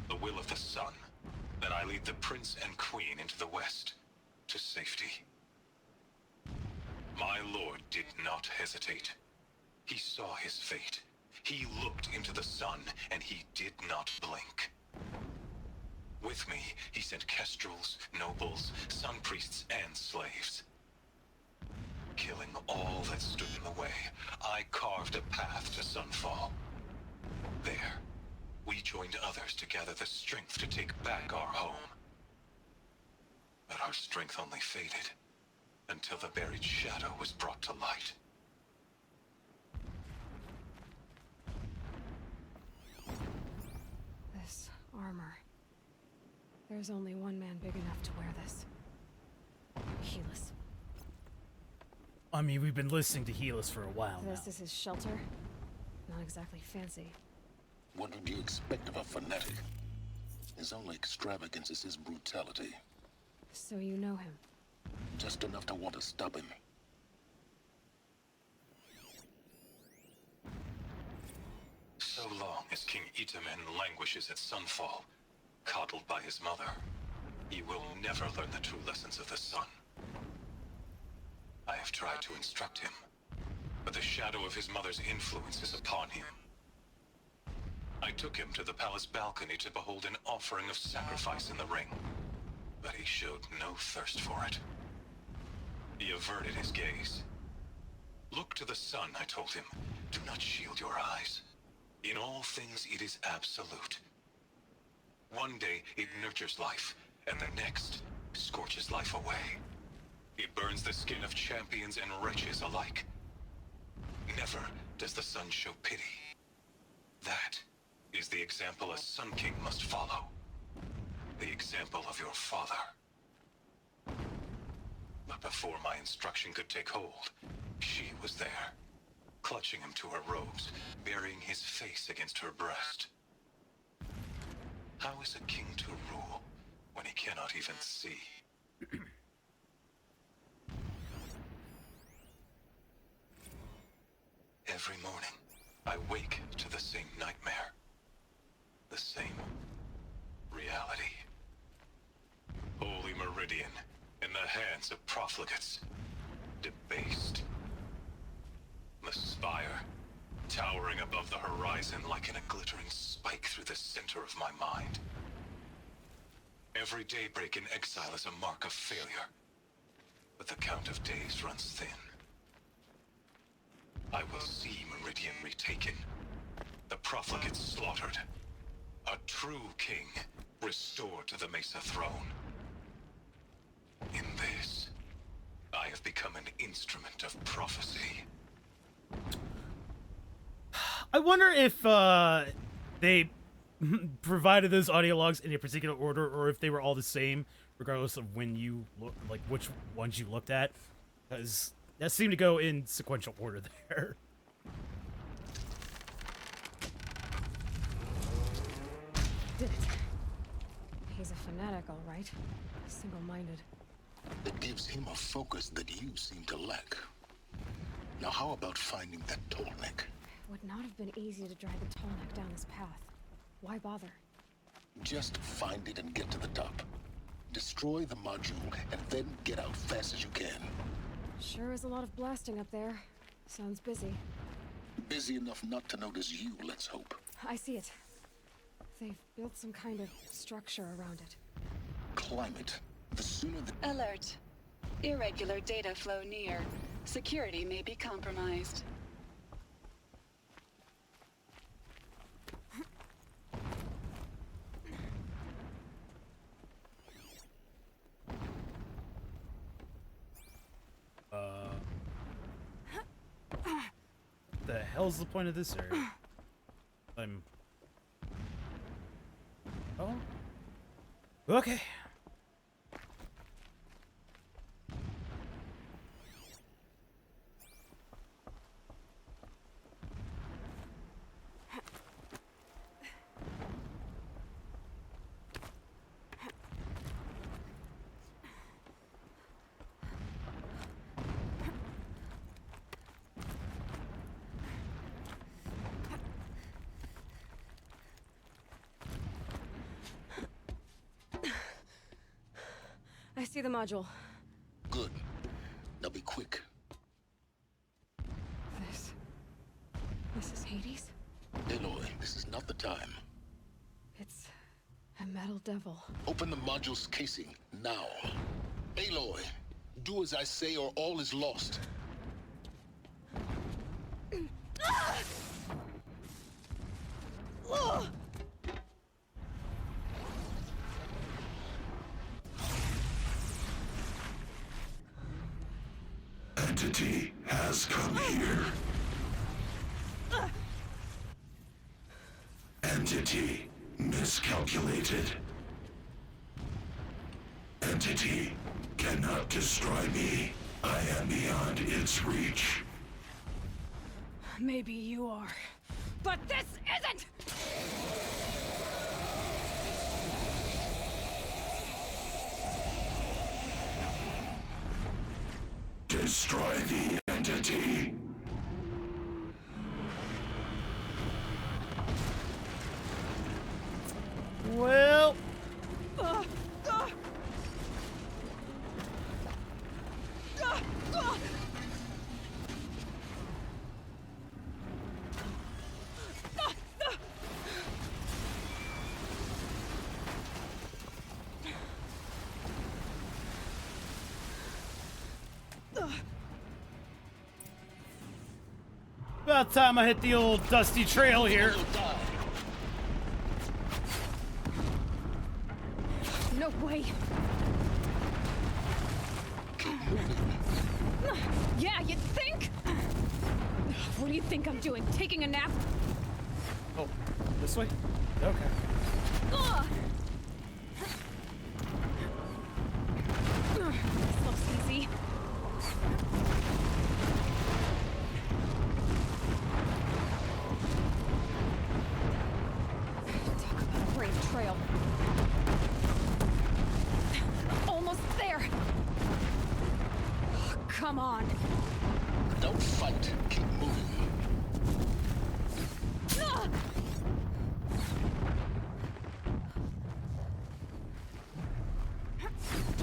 the will of the sun, that I lead the prince and queen into the west, to safety. My lord did not hesitate. He saw his fate. He looked into the sun, and he did not blink. With me, he sent kestrels, nobles, sun priests, and slaves. Killing all that stood in the way, I carved a path to sunfall. There, we joined others to gather the strength to take back our home. But our strength only faded, until the buried shadow was brought to light. This armor. There's only one man big enough to wear this. Helis. I mean, we've been listening to Helis for a while now. This is his shelter. Not exactly fancy. What would you expect of a fanatic? His only extravagance is his brutality. So you know him? Just enough to want to stop him. So long as King Itamen languishes at Sunfall, coddled by his mother, he will never learn the true lessons of the sun. I have tried to instruct him, but the shadow of his mother's influence is upon him. I took him to the palace balcony to behold an offering of sacrifice in the ring, but he showed no thirst for it. He averted his gaze. Look to the sun, I told him. Do not shield your eyes. In all things it is absolute. One day it nurtures life, and the next scorches life away. It burns the skin of champions and wretches alike. Never does the sun show pity. That is the example a Sun King must follow. The example of your father. But before my instruction could take hold, she was there, clutching him to her robes, burying his face against her breast. How is a king to rule when he cannot even see? Every morning, I wake to the same nightmare. The same reality. Holy Meridian, in the hands of profligates. Debased. The spire, towering above the horizon like a glittering spike through the center of my mind. Every daybreak in exile is a mark of failure, but the count of days runs thin. I will see Meridian retaken, the profligates slaughtered, a true king restored to the Mesa throne. In this, I have become an instrument of prophecy. I wonder if they provided those audio logs in a particular order, or if they were all the same, regardless of when you look, like which ones you looked at, because that seemed to go in sequential order there. Did it. He's a fanatic, all right. Single-minded. It gives him a focus that you seem to lack. Now how about finding that tallneck? Would not have been easy to drag the tallneck down this path. Why bother? Just find it and get to the top. Destroy the module, and then get out fast as you can. Sure is a lot of blasting up there. Sounds busy. Busy enough not to notice you, let's hope. I see it. They've built some kind of structure around it. Climb it. The sooner the... Alert. Irregular data flow near. Security may be compromised. The hell's the point of this area? Oh. Okay. I see the module. Good. Now be quick. This is Hades? Aloy, this is not the time. It's a metal devil. Open the module's casing, now. Aloy, do as I say or all is lost. Entity has come here. Entity miscalculated. Entity cannot destroy me. I am beyond its reach. Maybe you are, but this isn't! Destroy the entity. Well... About time I hit the old dusty trail here. No way. Yeah, you think? What do you think I'm doing? Taking a nap? Oh, this way? Okay. Ugh. This looks easy. Talk about a brave trail. Almost there. Oh, come on. Don't fight. Keep moving. Ugh.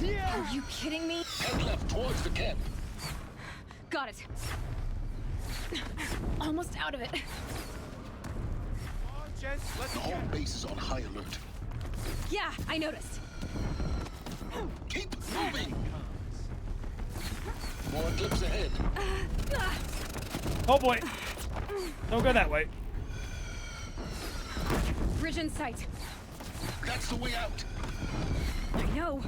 Are you kidding me? Head left towards the camp. Got it. Almost out of it. The whole base is on high alert. Yeah, I noticed. Keep moving. More clips ahead. Oh boy. Don't go that way. Bridge in sight. That's the way out. I know.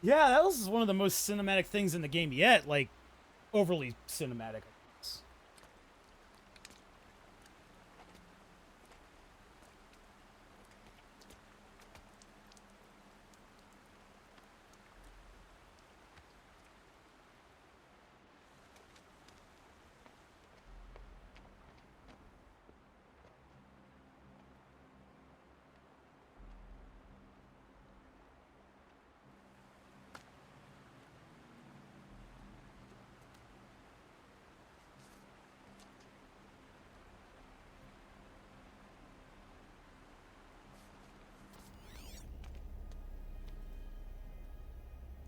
Yeah, that was one of the most cinematic things in the game yet. Like, overly cinematic.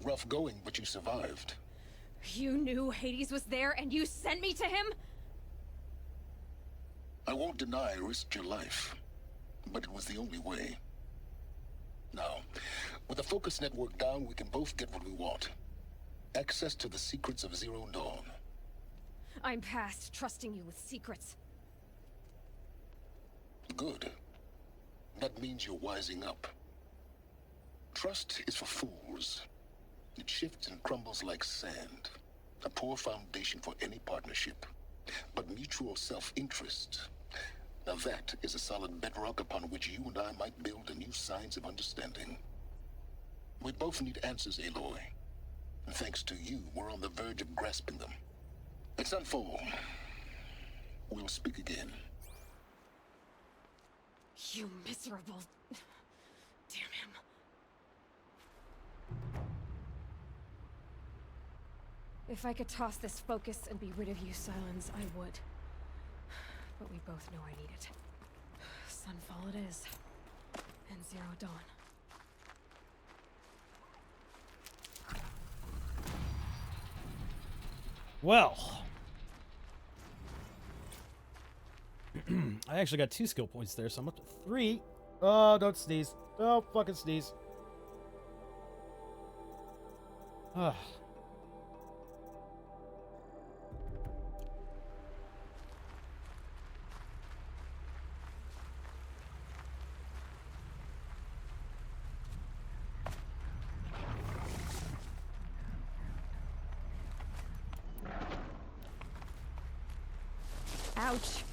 Rough going, but you survived. You knew Hades was there and you sent me to him? I won't deny I risked your life, but it was the only way. Now, with the focus network down, we can both get what we want. Access to the secrets of Zero Dawn. I'm past trusting you with secrets. Good. That means you're wising up. Trust is for fools. It shifts and crumbles like sand. A poor foundation for any partnership. But mutual self-interest, now that is a solid bedrock upon which you and I might build a new science of understanding. We both need answers, Aloy. And thanks to you, we're on the verge of grasping them. Let's unfold. We'll speak again. You miserable... Damn him. If I could toss this focus and be rid of you, Silence, I would. But we both know I need it. Sunfall it is. And Zero Dawn. Well. I actually got 2 skill points there, so I'm up to 3. Oh, don't sneeze. Don't fucking sneeze. Ugh. Ouch.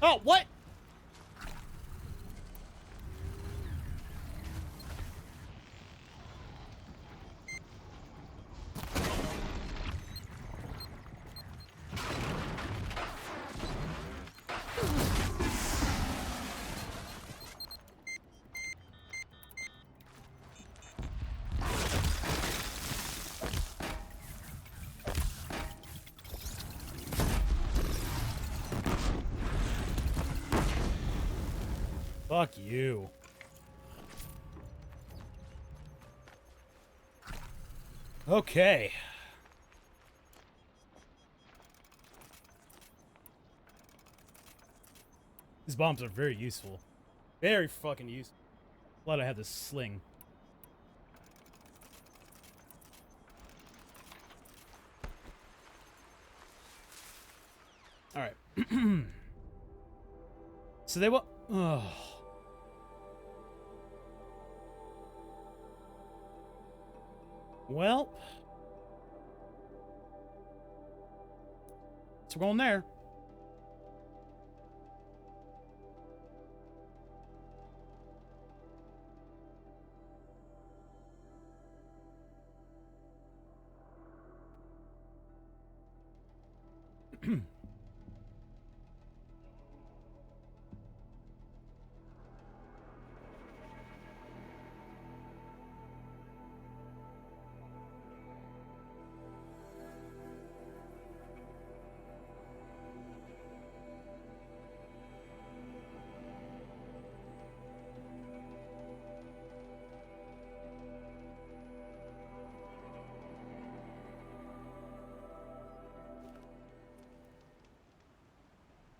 Oh, what? Fuck you. Okay. These bombs are very useful. Very fucking useful. Glad I have this sling. Alright. So they will. Oh. Well. So we're going there.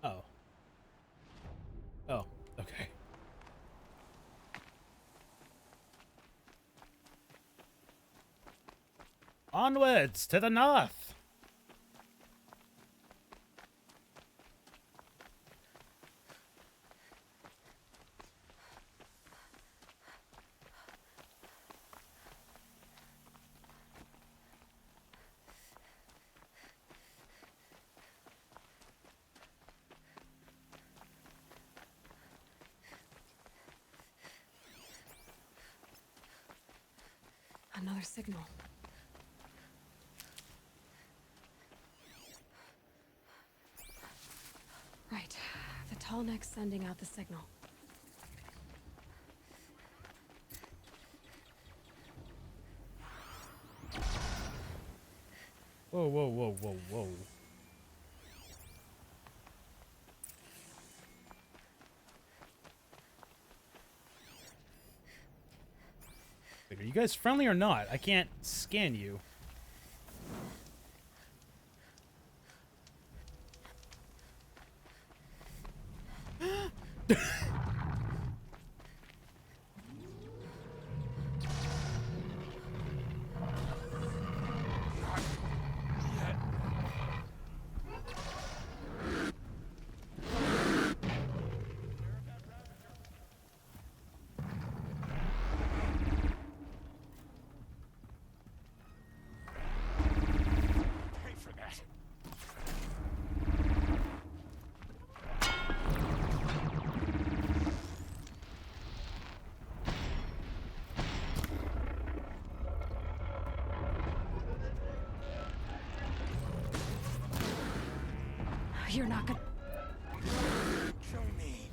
Oh. Oh, okay. Onwards to the north. Another signal. Right. The tall neck's sending out the signal. Whoa, whoa, whoa, whoa, whoa. Wait, are you guys friendly or not? I can't scan you. You're not gonna... Show me.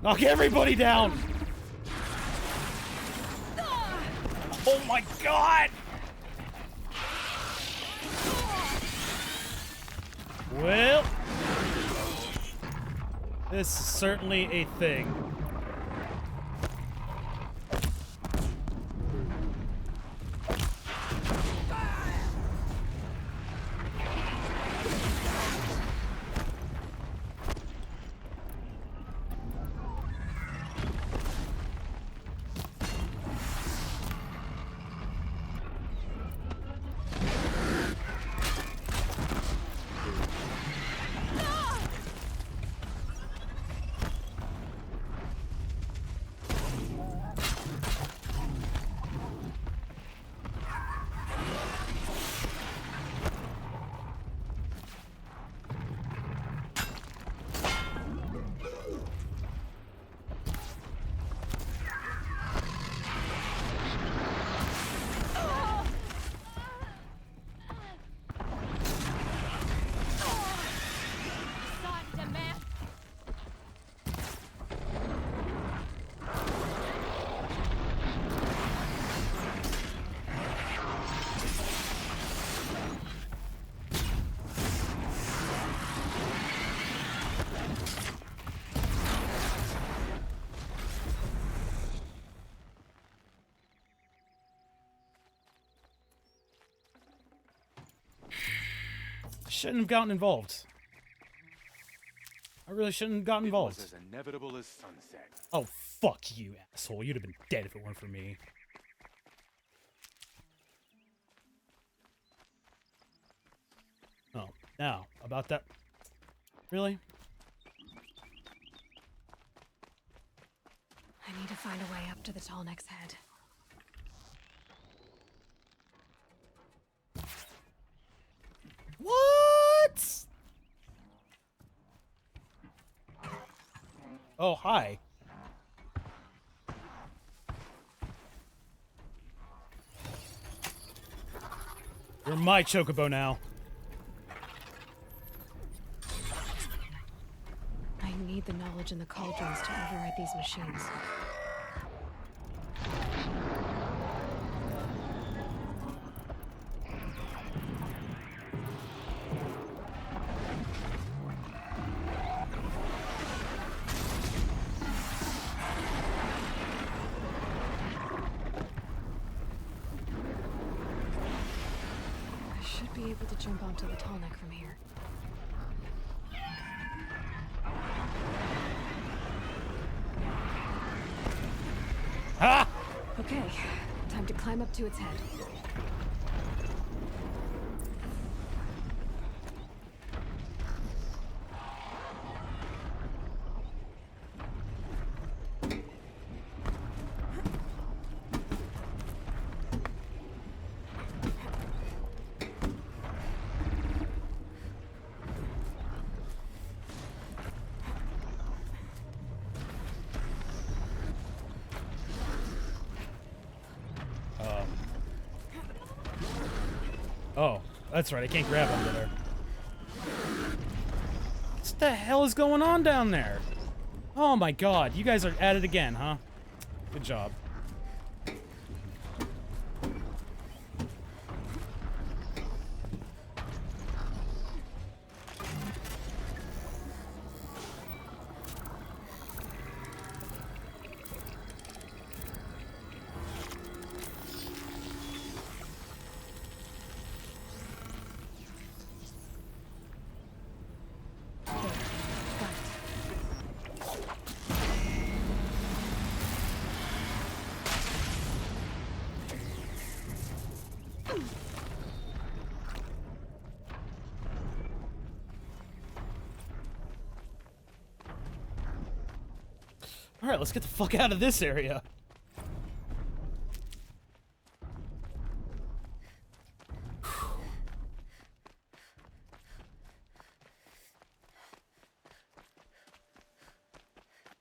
Knock everybody down! Oh my god! Well... This is certainly a thing. Shouldn't have gotten involved. I really shouldn't have gotten involved. It was as inevitable as sunset. Oh, fuck you, asshole. You'd have been dead if it weren't for me. Oh, now, about that... Really? I need to find a way up to the tall neck's head. What? Oh, hi. You're my chocobo now. I need the knowledge in the cauldrons to override these machines. Be able to jump onto the tall neck from here. Ah! Okay, time to climb up to its head. Oh, that's right. I can't grab onto there. What the hell is going on down there? Oh my god, you guys are at it again, huh? Good job. Alright, let's get the fuck out of this area.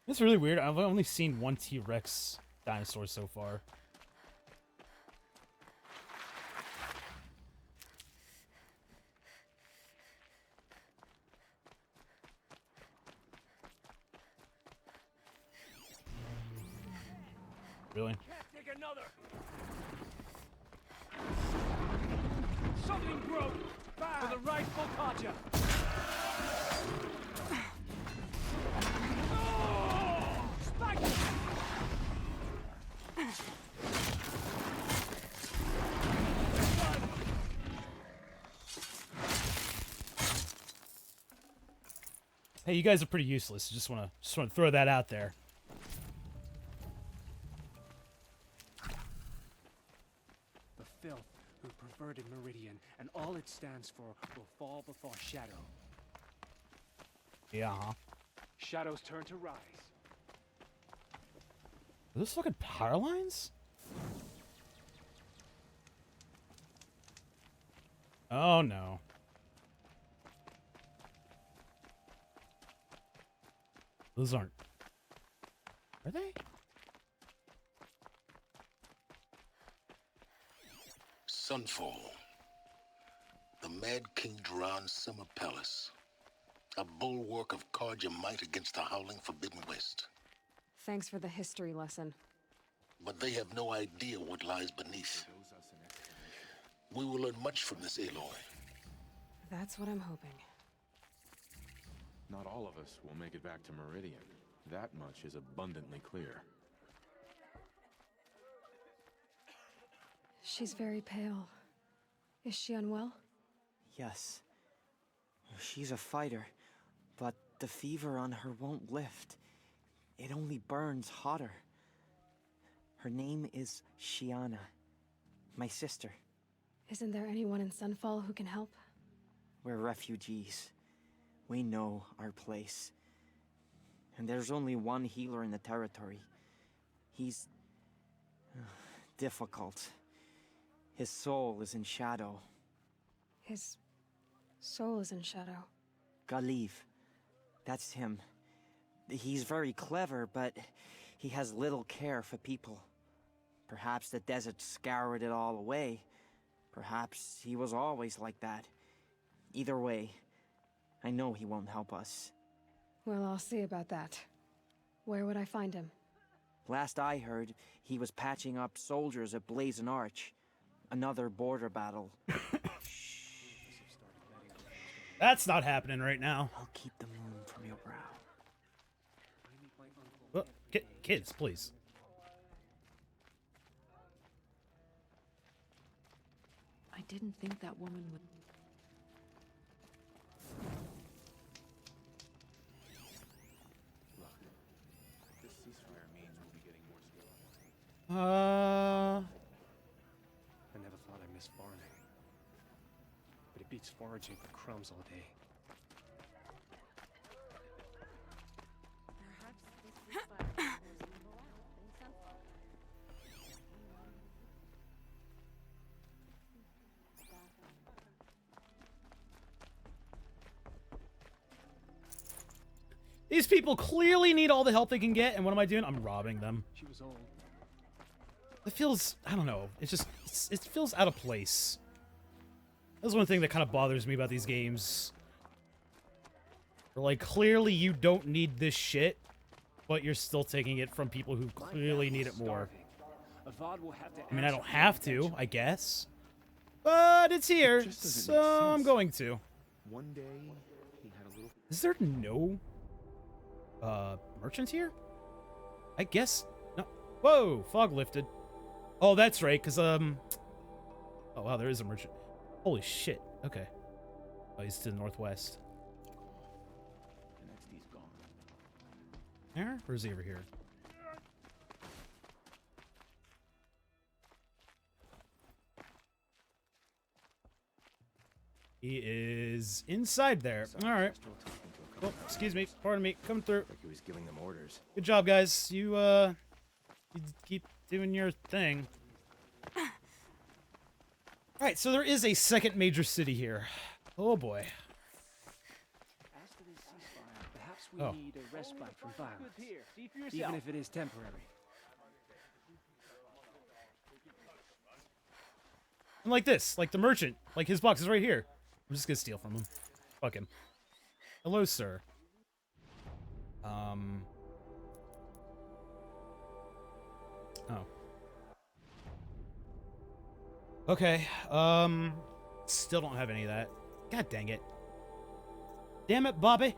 It's really weird. I've only seen one T-Rex dinosaur so far. Really? Take another. Something broke. For the rightful Kaja. Hey, you guys are pretty useless. Just wanna throw that out there. The filth who perverted Meridian, and all it stands for will fall before Shadow. Yeah. Shadow's turn to rise. Are those fucking power lines? Oh no. Those aren't. Are they? Sunfall. The Mad King Duran's summer palace. A bulwark of Carja might against the howling Forbidden West. Thanks for the history lesson. But they have no idea what lies beneath. We will learn much from this Aloy. That's what I'm hoping. Not all of us will make it back to Meridian. That much is abundantly clear. She's very pale. Is she unwell? Yes. She's a fighter, but the fever on her won't lift. It only burns hotter. Her name is Shiana, my sister. Isn't there anyone in Sunfall who can help? We're refugees. We know our place. And there's only one healer in the territory. He's difficult. His soul is in shadow. His soul is in shadow. Galiv. That's him. He's very clever, but he has little care for people. Perhaps the desert scoured it all away. Perhaps he was always like that. Either way, I know he won't help us. Well, I'll see about that. Where would I find him? Last I heard, he was patching up soldiers at Blazon Arch. Another border battle. That's not happening right now. I'll keep the moon from your brow. Well, kids, please. I didn't think that woman would... Look, this ceasefire means we'll be getting more supplies. I never thought I missed farming. But it beats foraging for crumbs all day. These people clearly need all the help they can get, and what am I doing? I'm robbing them. She was old. It feels, I don't know, it feels out of place. That's one thing that kind of bothers me about these games. Where, like, clearly you don't need this shit, but you're still taking it from people who clearly need it more. I mean, I don't have to, I guess. But it's here, so I'm going to. One day, he had a little... Is there no... merchants here? I guess... No. Whoa! Fog lifted. Oh, that's right, because, Oh, wow, there is a merchant. Holy shit. Okay. Oh, he's to the northwest. And that's these gone. There? Or is he over here? He is inside there. Alright. Oh, excuse me. Pardon me. Coming through. Like he was giving them orders. Good job, guys. You keep doing your thing. Alright, so there is a second major city here. Oh, boy. After this ceasefire, perhaps we need a respite from violence, even if it is temporary. And like this, like the merchant, like his box is right here. I'm just gonna steal from him. Fuck him. Hello, sir. Oh. Okay, still don't have any of that. God dang it. Damn it, Bobby.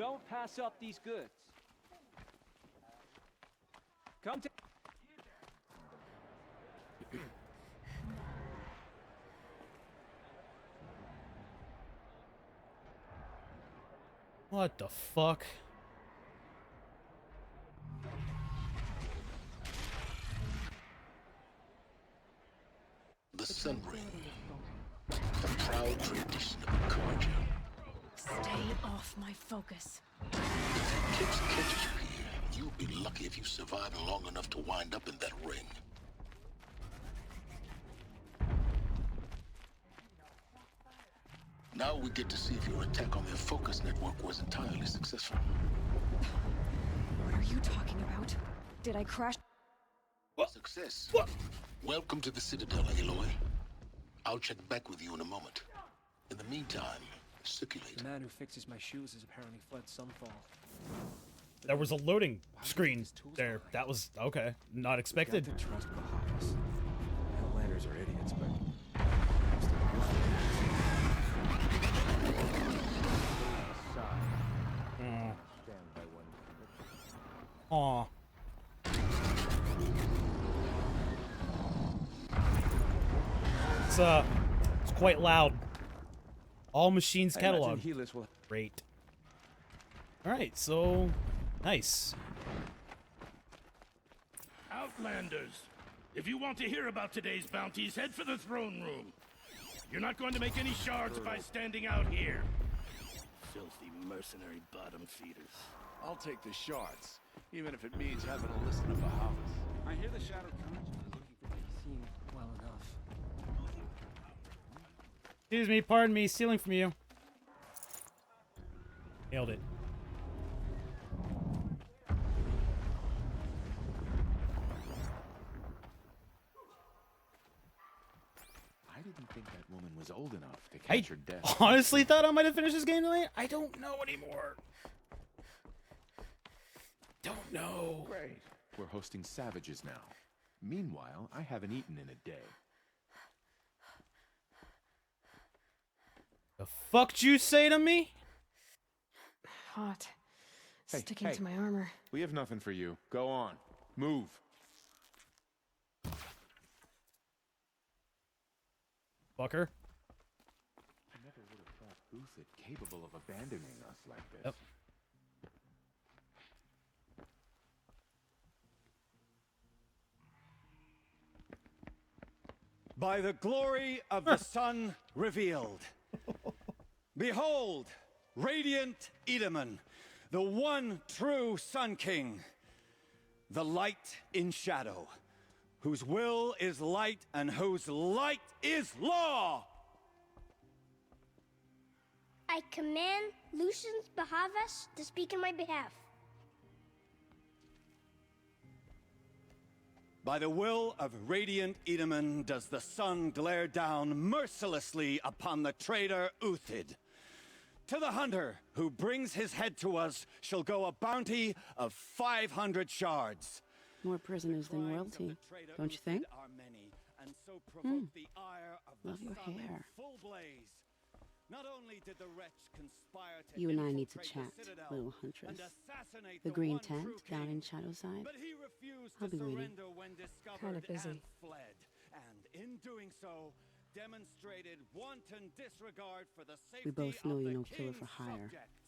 Don't pass up these goods. Come to... What the fuck? The Sun Ring. The proud tradition of Carja. Stay off my focus. If Gibbs catches you here, you'll be lucky if you survive long enough to wind up in that ring. Now we get to see if your attack on their focus network was entirely successful. What are you talking about? Did I crash? Success. Welcome to the Citadel, Aloy. I'll check back with you in a moment. In the meantime, circulate. The man who fixes my shoes has apparently fled Sunfall. There was a loading screen there. That was okay. Not expected. To trust Bahavas. Helllanders are idiots, but Aw. It's quite loud. All machines catalog. Great. Alright, so nice. Outlanders, if you want to hear about today's bounties, head for the throne room. You're not going to make any shards by standing out here. Filthy mercenary bottom feeders. I'll take the shards, even if it means having to listen to Bahavas. I hear the Shadow Conscience is looking for me to seem well enough. Excuse me, pardon me, stealing from you. Nailed it. I didn't think that woman was old enough to catch her death. Honestly thought I might have finished this game tonight. I don't know anymore. Don't know. Great. We're hosting savages now. Meanwhile, I haven't eaten in a day. The fuck'd you say to me? Hot. Hey, Sticking hey. to my armor. We have nothing for you. Go on. Move. Fucker. I never would have thought Uthid capable of abandoning us like this. Yep. By the glory of the sun revealed. Behold, radiant Edaman, the one true Sun King, the light in shadow, whose will is light and whose light is law. I command Lucius Bahavas to speak in my behalf. By the will of radiant Edaman does the sun glare down mercilessly upon the traitor Uthid. To the hunter who brings his head to us shall go a bounty of 500 shards. More prisoners than royalty, don't you think? Love your hair. Not only did the wretch conspire to You and I need to infiltrate chat, the Citadel little huntress. and assassinate The green one tent true down king, in Shadowside. but he refused I'll to be waiting. surrender when discovered Kinda busy. and fled. And in doing so, demonstrated wanton disregard for the safety We both know of you're the no killer king's for hire. subjects.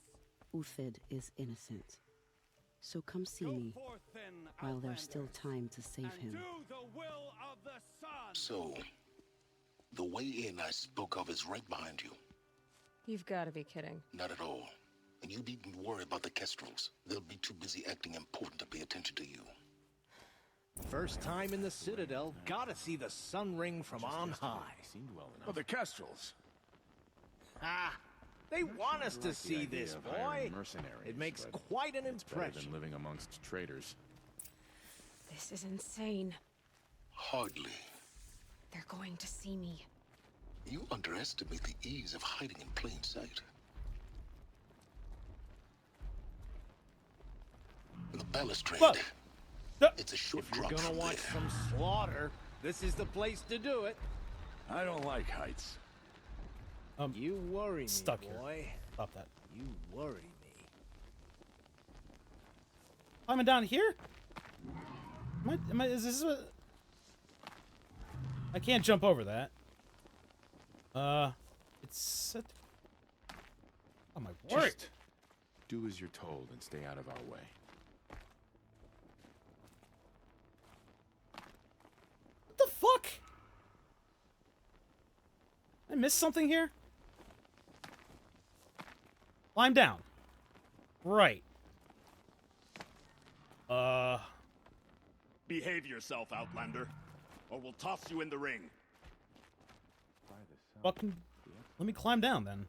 Uthid is innocent. So come see me while there's still time to save him. Do the will of the sun. So, the way in I spoke of is right behind you. You've got to be kidding. Not at all. And you needn't worry about the Kestrels. They'll be too busy acting important to pay attention to you. First time in the Citadel, gotta see the sun ring from on high. Seemed well enough. Oh, the Kestrels. Ah, they want us to like the see idea this, of hiring boy. mercenaries, It makes but quite an it's better impression. than living amongst traitors. This is insane. Hardly. They're going to see me. You underestimate the ease of hiding in plain sight. The balustrade. It's a short If you're drop gonna from watch there. some slaughter, this is the place to do it. I don't like heights. You worry me, stuck here. boy. Stop that. You worry me. Climbing down here? Is this what... I can't jump over that. It's set... Oh my word. Just do as you're told and stay out of our way. What the fuck? I missed something here? Climb down. Right. Behave yourself, Outlander, or we'll toss you in the ring. Fucking... Let me climb down, then.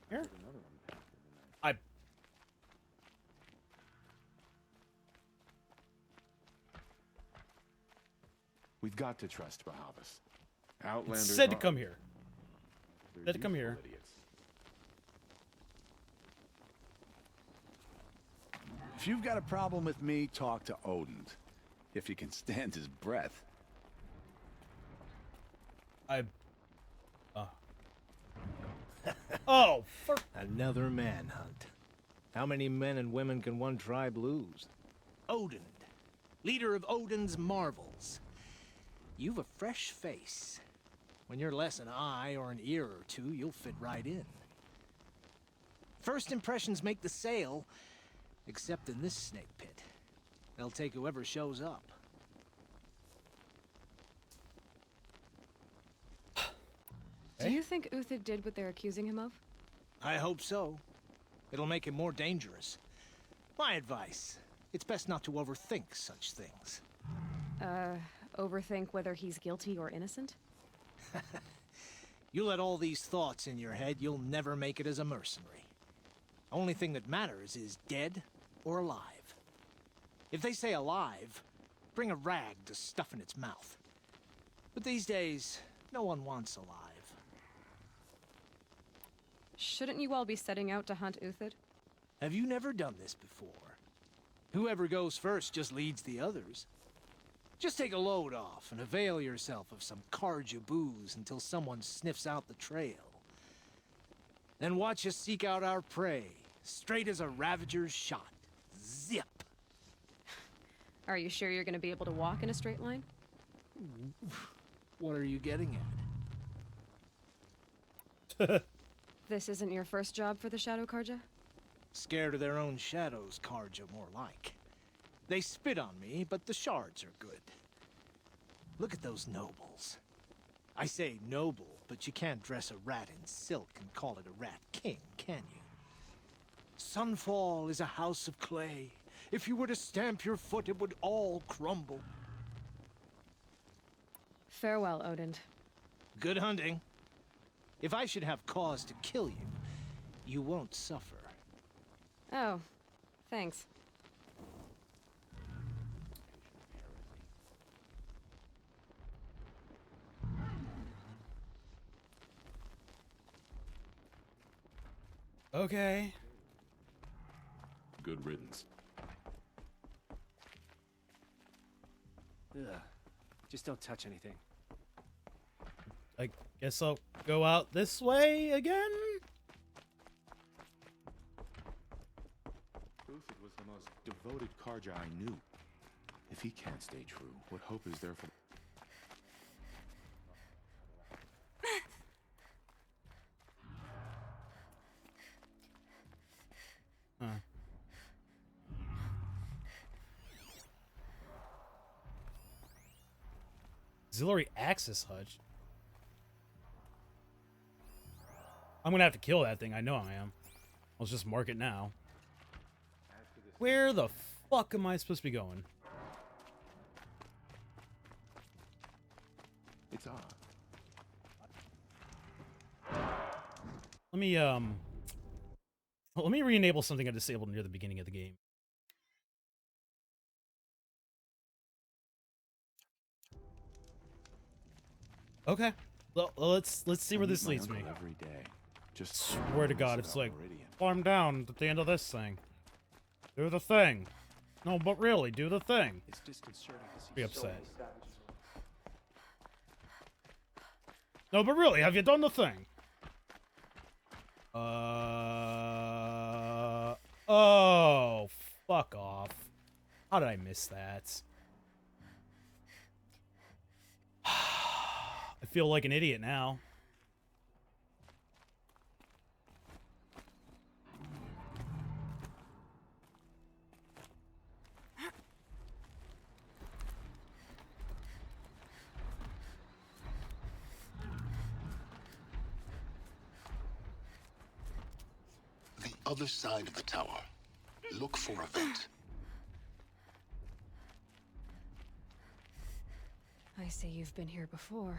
Here? We've got to trust Bahavas. Outlanders said to come here. Said to come here. Idiots. If you've got a problem with me, talk to Odin. If he can stand his breath. Oh, Another manhunt. How many men and women can one tribe lose? Odin, leader of Odin's marvels. You've a fresh face. When you're less an eye or an ear or two, you'll fit right in. First impressions make the sale, except in this snake pit. They'll take whoever shows up. Do you think Uthid did what they're accusing him of? I hope so. It'll make him more dangerous. My advice, it's best not to overthink such things. Overthink whether he's guilty or innocent? You let all these thoughts in your head, you'll never make it as a mercenary. Only thing that matters is dead or alive. If they say alive, bring a rag to stuff in its mouth. But these days, no one wants alive. Shouldn't you all be setting out to hunt Uthid? Have you never done this before? Whoever goes first just leads the others. Just take a load off and avail yourself of some Karja booze until someone sniffs out the trail. Then watch us seek out our prey, straight as a Ravager's shot. Zip! Are you sure you're gonna be able to walk in a straight line? What are you getting at? This isn't your first job for the Shadow Karja? Scared of their own shadows, Karja, more like. They spit on me, but the shards are good. Look at those nobles. I say noble, but you can't dress a rat in silk and call it a rat king, can you? Sunfall is a house of clay. If you were to stamp your foot, it would all crumble. Farewell, Odin. Good hunting. If I should have cause to kill you, you won't suffer. Oh, thanks. Okay. Good riddance. Ugh. Just don't touch anything. I guess I'll go out this way again? Uthid was the most devoted Karja I knew. If he can't stay true, what hope is there for... Huh. Auxiliary access hutch. I'm gonna have to kill that thing. I know I am. I'll just mark it now. Where the fuck am I supposed to be going? It's odd. Let me re-enable something I disabled near the beginning of the game. Okay. Well, let's see where this leads me. Every day. Just swear to God, it's like, climb down at the end of this thing. Do the thing. No, but really, do the thing. It's disconcerting to see Be upset. so No, but really, have you done the thing? Oh, fuck off. How did I miss that? I feel like an idiot now. The other side of the tower. Look for a vent. I see you've been here before.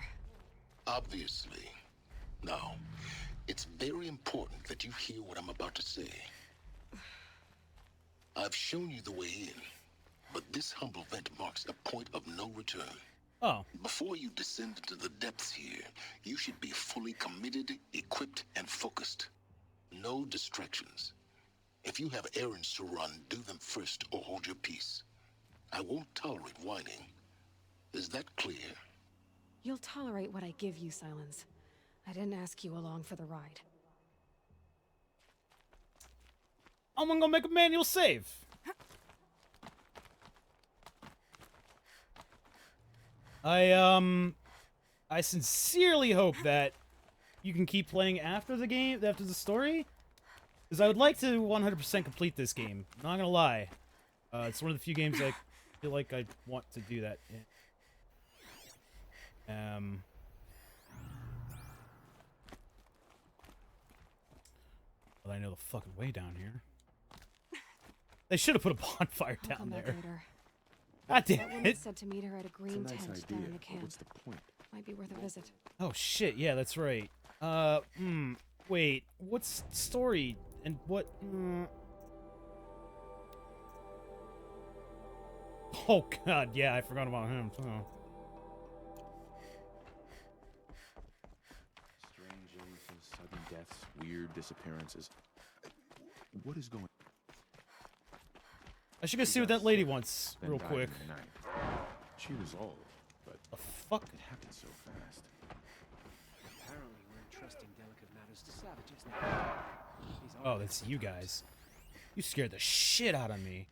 Obviously. Now, it's very important that you hear what I'm about to say. I've shown you the way in, but this humble vent marks a point of no return. Oh. Before you descend into the depths here, you should be fully committed, equipped, and focused. No distractions. If you have errands to run, do them first or hold your peace. I won't tolerate whining. Is that clear? You'll tolerate what I give you, Silence. I didn't ask you along for the ride. I'm gonna go make a manual save. I sincerely hope that you can keep playing after the game, after the story. Because I would like to 100% complete this game. Not gonna lie. It's one of the few games I feel like I want to do that in. But I know the fucking way down here. They should have put a bonfire down there. God damn That woman it. said to meet her at a green tent down in the camp. What's the point? Might be worth a visit. Oh shit, yeah, that's right. Wait, what's story and what? Oh god, yeah, I forgot about him. Oh. Strange illnesses, sudden deaths, weird disappearances. What is going on? I should go see what that lady wants, Then real died quick. in the night. She was old, but the fuck? It happened so fast. Apparently we're entrusting delicate matters to savages now. Oh, that's you guys. You scared the shit out of me.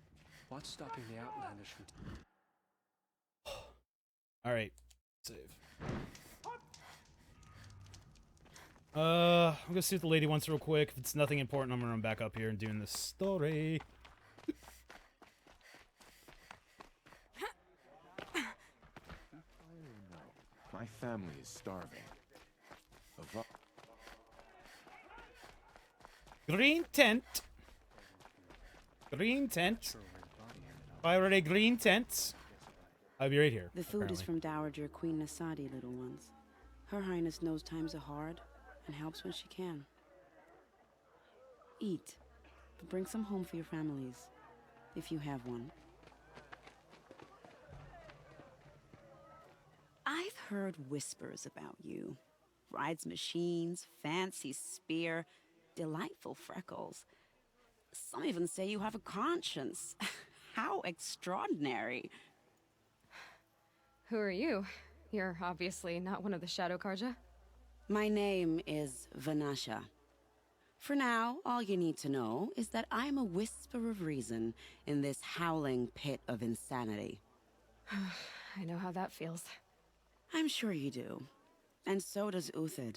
What's stopping the Outlanders from... Alright. Save. I'm gonna see what the lady wants real quick. If it's nothing important, I'm gonna run back up here and doing this story. My family is starving. Green tent. Green tent. Already green tents. I'll be right here. The food is from Dowager Queen Nasadi, little ones. Her Highness knows times are hard and helps when she can. Eat, but bring some home for your families, if you have one. I've heard whispers about you. Rides machines, fancy spear, delightful freckles. Some even say you have a conscience. How extraordinary. Who are you? You're obviously not one of the Shadow Karja. My name is Vanasha. For now, all you need to know is that I'm a whisper of reason in this howling pit of insanity. I know how that feels. I'm sure you do. And so does Uthid.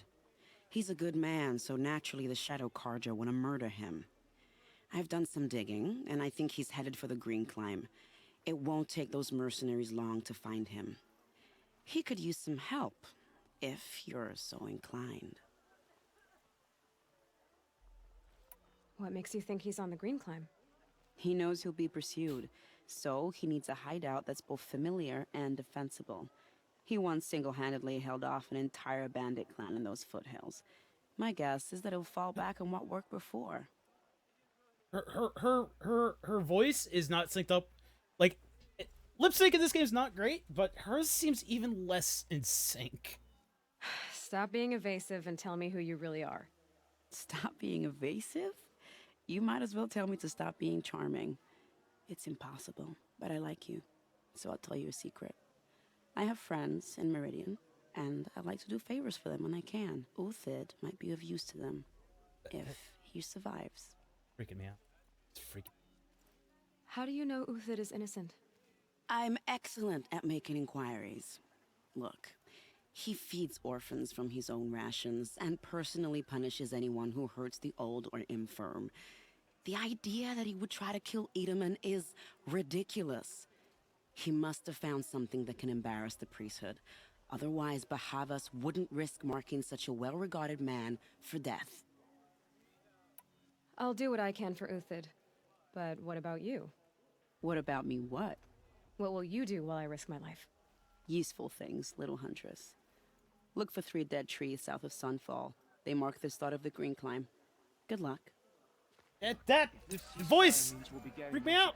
He's a good man, so naturally the Shadow Karja want to murder him. I've done some digging, and I think he's headed for the Green Climb. It won't take those mercenaries long to find him. He could use some help, if you're so inclined. What makes you think he's on the Green Climb? He knows he'll be pursued, so he needs a hideout that's both familiar and defensible. He once single-handedly held off an entire bandit clan in those foothills. My guess is that he'll fall back on what worked before. Her voice is not synced up. Like, lip sync in this game is not great, but hers seems even less in sync. Stop being evasive and tell me who you really are. Stop being evasive? You might as well tell me to stop being charming. It's impossible, but I like you, so I'll tell you a secret. I have friends in Meridian, and I like to do favors for them when I can. Uthid might be of use to them, if he survives. Freaking me out. It's freaking. How do you know Uthid is innocent? I'm excellent at making inquiries. Look, he feeds orphans from his own rations and personally punishes anyone who hurts the old or infirm. The idea that he would try to kill Edelman is ridiculous. He must have found something that can embarrass the priesthood. Otherwise, Bahavas wouldn't risk marking such a well-regarded man for death. I'll do what I can for Uthid. But what about you? What about me what? What will you do while I risk my life? Useful things, little huntress. Look for 3 dead trees south of Sunfall. They mark the start of the green climb. Good luck. That voice freaked me out.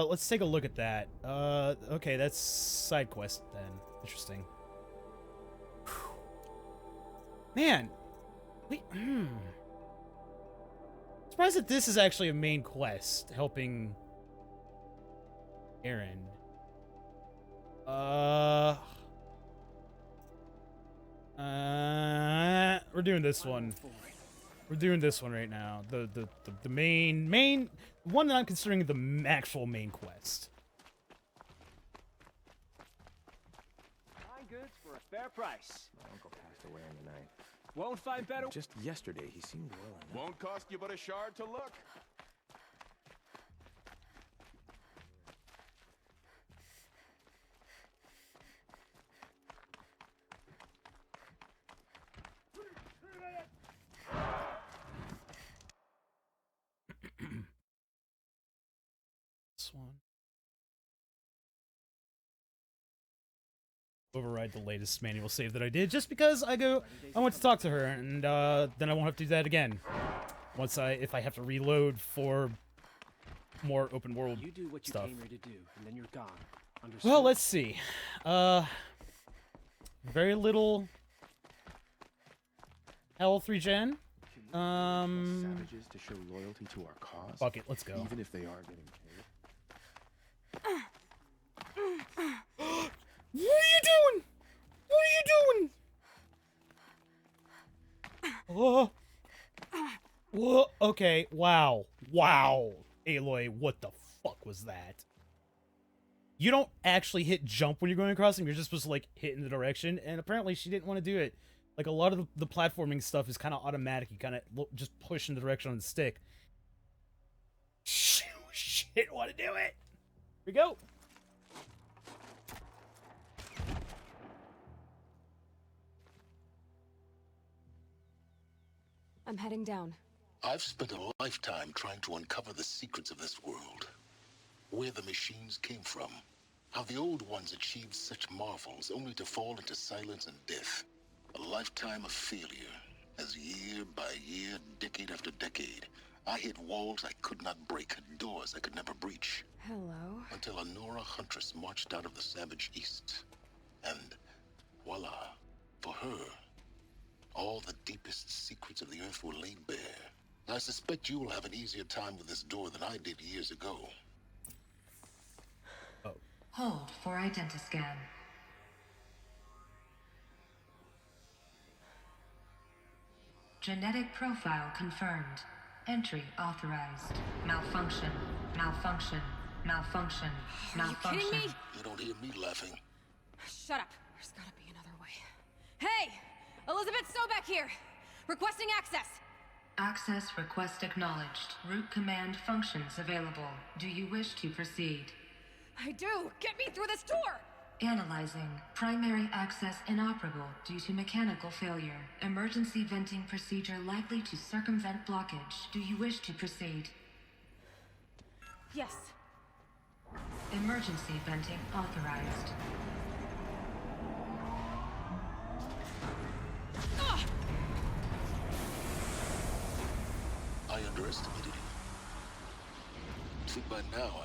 Let's take a look at that. Okay, that's side quest then. Interesting. Whew. Man, wait. Surprised that this is actually a main quest, helping Aaron. We're doing this one. We're doing this one right now. The main one that I'm considering the actual main quest. Fine goods for a fair price. My uncle passed away in the night. Won't find better. Just yesterday, he seemed well enough. Won't cost you but a shard to look. This one. Override the latest manual save that I did just because I want to talk to her, and then I won't have to do that again. If I have to reload for more open world You do what you stuff. came here to do, and then you're gone. Understood? Well, let's see. Very little health regen. Savages to show loyalty to our cause. Fuck it, let's go. Even if they are getting paid. What are you doing? What are you doing? Whoa. Okay. Wow. Aloy, what the fuck was that? You don't actually hit jump when you're going across them. You're just supposed to, like, hit in the direction. And apparently she didn't want to do it. Like, a lot of the platforming stuff is kind of automatic. You kind of just push in the direction on the stick. She didn't want to do it. Here we go. I'm heading down. I've spent a lifetime trying to uncover the secrets of this world. Where the machines came from. How the old ones achieved such marvels only to fall into silence and death. A lifetime of failure, as year by year, decade after decade, I hit walls I could not break, doors I could never breach. Hello? Until a Nora huntress marched out of the savage east. And voila, for her, all the deepest secrets of the earth were laid bare. I suspect you will have an easier time with this door than I did years ago. Hold for identiscan. Genetic profile confirmed. Entry authorized. Malfunction. Malfunction. Malfunction. Malfunction. Are you kidding me? You don't hear me laughing. Shut up. There's gotta be another way. Hey! Elizabeth Sobek here! Requesting access! Access request acknowledged. Root command functions available. Do you wish to proceed? I do! Get me through this door! Analyzing. Primary access inoperable due to mechanical failure. Emergency venting procedure likely to circumvent blockage. Do you wish to proceed? Yes. Emergency venting authorized. I underestimated you. Think by now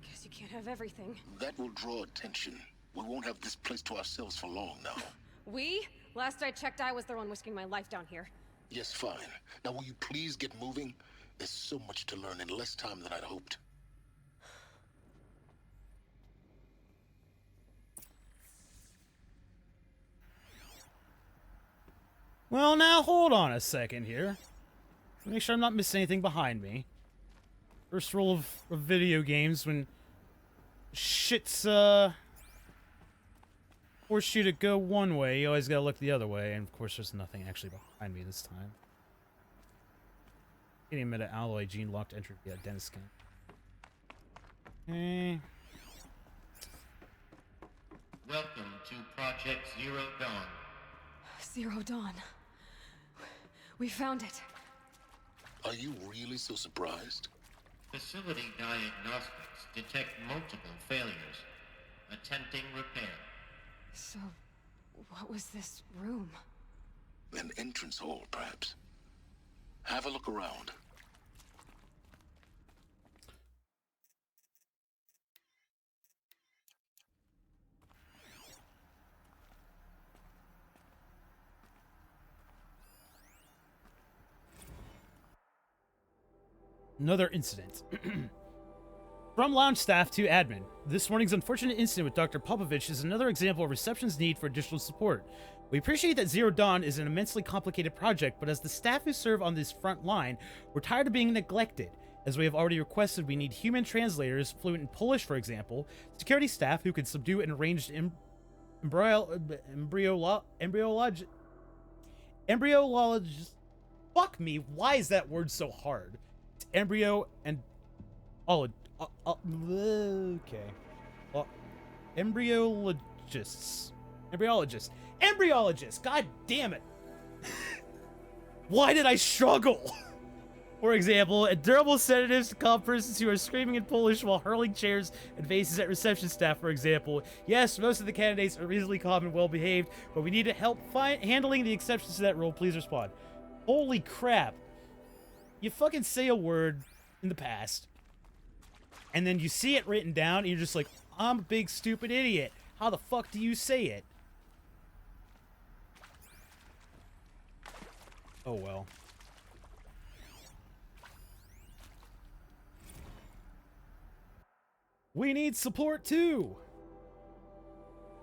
Guess you can't have everything. that will draw attention. We won't have this place to ourselves for long now. We? Last I checked, I was the one risking my life down here. Yes, fine. Now will you please get moving? There's so much to learn in less time than I'd hoped. Well, now hold on a second here. Make sure I'm not missing anything behind me. First rule of video games, when shit's force you to go one way, you always gotta look the other way, and of course there's nothing actually behind me this time. Getting a minute alloy gene locked entry via dentist scan. Okay. Welcome to Project Zero Dawn. Zero Dawn. We found it. Are you really so surprised? Facility diagnostics detect multiple failures. Attempting repair. So, what was this room? An entrance hall, perhaps. Have a look around. Another incident. From lounge staff to admin, this morning's unfortunate incident with Dr. Popovich is another example of reception's need for additional support. We appreciate that Zero Dawn is an immensely complicated project, but as the staff who serve on this front line, we're tired of being neglected. As we have already requested, we need human translators, fluent in Polish, for example, security staff who can subdue an arranged embryologist. Fuck me, why is that word so hard? It's embryo and okay. Well, embryologists. God damn it. Why did I struggle? For example, durable sedatives to calm persons who are screaming in Polish while hurling chairs and vases at reception staff, for example. Yes, most of the candidates are reasonably calm and well behaved, but we need help handling the exceptions to that rule. Please respond. Holy crap. You fucking say a word in the past, and then you see it written down, and you're just like, I'm a big stupid idiot. How the fuck do you say it? Oh well. We need support too!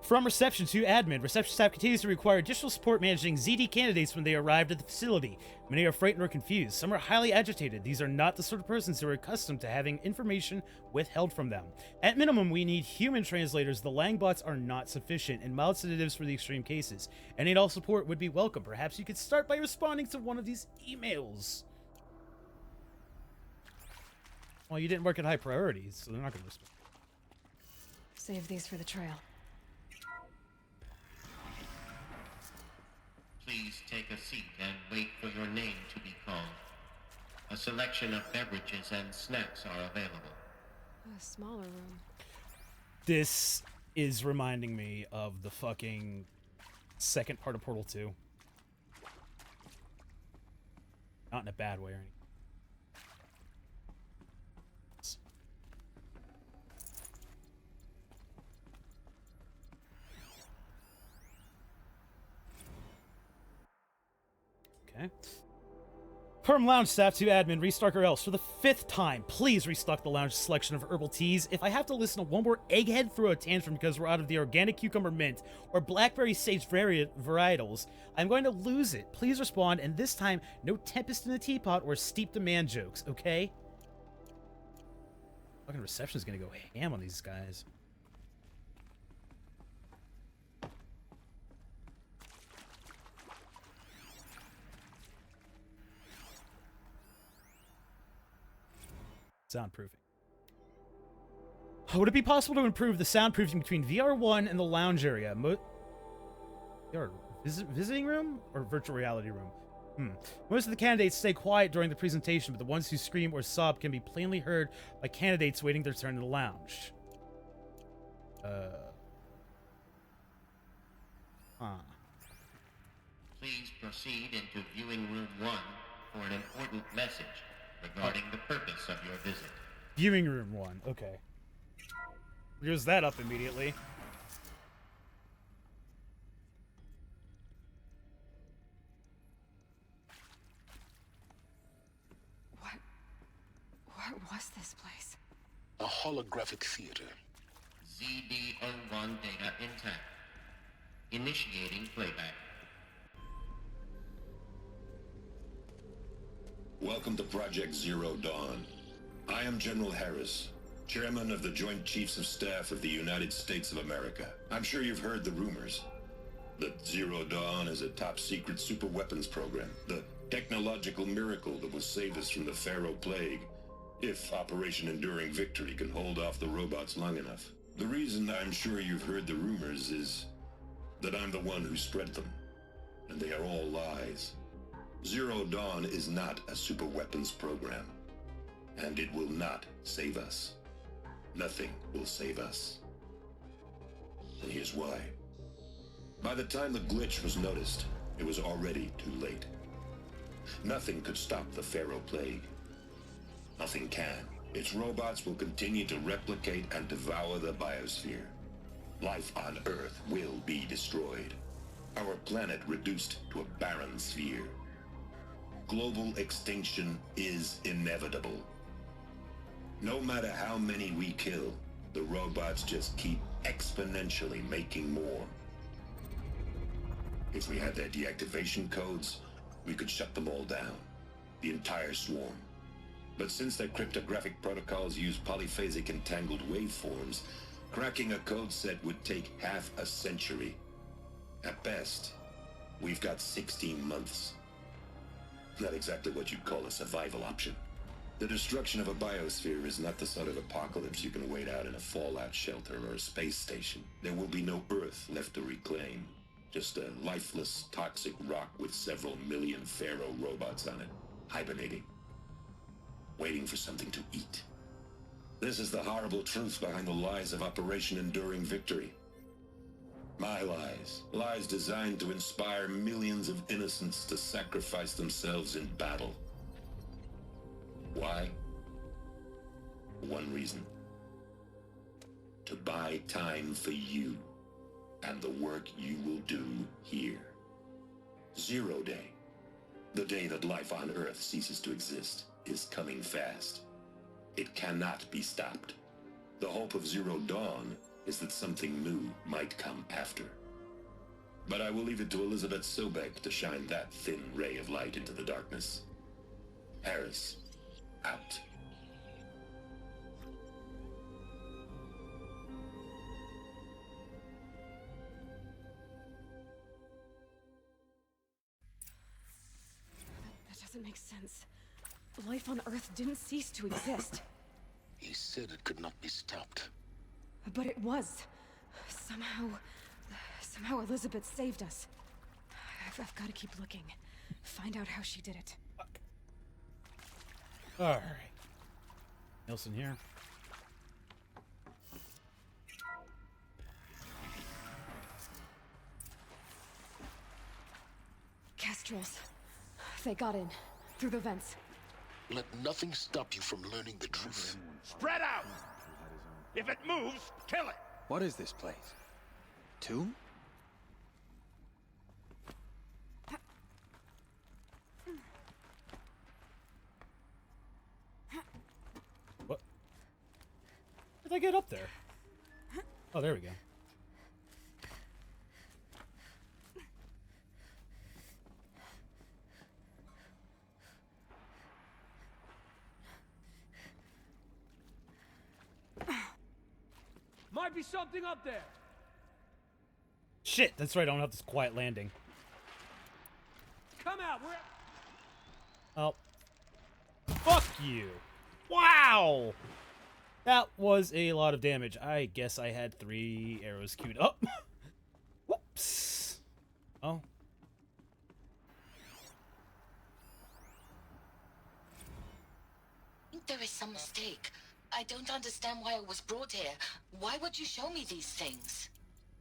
From reception to admin, reception staff continues to require additional support managing ZD candidates when they arrived at the facility. Many are frightened or confused. Some are highly agitated. These are not the sort of persons who are accustomed to having information withheld from them. At minimum, we need human translators. The Langbots are not sufficient, and mild sedatives for the extreme cases. Any and all support would be welcome. Perhaps you could start by responding to one of these emails. Well, you didn't work at high priorities, so they're not going to respond. Save these for the trail. Please take a seat and wait for your name to be called. A selection of beverages and snacks are available. A smaller room. This is reminding me of the fucking second part of Portal 2. Not in a bad way or anything. Okay. From lounge staff to admin, restock or else. For the 5th time, please restock the lounge selection of herbal teas. If I have to listen to one more egghead throw a tantrum because we're out of the organic cucumber mint or blackberry sage varietals, I'm going to lose it. Please respond, and this time, no tempest in the teapot or steep demand jokes, okay? Fucking reception is gonna go ham on these guys. Soundproofing. Would it be possible to improve the soundproofing between VR1 and the lounge area? Visiting room or virtual reality room? Most of the candidates stay quiet during the presentation, but the ones who scream or sob can be plainly heard by candidates waiting their turn in the lounge. Please proceed into viewing room 1 for an important message regarding the purpose of your visit. Viewing room 1, okay. Here's that up immediately. What was this place? A holographic theater. ZB01 data intact. Initiating playback. Welcome to Project Zero Dawn. I am General Harris, Chairman of the Joint Chiefs of Staff of the United States of America. I'm sure you've heard the rumors that Zero Dawn is a top-secret super-weapons program, the technological miracle that will save us from the Pharaoh Plague, if Operation Enduring Victory can hold off the robots long enough. The reason I'm sure you've heard the rumors is that I'm the one who spread them, and they are all lies. Zero Dawn is not a super-weapons program, and it will not save us. Nothing will save us. And here's why. By the time the glitch was noticed, it was already too late. Nothing could stop the Pharaoh Plague. Nothing can. Its robots will continue to replicate and devour the biosphere. Life on Earth will be destroyed. Our planet reduced to a barren sphere. Global extinction is inevitable. No matter how many we kill, the robots just keep exponentially making more. If we had their deactivation codes, we could shut them all down. The entire swarm. But since their cryptographic protocols use polyphasic entangled waveforms, cracking a code set would take half a century. At best, we've got 16 months. Not exactly what you'd call a survival option. The destruction of a biosphere is not the sort of apocalypse you can wait out in a fallout shelter or a space station. There will be no Earth left to reclaim. Just a lifeless, toxic rock with several million Pharaoh robots on it, hibernating, waiting for something to eat. This is the horrible truth behind the lies of Operation Enduring Victory. My lies. Lies designed to inspire millions of innocents to sacrifice themselves in battle. Why? One reason. To buy time for you and the work you will do here. Zero Day, the day that life on Earth ceases to exist, is coming fast. It cannot be stopped. The hope of Zero Dawn is that something new might come after. But I will leave it to Elizabeth Sobek to shine that thin ray of light into the darkness. Harris, out. That doesn't make sense. Life on Earth didn't cease to exist. He said it could not be stopped. But it was. Somehow Elizabeth saved us. I've got to keep looking. Find out how she did it. Alright. Nielsen here. Kestrels. They got in. Through the vents. Let nothing stop you from learning the truth. Spread out! If it moves, kill it! What is this place? Tomb? What? How did I get up there? Oh, there we go. Might be something up there. Shit, that's right, I don't have this quiet landing. Come out, we're... Oh. Fuck you. Wow! That was a lot of damage. I guess I had 3 arrows queued up. Whoops. Oh. I think there is some mistake. I don't understand why I was brought here. Why would you show me these things?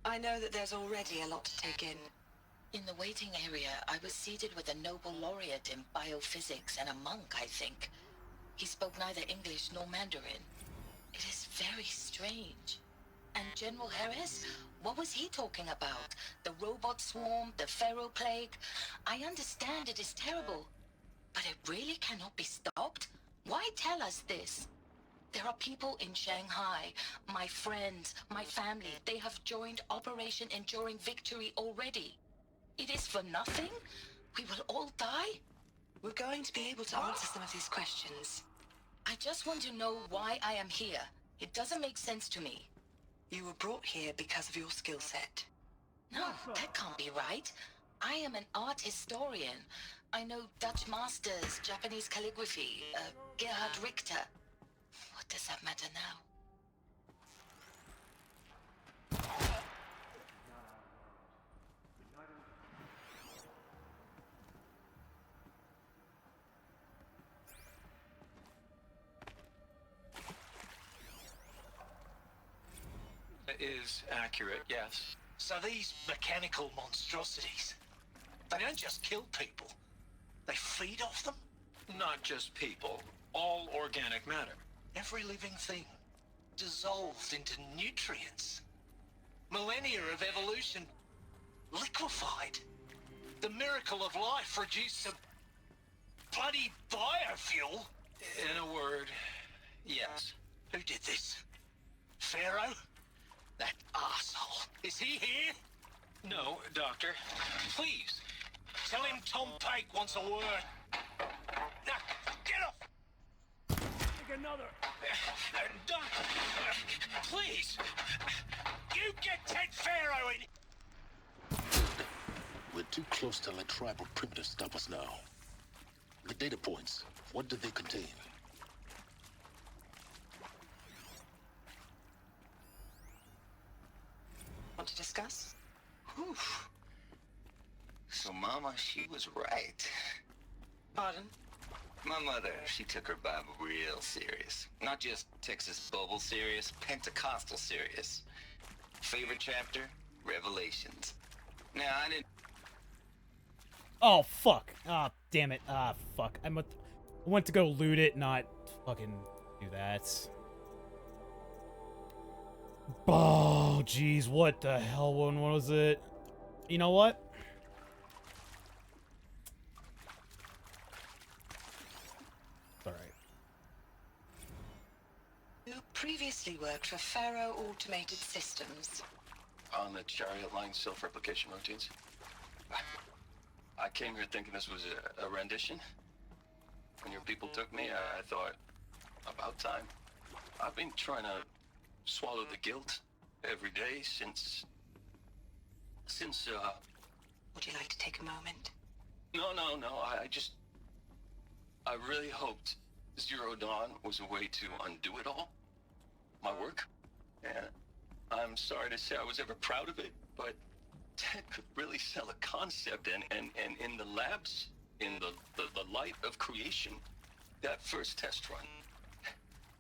I know that there's already a lot to take in. In the waiting area, I was seated with a Nobel laureate in biophysics and a monk, I think. He spoke neither English nor Mandarin. It is very strange. And General Harris? What was he talking about? The robot swarm, the Pharaoh Plague? I understand it is terrible, but it really cannot be stopped? Why tell us this? There are people in Shanghai, my friends, my family. They have joined Operation Enduring Victory already. It is for nothing? We will all die? We're going to be able to answer some of these questions. I just want to know why I am here. It doesn't make sense to me. You were brought here because of your skill set. No, that can't be right. I am an art historian. I know Dutch masters, Japanese calligraphy, Gerhard Richter. What does that matter now? Is accurate, yes. So these mechanical monstrosities, they don't just kill people, they feed off them? Not just people, all organic matter. Every living thing, dissolved into nutrients. Millennia of evolution, liquefied. The miracle of life reduced to bloody biofuel. In a word, yes. Who did this? Pharaoh? That arsehole. Is he here? No, Doctor. Please, tell him Tom Pike wants a word. Now, get off! Take another. Doctor, please. You get Ted Pharaoh in. We're too close to let tribal primitives stop us now. The data points, what do they contain? Want to discuss? Whew. So Mama, she was right. Pardon? My mother, she took her Bible real serious. Not just Texas Bible serious, Pentecostal serious. Favorite chapter? Revelations. Now, I didn't... Oh, fuck. Ah, damn it. Ah, fuck. I went to go loot it, not fucking do that. Oh, jeez. What the hell one was it? You know what? Alright. You previously worked for Pharaoh Automated Systems. On the chariot line self-replication routines? I came here thinking this was a rendition. When your people took me, I thought, about time. I've been trying to swallow the guilt every day since... Would you like to take a moment? No, I really hoped Zero Dawn was a way to undo it all. My work. And I'm sorry to say I was ever proud of it, but Ted could really sell a concept, and in the labs, in the light of creation, that first test run,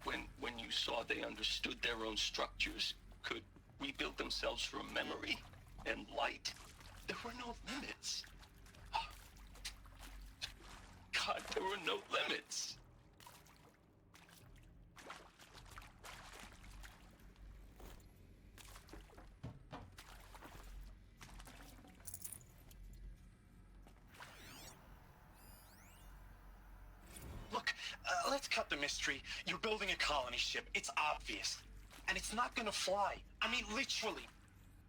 when you saw they understood their own structures, could rebuild themselves from memory and light, there were no limits. God, there were no limits. Look, let's cut the mystery. You're building a colony ship. It's obvious. And it's not gonna fly. I mean, literally.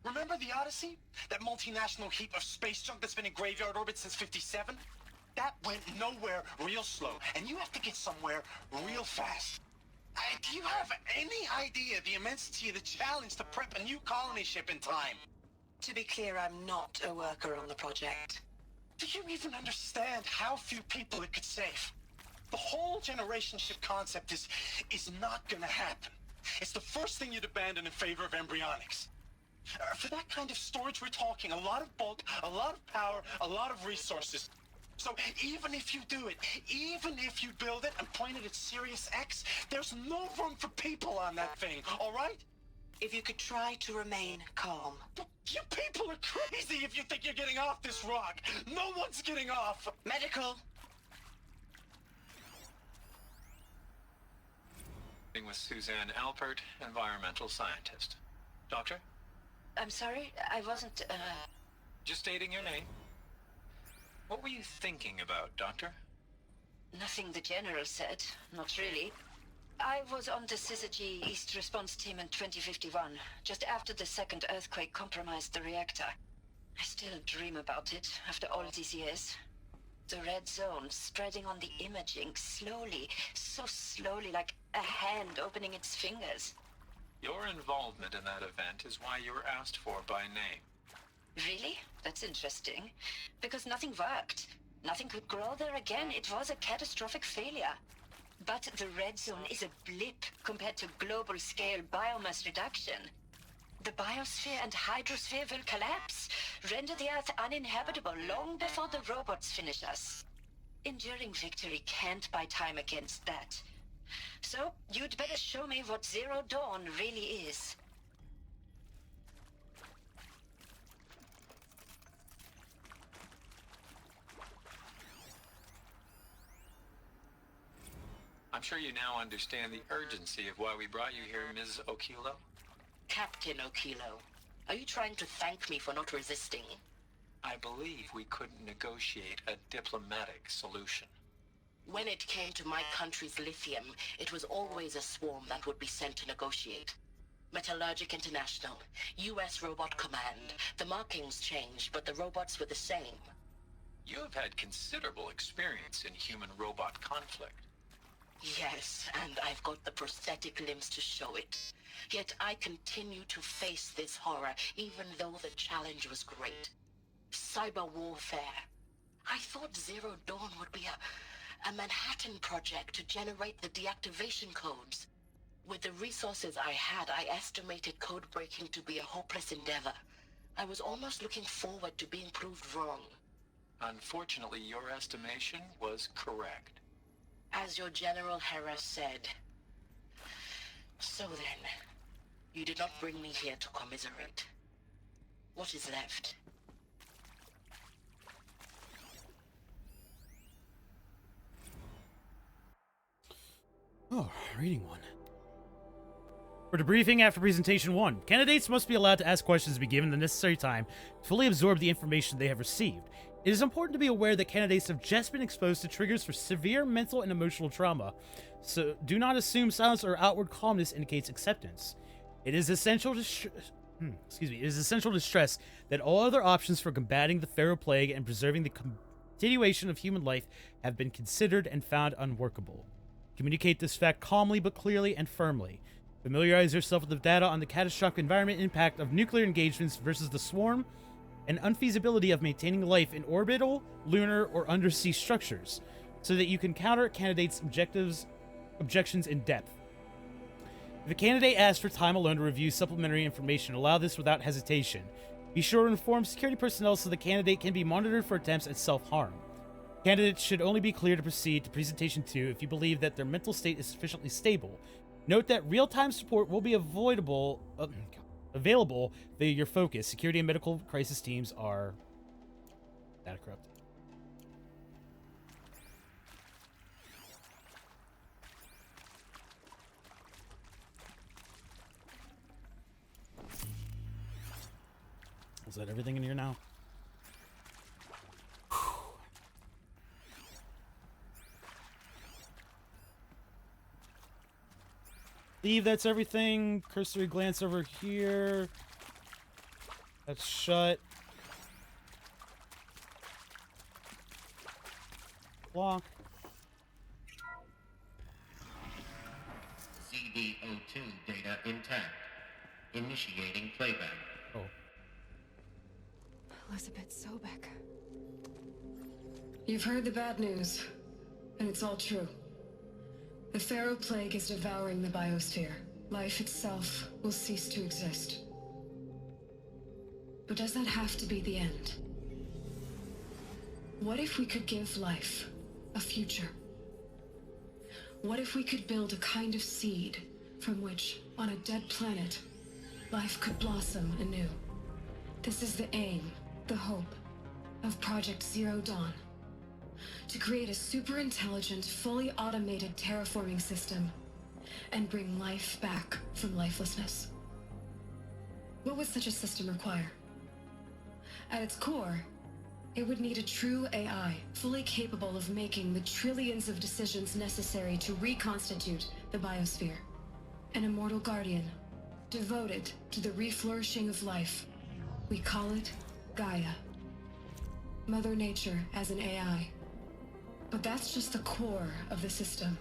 Remember the Odyssey? That multinational heap of space junk that's been in graveyard orbit since '57? That went nowhere real slow. And you have to get somewhere real fast. Do you have any idea the immensity of the challenge to prep a new colony ship in time? To be clear, I'm not a worker on the project. Do you even understand how few people it could save? The whole generation ship concept is not gonna happen. It's the first thing you'd abandon in favor of embryonics. For that kind of storage, we're talking a lot of bulk, a lot of power, a lot of resources. So even if you do it, even if you build it and point it at Sirius X, there's no room for people on that thing, all right? If you could try to remain calm. You people are crazy if you think you're getting off this rock. No one's getting off. Medical. With Suzanne Alpert, environmental scientist. Doctor? I'm sorry, I wasn't, Just stating your name. What were you thinking about, Doctor? Nothing the General said, not really. I was on the Syzygy East Response Team in 2051, just after the second earthquake compromised the reactor. I still dream about it, after all these years. The red zone spreading on the imaging slowly, so slowly, like a hand opening its fingers. Your involvement in that event is why you were asked for by name. Really? That's interesting. Because nothing worked. Nothing could grow there again. It was a catastrophic failure. But the red zone is a blip compared to global-scale biomass reduction. The biosphere and hydrosphere will collapse, render the Earth uninhabitable long before the robots finish us. Enduring victory can't buy time against that. So, you'd better show me what Zero Dawn really is. I'm sure you now understand the urgency of why we brought you here, Ms. Okilo. Captain Okilo, are you trying to thank me for not resisting? I believe we couldn't negotiate a diplomatic solution. When it came to my country's lithium, it was always a swarm that would be sent to negotiate. Metallurgic International, U.S. Robot Command. The markings changed, but the robots were the same. You have had considerable experience in human-robot conflict. Yes, and I've got the prosthetic limbs to show it. Yet I continue to face this horror, even though the challenge was great. Cyber warfare. I thought Zero Dawn would be a Manhattan project to generate the deactivation codes. With the resources I had, I estimated code breaking to be a hopeless endeavor. I was almost looking forward to being proved wrong. Unfortunately, your estimation was correct. As your General Harris said. So then, you did not bring me here to commiserate. What is left? Oh, reading one. For debriefing after presentation 1, candidates must be allowed to ask questions and be given the necessary time to fully absorb the information they have received. It is important to be aware that candidates have just been exposed to triggers for severe mental and emotional trauma, so do not assume silence or outward calmness indicates acceptance. It is essential to stress that all other options for combating the Pharaoh Plague and preserving the continuation of human life have been considered and found unworkable. Communicate this fact calmly but clearly and firmly. Familiarize yourself with the data on the catastrophic environment impact of nuclear engagements versus the swarm, and unfeasibility of maintaining life in orbital, lunar, or undersea structures, so that you can counter candidates' objections in depth. If a candidate asks for time alone to review supplementary information, allow this without hesitation. Be sure to inform security personnel so the candidate can be monitored for attempts at self-harm. Candidates should only be cleared to proceed to Presentation 2 if you believe that their mental state is sufficiently stable. Note that real-time support will be available via your focus. Security and medical crisis teams are data corrupt. Is that everything in here now? Leave, that's everything. Cursory glance over here. That's shut. Block. ZB02 data intact. Initiating playback. Oh. Elizabeth Sobek. You've heard the bad news, and it's all true. The Pharaoh Plague is devouring the biosphere. Life itself will cease to exist. But does that have to be the end? What if we could give life a future? What if we could build a kind of seed from which, on a dead planet, life could blossom anew? This is the aim, the hope, of Project Zero Dawn. To create a super-intelligent, fully automated terraforming system and bring life back from lifelessness. What would such a system require? At its core, it would need a true AI, fully capable of making the trillions of decisions necessary to reconstitute the biosphere. An immortal guardian, devoted to the reflourishing of life. We call it Gaia. Mother Nature as an AI. But that's just the core of the system.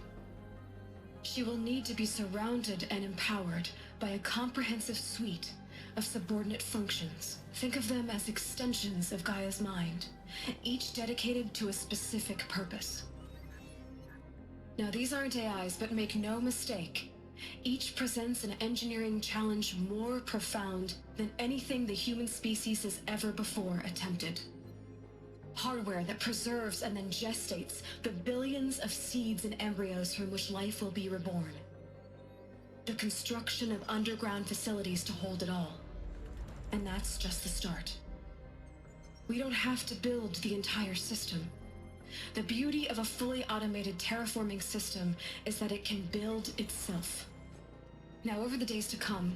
She will need to be surrounded and empowered by a comprehensive suite of subordinate functions. Think of them as extensions of Gaia's mind, each dedicated to a specific purpose. Now, these aren't AIs, but make no mistake, each presents an engineering challenge more profound than anything the human species has ever before attempted. Hardware that preserves and then gestates the billions of seeds and embryos from which life will be reborn. The construction of underground facilities to hold it all. And that's just the start. We don't have to build the entire system. The beauty of a fully automated terraforming system is that it can build itself. Now, over the days to come,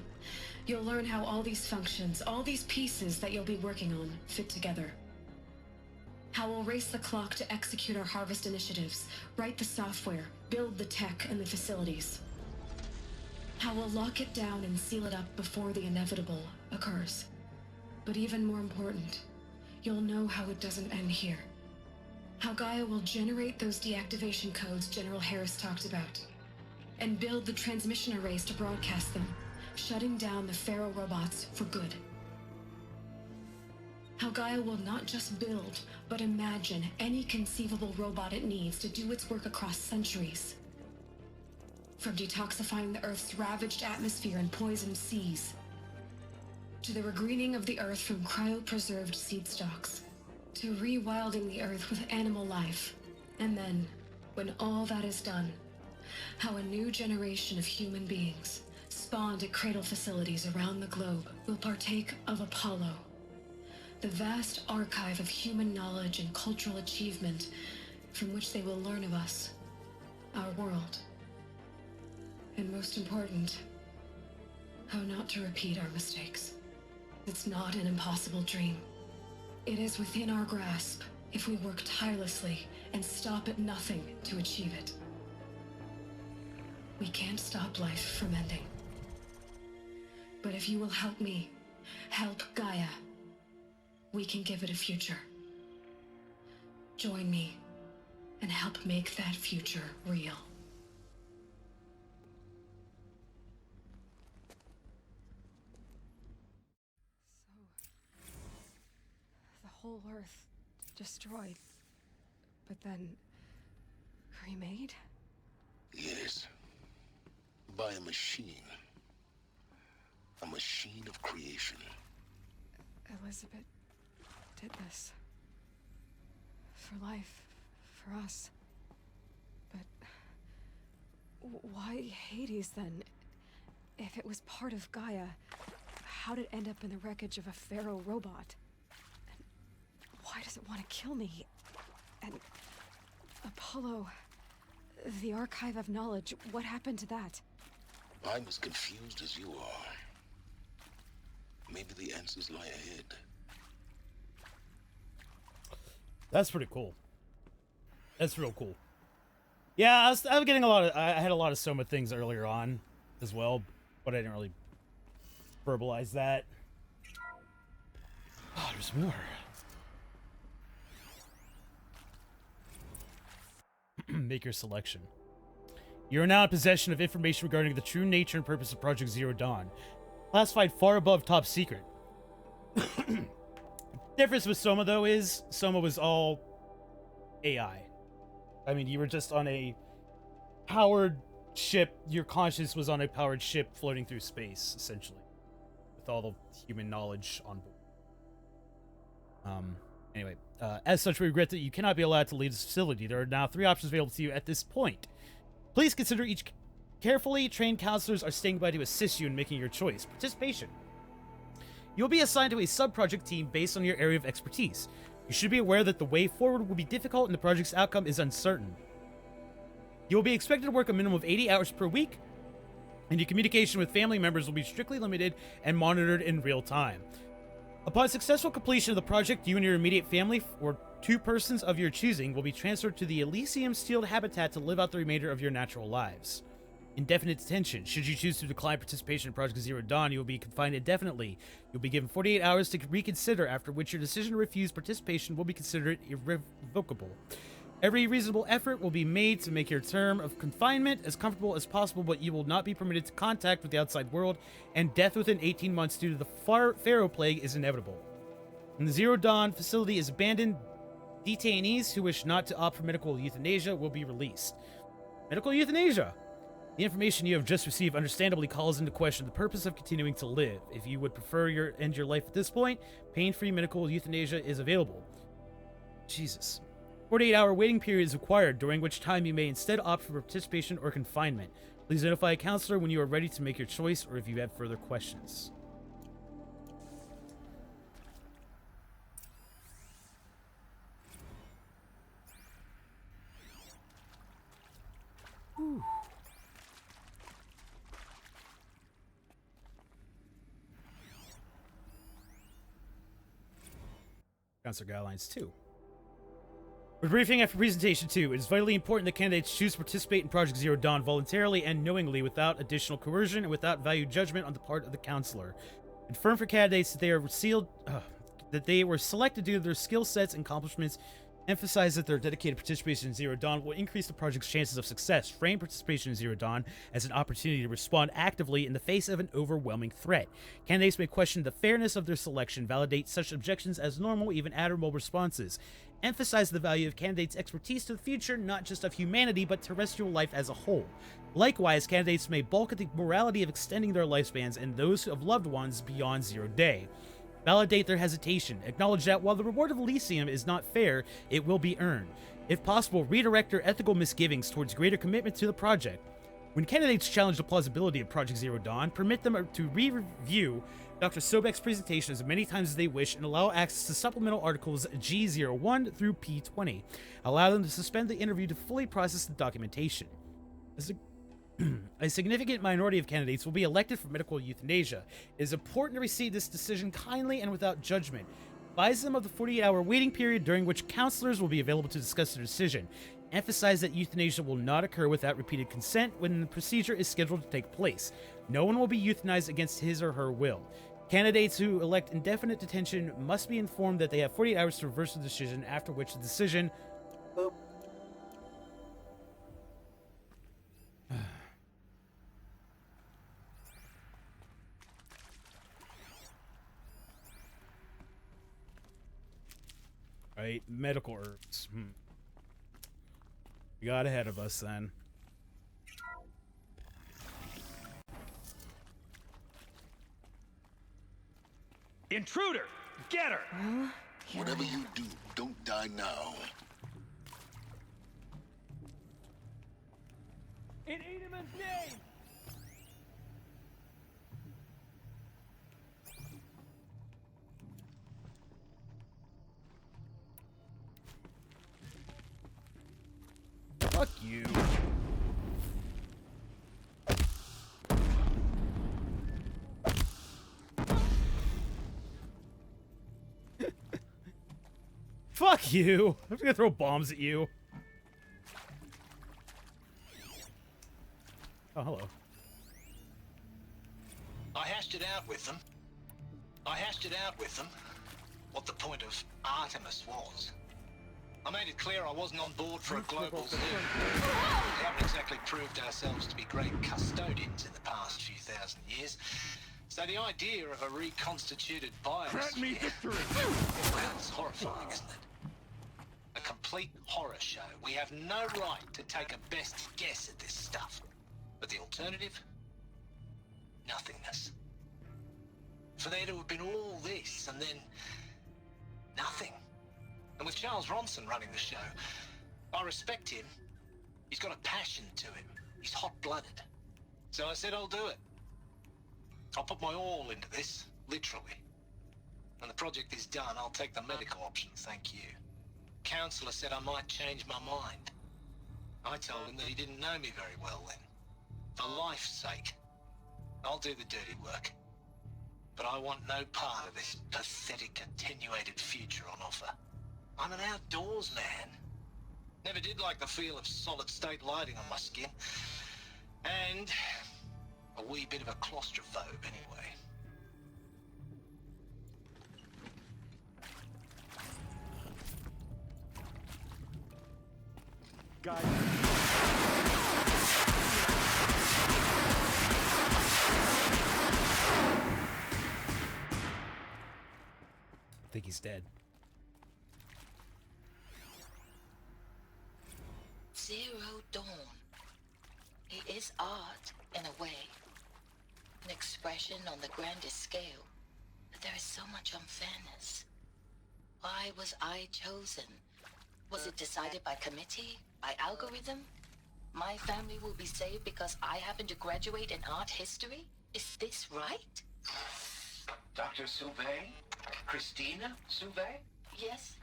you'll learn how all these functions, all these pieces that you'll be working on, fit together. How we'll race the clock to execute our harvest initiatives, write the software, build the tech and the facilities. How we'll lock it down and seal it up before the inevitable occurs. But even more important, you'll know how it doesn't end here. How Gaia will generate those deactivation codes General Harris talked about, and build the transmission arrays to broadcast them, shutting down the Pharaoh robots for good. How Gaia will not just build, but imagine any conceivable robot it needs to do its work across centuries. From detoxifying the Earth's ravaged atmosphere and poisoned seas, to the regreening of the Earth from cryopreserved seed stocks, to rewilding the Earth with animal life. And then, when all that is done, how a new generation of human beings, spawned at cradle facilities around the globe, will partake of Apollo, the vast archive of human knowledge and cultural achievement from which they will learn of us, our world. And most important, how not to repeat our mistakes. It's not an impossible dream. It is within our grasp if we work tirelessly and stop at nothing to achieve it. We can't stop life from ending. But if you will help me, help Gaia, we can give it a future. Join me and help make that future real. The whole Earth destroyed, but then remade? Yes. By a machine. A machine of creation. Elizabeth did this. For life. For us. But why Hades then? If it was part of Gaia, how'd it end up in the wreckage of a Pharaoh robot? And why does it want to kill me? And Apollo, the archive of knowledge, what happened to that? I'm as confused as you are. Maybe the answers lie ahead. That's pretty cool. That's real cool. Yeah, I was getting a lot of... I had a lot of Soma things earlier on as well, but I didn't really verbalize that. Oh, there's more. Make your selection. You are now in possession of information regarding the true nature and purpose of Project Zero Dawn, classified far above top secret. Difference with Soma, though, is Soma was all AI. I mean, you were just on a powered ship. Your conscience was on a powered ship floating through space, essentially, with all the human knowledge on board. Anyway, as such, we regret that you cannot be allowed to leave this facility. There are now 3 options available to you at this point. Please consider each carefully. Trained counselors are standing by to assist you in making your choice. Participation. You'll be assigned to a sub-project team based on your area of expertise. You should be aware that the way forward will be difficult and the project's outcome is uncertain. You will be expected to work a minimum of 80 hours per week, and your communication with family members will be strictly limited and monitored in real time. Upon successful completion of the project, you and your immediate family, or 2 persons of your choosing, will be transferred to the Elysium Sealed Habitat to live out the remainder of your natural lives. Indefinite detention. Should you choose to decline participation in Project Zero Dawn, you will be confined indefinitely. You'll be given 48 hours to reconsider, after which your decision to refuse participation will be considered irrevocable. Every reasonable effort will be made to make your term of confinement as comfortable as possible, but you will not be permitted to contact with the outside world, and death within 18 months due to the Pharaoh Plague is inevitable. When the Zero Dawn facility is abandoned, detainees who wish not to opt for medical euthanasia will be released. Medical euthanasia! The information you have just received understandably calls into question the purpose of continuing to live. If you would prefer end your life at this point, pain-free medical euthanasia is available. Jesus. 48-hour waiting period is required, during which time you may instead opt for participation or confinement. Please notify a counselor when you are ready to make your choice or if you have further questions. Whew. Counselor Guidelines 2. For briefing after presentation 2, it is vitally important that candidates choose to participate in Project Zero Dawn voluntarily and knowingly without additional coercion and without value judgment on the part of the counselor. Confirm for candidates that they were selected due to their skill sets and accomplishments. Emphasize that their dedicated participation in Zero Dawn will increase the project's chances of success. Frame participation in Zero Dawn as an opportunity to respond actively in the face of an overwhelming threat. Candidates may question the fairness of their selection, validate such objections as normal, even admirable responses. Emphasize the value of candidates' expertise to the future, not just of humanity, but terrestrial life as a whole. Likewise, candidates may balk at the morality of extending their lifespans and those of loved ones beyond 0 day. Validate their hesitation. Acknowledge that while the reward of Elysium is not fair, it will be earned. If possible, redirect their ethical misgivings towards greater commitment to the project. When candidates challenge the plausibility of Project Zero Dawn, permit them to re-review Dr. Sobek's presentation as many times as they wish and allow access to supplemental articles G01 through P20. Allow them to suspend the interview to fully process the documentation. A significant minority of candidates will be elected for medical euthanasia. It is important to receive this decision kindly and without judgment. Advise them of the 48-hour waiting period during which counselors will be available to discuss their decision. Emphasize that euthanasia will not occur without repeated consent when the procedure is scheduled to take place. No one will be euthanized against his or her will. Candidates who elect indefinite detention must be informed that they have 48 hours to reverse the decision, after which the decision... Right, medical herbs. We got ahead of us then. Intruder! Get her! Well, whatever you do, don't die now. In Edelman's name! Fuck you. Fuck you. I'm just gonna throw bombs at you. Oh, hello. I hashed it out with them. What the point of Artemis was. I made it clear I wasn't on board for a global zoo. We haven't exactly proved ourselves to be great custodians in the past few thousand years. So the idea of a reconstituted biosphere... Well, it's horrifying, isn't it? A complete horror show. We have no right to take a best guess at this stuff. But the alternative? Nothingness. For there to have been all this, and then... nothing. And with Charles Ronson running the show, I respect him. He's got a passion to him. He's hot-blooded. So I said I'll do it. I'll put my all into this, literally. When the project is done, I'll take the medical option, thank you. Counselor said I might change my mind. I told him that he didn't know me very well then. For life's sake, I'll do the dirty work. But I want no part of this pathetic, attenuated future on offer. I'm an outdoors man. Never did like the feel of solid-state lighting on my skin. And a wee bit of a claustrophobe, anyway. guy. I think he's dead. Zero Dawn. It is art, in a way. An expression on the grandest scale. But there is so much unfairness. Why was I chosen? Was it decided by committee? By algorithm? My family will be saved because I happen to graduate in art history? Is this right? Dr. Zipay? Christina Zipay? Yes.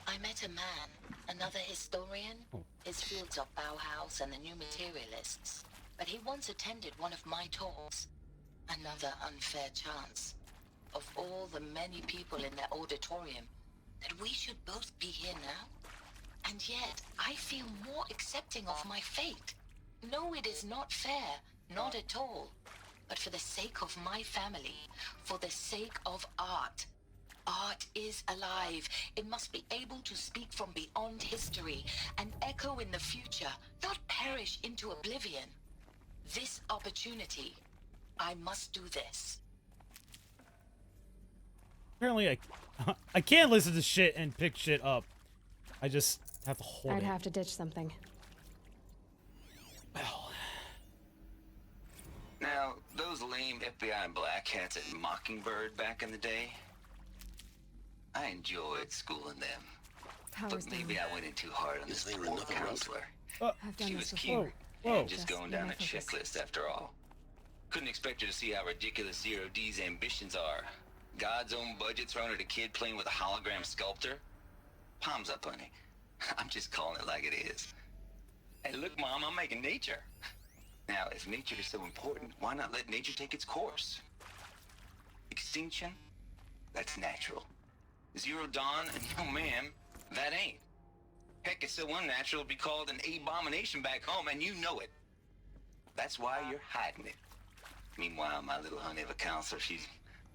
I met a man, another historian. His fields are Bauhaus and the New Materialists. But he once attended one of my talks. Another unfair chance. Of all the many people in that auditorium, that we should both be here now? And yet, I feel more accepting of my fate. No, it is not fair. Not at all. But for the sake of my family, for the sake of art. Art is alive. It must be able to speak from beyond history and echo in the future, not perish into oblivion. This opportunity, I must do this. Apparently, I can't listen to shit and pick shit up. I just have to hold I'd it. have to ditch something. Now, those lame FBI black hats at Mockingbird back in the day, I enjoyed schooling them. Powers But maybe down. I went in too hard on this poor counselor. I've done She this was before. cute, and just Just going let down me a focus. checklist after all. Couldn't expect her to see how ridiculous Zero D's ambitions are. God's own budget thrown at a kid playing with a hologram sculptor? Palms up, honey. I'm just calling it like it is. Hey, look, Mom, I'm making nature. Now, if nature is so important, why not let nature take its course? Extinction? That's natural. Zero Dawn? No, ma'am, that ain't. Heck, it's so unnatural it'd be called an abomination back home, and you know it. That's why you're hiding it. Meanwhile, my little honey of a counselor, she's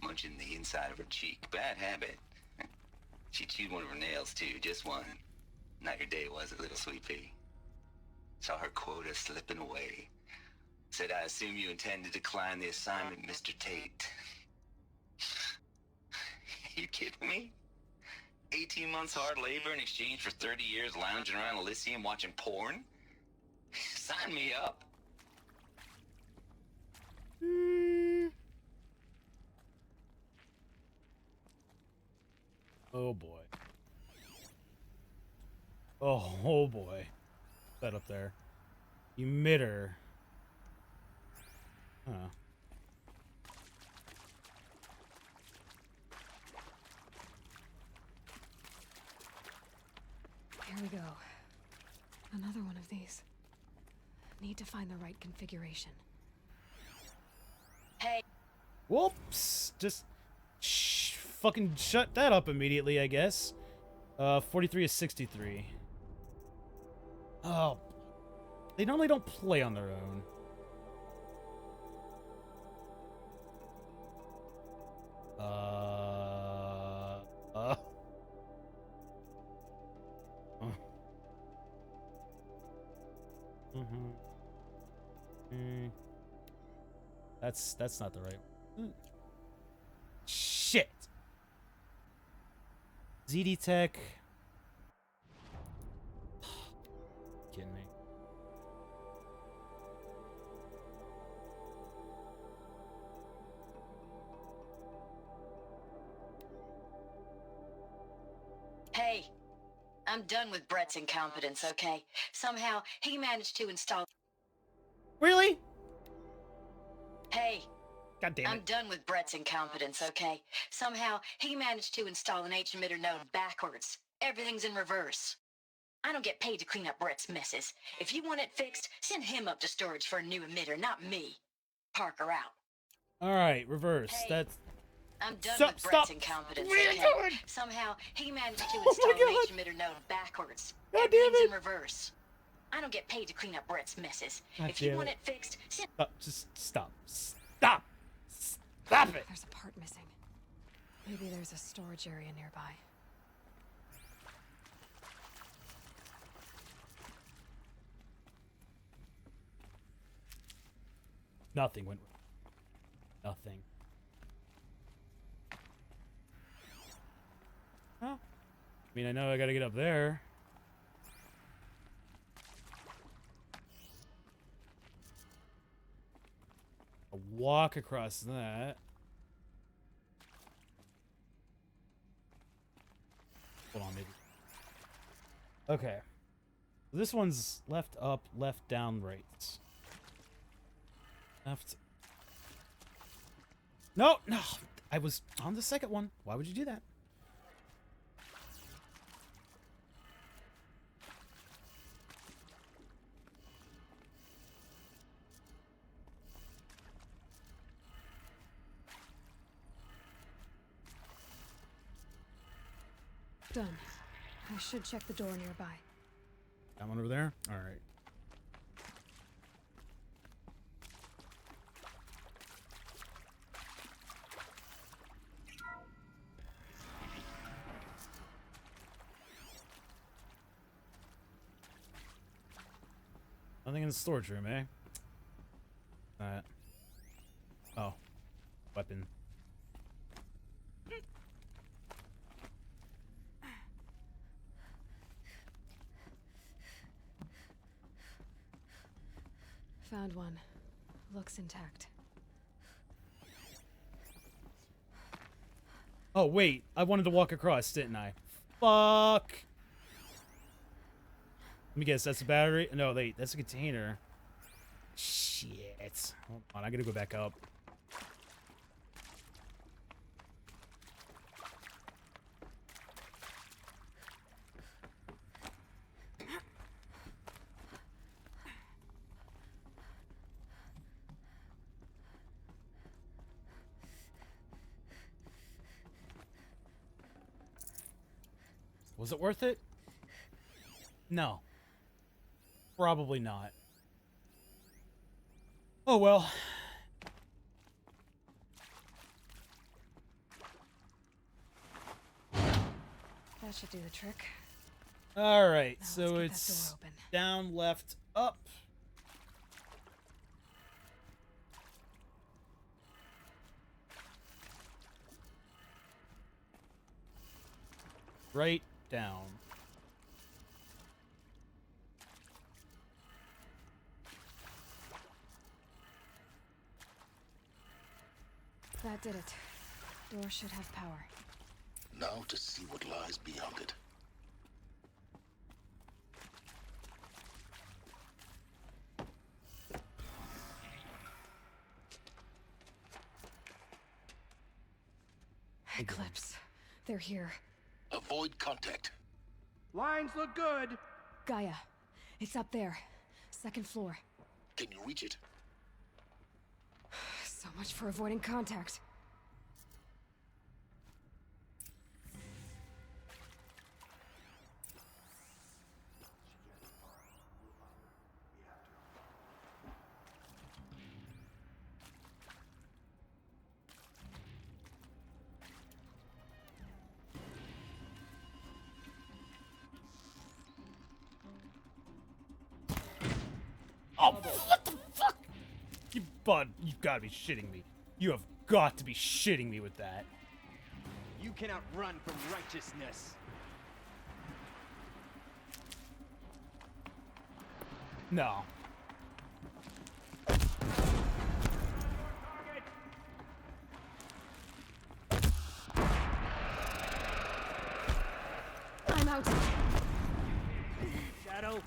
munching the inside of her cheek. Bad habit. She chewed one of her nails, too, just one. Not your day, was it, little sweet pea? Saw her quota slipping away. Said, I assume you intend to decline the assignment, Mr. Tate. You kidding me? 18 months hard labor in exchange for 30 years lounging around Elysium watching porn? Sign me up. Oh boy. Oh boy. That up there. Emitter. Huh. Here we go. Another one of these. Need to find the right configuration. Hey. Whoops. Just fucking shut that up immediately, I guess. 43 is 63. Oh. They normally don't play on their own. That's not the right one. Shit. ZD Tech. Kidding me. Hey, I'm done with Brett's incompetence, okay? Somehow, he managed to install... Really? Hey. God damn it. I'm done with Brett's incompetence, okay? Somehow, he managed to install an H-emitter node backwards. Everything's in reverse. I don't get paid to clean up Brett's messes. If you want it fixed, send him up to storage for a new emitter, not me. Parker out. Alright, reverse. Hey. That's... I'm done with Brett's incompetence, What are you okay? doing? Somehow, he managed to install an H-emitter node backwards. God damn Everything's it. in reverse. I don't get paid to clean up Brett's messes. God If you damn want it. it fixed, send... Just stop. Stop! Stop it! There's a part missing. Maybe there's a storage area nearby. Nothing went wrong. Nothing. Huh? I mean, I know I gotta get up there. I'll walk across that. Hold on, maybe. Okay. This one's left, up, left, down, right. Left. No, no. I was on the second one. Why would you do that? Done. I should check the door nearby. That one over there? Alright. Nothing in the storage room, eh? Oh. Weapon. Found one. Looks intact. Oh, wait. I wanted to walk across, didn't I? Fuck. Let me guess. That's a battery? No, wait. That's a container. Shit. Hold on. I gotta go back up. Was it worth it? No. Probably not. Oh well. That should do the trick. Alright, Now so let's get that it's door open. down, left, up. Right, down. That did it. Door should have power. Now to see what lies beyond it. Eclipse. They're here. Avoid contact. Lines look good. Gaia. It's up there. Second floor. Can you reach it? So much for avoiding contact. Oh, what the fuck? You bud, you've got to be shitting me. You have got to be shitting me with that. You cannot run from righteousness. No. I'm out. Shadow.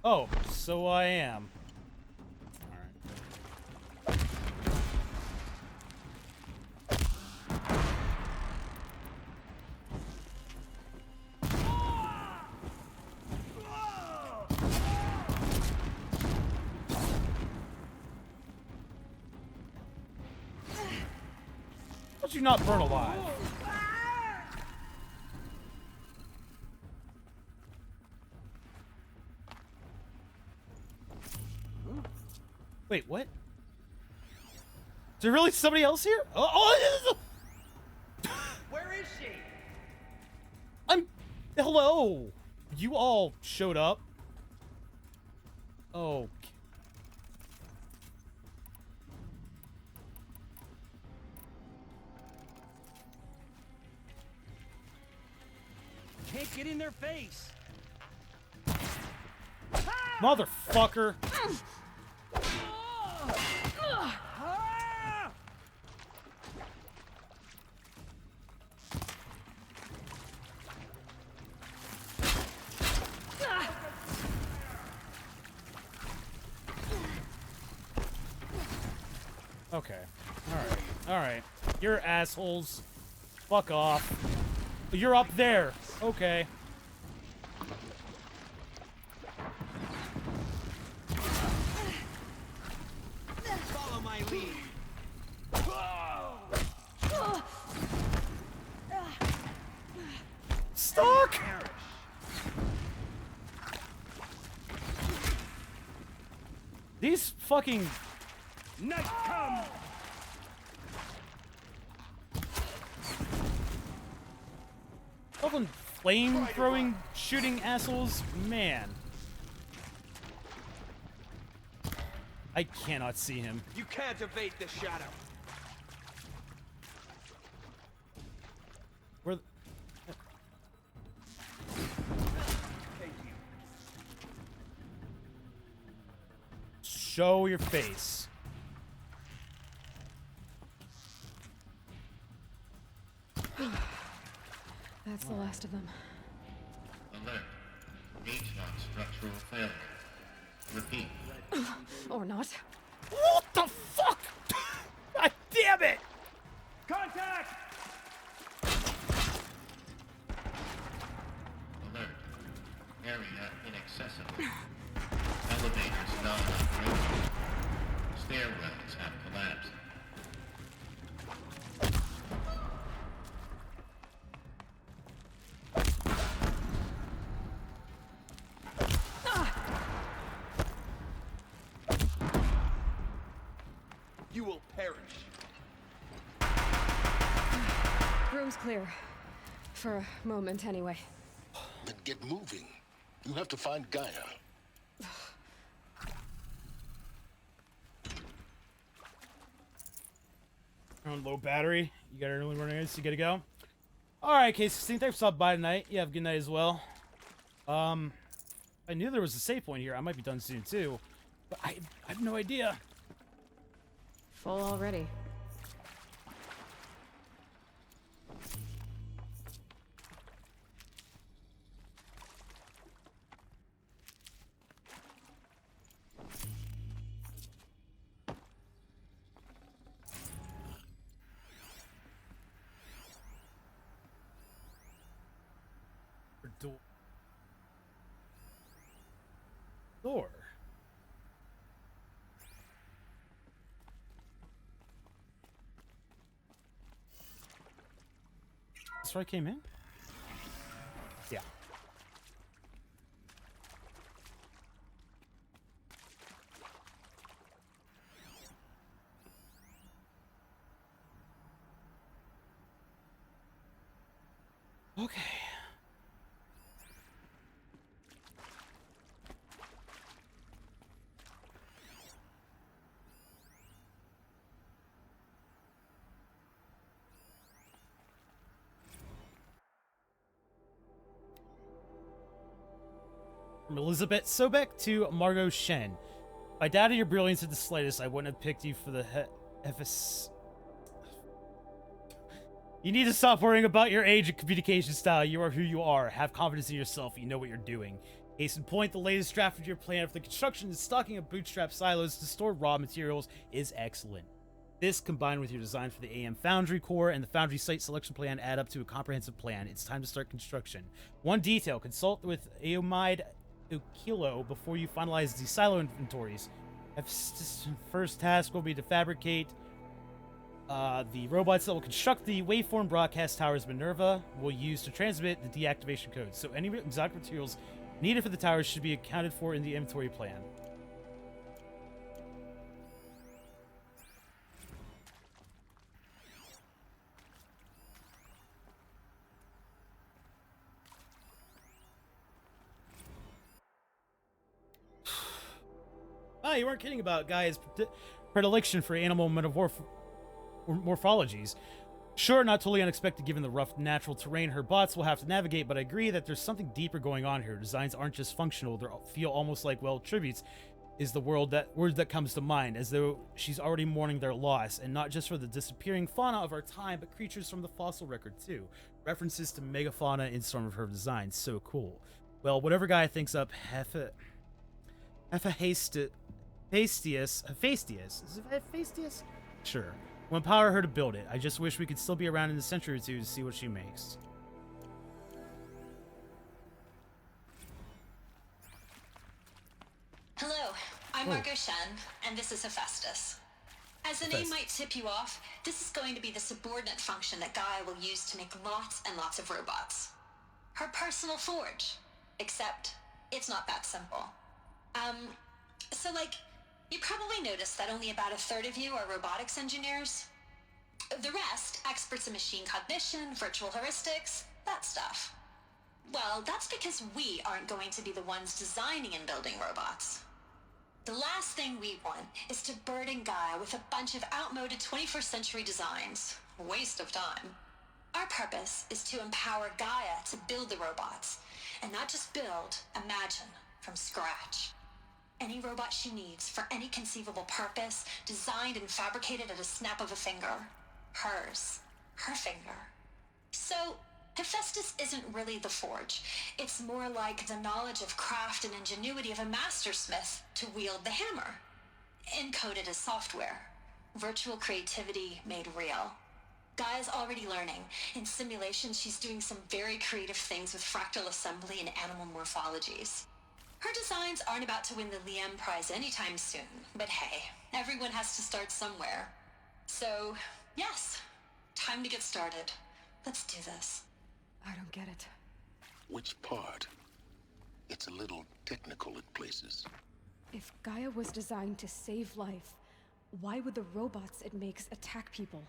Oh, so I am. How'd you not burn alive? Wait, what? Is there really somebody else here? Where is she? Hello. You all showed up. Oh. can't get in their face. Motherfucker! Okay. Alright. Alright. You're assholes. Fuck off. You're up there. Okay. Follow my lead. Stuck! These fucking... Night come! Fucking flame-throwing, shooting assholes? Man. I cannot see him. You can't evade the shadow. Where the... Show your face. That's the last of them. Alert. Gauge lock structural failure. Repeat. Or not. What the fuck? God damn it! Contact! Alert. Area inaccessible. Elevators non-operational. Stairwells have collapsed. You will perish. Room's clear. For a moment, anyway. Then get moving. You have to find Gaia. On low battery. You got early morning, so you gotta go. Alright, K16, thanks for stopping by tonight. You have a good night as well. I knew there was a save point here. I might be done soon too. But I have no idea. Full already. Door. That's where I came in? Yeah. Okay. From Elizabeth Sobek to Margot Shen. If I doubted your brilliance at the slightest, I wouldn't have picked you for the FS. You need to stop worrying about your age and communication style. You are who you are. Have confidence in yourself. You know what you're doing. Case in point, the latest draft of your plan for the construction and stocking of bootstrap silos to store raw materials is excellent. This, combined with your design for the AM Foundry core and the Foundry site selection plan, add up to a comprehensive plan. It's time to start construction. One detail, consult with Aomide Ukilo before you finalize the silo inventories. First task will be to fabricate the robots that will construct the waveform broadcast towers Minerva will use to transmit the deactivation codes. So any exotic materials needed for the towers should be accounted for in the inventory plan. Ah, you weren't kidding about Gaia's predilection for animal morphologies. Sure, not totally unexpected given the rough natural terrain her bots will have to navigate, but I agree that there's something deeper going on here. Designs aren't just functional, they feel almost like, well, tributes is the word that comes to mind, as though she's already mourning their loss, and not just for the disappearing fauna of our time, but creatures from the fossil record too. References to megafauna in some of her designs, so cool. Well, whatever guy thinks up Hephaestus, is it Hephaestus? Sure. We'll empower her to build it. I just wish we could still be around in a century or two to see what she makes. Hello, I'm Margot Shen, and this is Hephaestus. As the name might tip you off, this is going to be the subordinate function that Gaia will use to make lots and lots of robots. Her personal forge. Except, it's not that simple. So you probably noticed that only about a third of you are robotics engineers. The rest, experts in machine cognition, virtual heuristics, that stuff. Well, that's because we aren't going to be the ones designing and building robots. The last thing we want is to burden Gaia with a bunch of outmoded 21st century designs. Waste of time. Our purpose is to empower Gaia to build the robots, and not just build, imagine, from scratch. Any robot she needs for any conceivable purpose, designed and fabricated at a snap of a finger. Hers. Her finger. So, Hephaestus isn't really the forge. It's more like the knowledge of craft and ingenuity of a mastersmith to wield the hammer. Encoded as software. Virtual creativity made real. Gaia's already learning. In simulations, she's doing some very creative things with fractal assembly and animal morphologies. Her designs aren't about to win the Liam Prize anytime soon, but hey, everyone has to start somewhere. So, yes, time to get started. Let's do this. I don't get it. Which part? It's a little technical in places. If Gaia was designed to save life, why would the robots it makes attack people?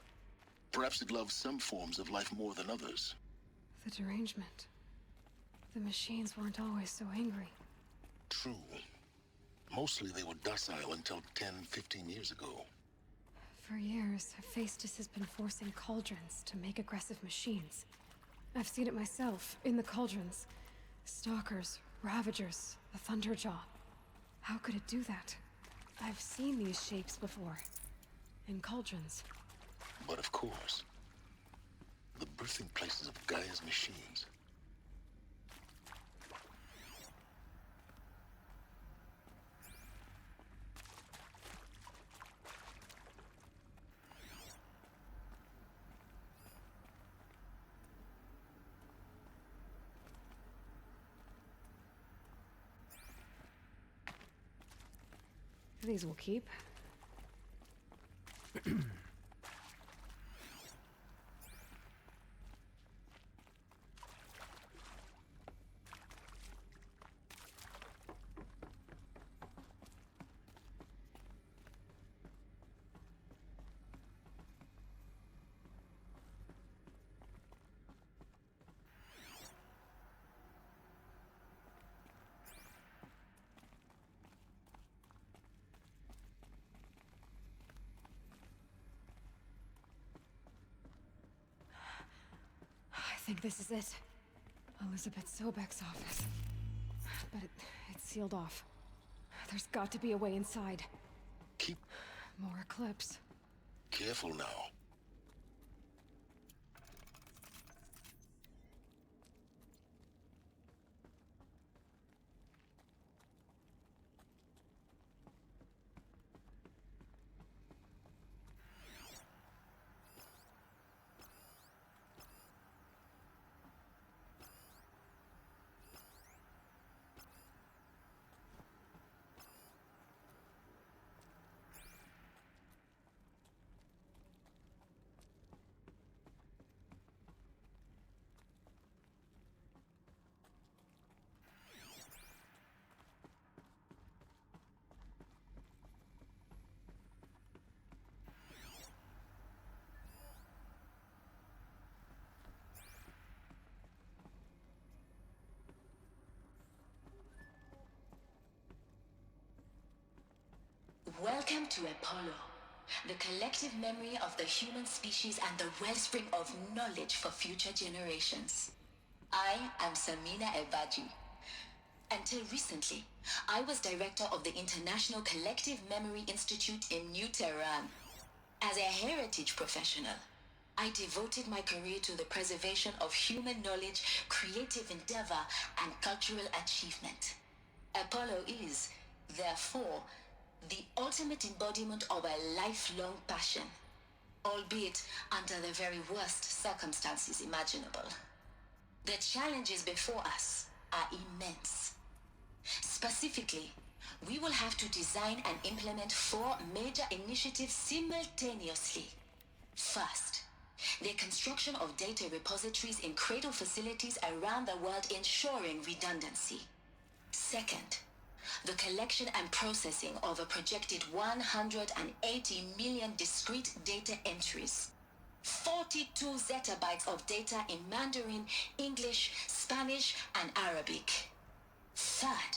Perhaps it loves some forms of life more than others. The derangement. The machines weren't always so angry. True. Mostly they were docile until 10, 15 years ago. For years, Hephaestus has been forcing cauldrons to make aggressive machines. I've seen it myself, in the cauldrons. Stalkers, Ravagers, the Thunderjaw. How could it do that? I've seen these shapes before. In cauldrons. But of course, the birthing places of Gaia's machines. These will keep. I think this is it. Elizabeth Sobek's office. But it's sealed off. There's got to be a way inside. More Eclipse. Careful now. Welcome to Apollo, the collective memory of the human species and the wellspring of knowledge for future generations. I am Samina Ebaji. Until recently, I was director of the International Collective Memory Institute in New Tehran. As a heritage professional, I devoted my career to the preservation of human knowledge, creative endeavor, and cultural achievement. Apollo is, therefore, the ultimate embodiment of a lifelong passion, albeit under the very worst circumstances imaginable. The challenges before us are immense. Specifically, we will have to design and implement 4 major initiatives simultaneously. First, the construction of data repositories in cradle facilities around the world, ensuring redundancy. Second, the collection and processing of a projected 180 million discrete data entries. 42 zettabytes of data in Mandarin, English, Spanish, and Arabic. Third,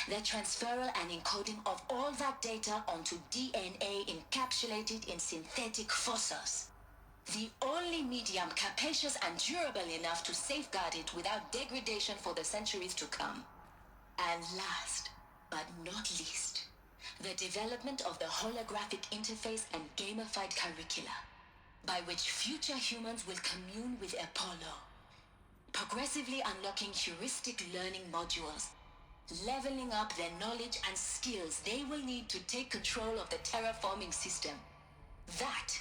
the transferal and encoding of all that data onto DNA encapsulated in synthetic fossils. The only medium capacious and durable enough to safeguard it without degradation for the centuries to come. And last, but not least, the development of the holographic interface and gamified curricula, by which future humans will commune with Apollo, progressively unlocking heuristic learning modules, leveling up their knowledge and skills they will need to take control of the terraforming system. That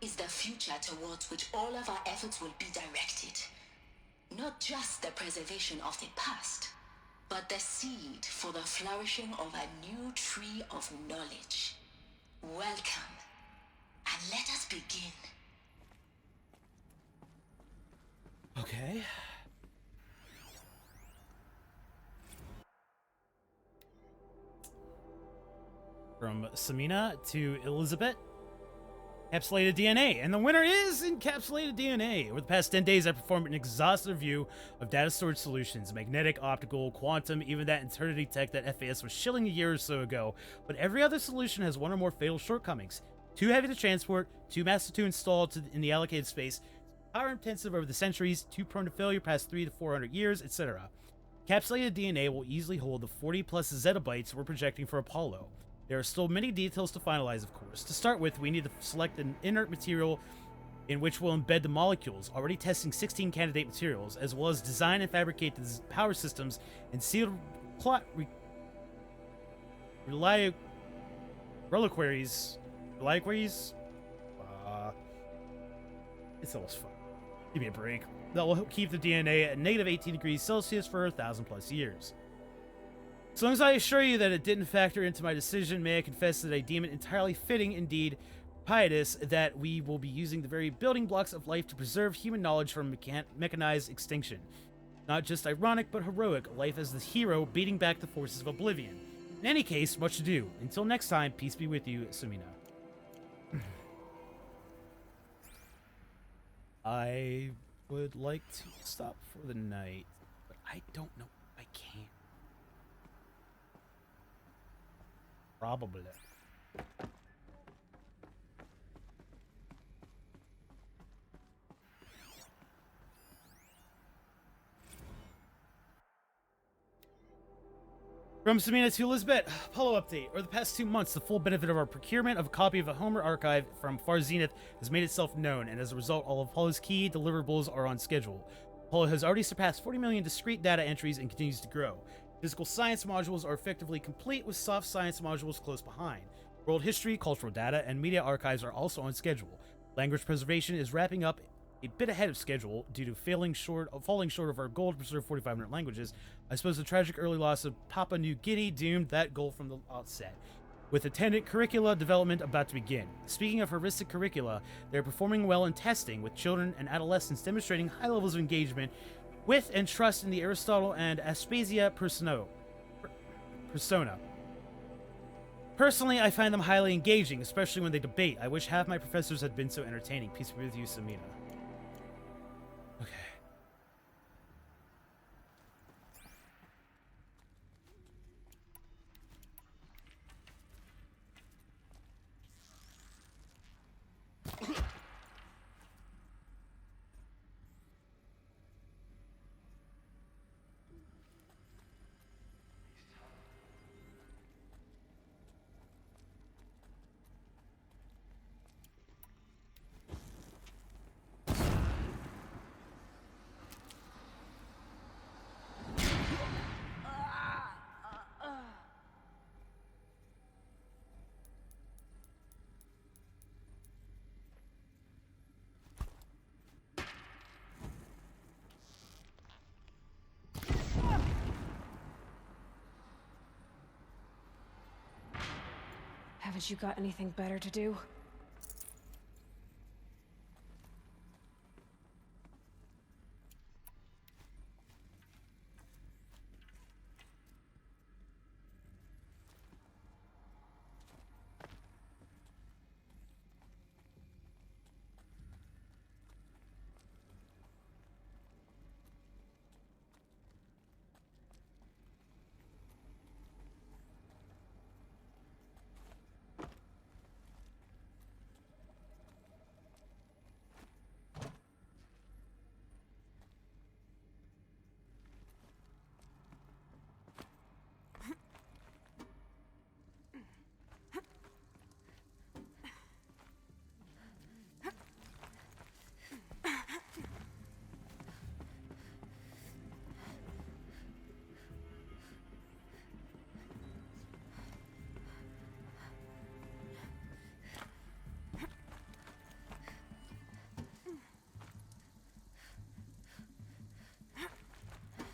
is the future towards which all of our efforts will be directed. Not just the preservation of the past, but the seed for the flourishing of a new tree of knowledge. Welcome, and let us begin. Okay. From Samina to Elizabeth. Encapsulated DNA, and the winner is Encapsulated DNA. Over the past 10 days, I performed an exhaustive review of data storage solutions, magnetic, optical, quantum, even that eternity tech that FAS was shilling a year or so ago. But every other solution has one or more fatal shortcomings. Too heavy to transport, too massive to install in the allocated space, power intensive over the centuries, too prone to failure past 300 to 400 years, etc. Encapsulated DNA will easily hold the 40 plus zettabytes we're projecting for Apollo. There are still many details to finalize, of course. To start with, we need to select an inert material in which we'll embed the molecules, already testing 16 candidate materials, as well as design and fabricate the power systems and sealed reliquaries. It's almost fun. Give me a break. That will keep the DNA at negative 18 degrees Celsius for 1,000 plus years. As long as I assure you that it didn't factor into my decision, may I confess that I deem it entirely fitting, indeed pietous, that we will be using the very building blocks of life to preserve human knowledge from mechanized extinction. Not just ironic, but heroic, life as the hero beating back the forces of oblivion. In any case, much ado. Until next time, peace be with you, Samina. I would like to stop for the night, but I don't know if I can. Probably. From Samina to Elizabeth, Apollo update. Over the past 2 months, the full benefit of our procurement of a copy of a Homer archive from Far Zenith has made itself known, and as a result, all of Apollo's key deliverables are on schedule. Apollo has already surpassed 40 million discrete data entries and continues to grow. Physical science modules are effectively complete, with soft science modules close behind. World history, cultural data, and media archives are also on schedule. Language preservation is wrapping up a bit ahead of schedule due to falling short of our goal to preserve 4,500 languages. I suppose the tragic early loss of Papua New Guinea doomed that goal from the outset, with attendant curricula development about to begin. Speaking of heuristic curricula, they are performing well in testing, with children and adolescents demonstrating high levels of engagement with and trust in the Aristotle and Aspasia persona. Personally, I find them highly engaging, especially when they debate. I wish half my professors had been so entertaining. Peace be with you, Samina. Okay. Haven't you got anything better to do?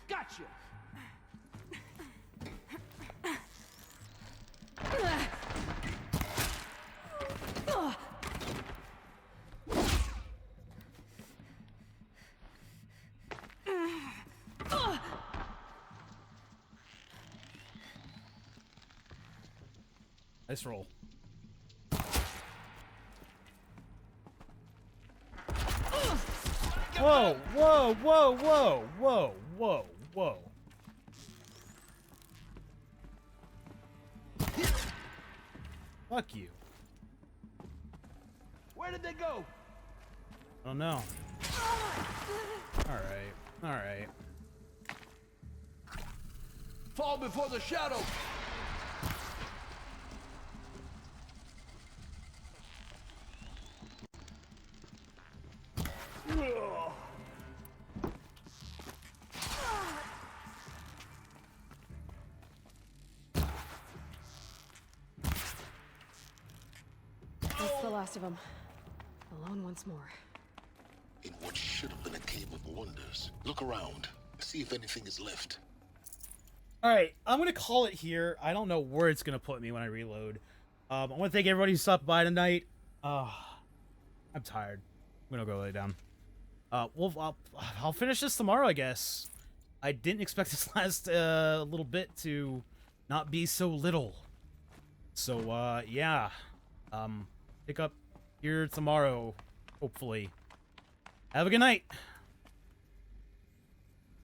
Gotcha! Nice roll. Whoa, whoa, whoa, whoa, whoa, whoa, whoa. Fuck you. Where did they go? I don't know. Alright, alright. Fall before the shadow! That's the last of them. Alone once more. In what should have been a cave of wonders. Look around. See if anything is left. Alright, I'm gonna call it here. I don't know where it's gonna put me when I reload. I want to thank everybody who stopped by tonight. I'm tired. I'm gonna go lay down. I'll finish this tomorrow, I guess. I didn't expect this last little bit to not be so little. So, yeah. Pick up here tomorrow, hopefully. Have a good night.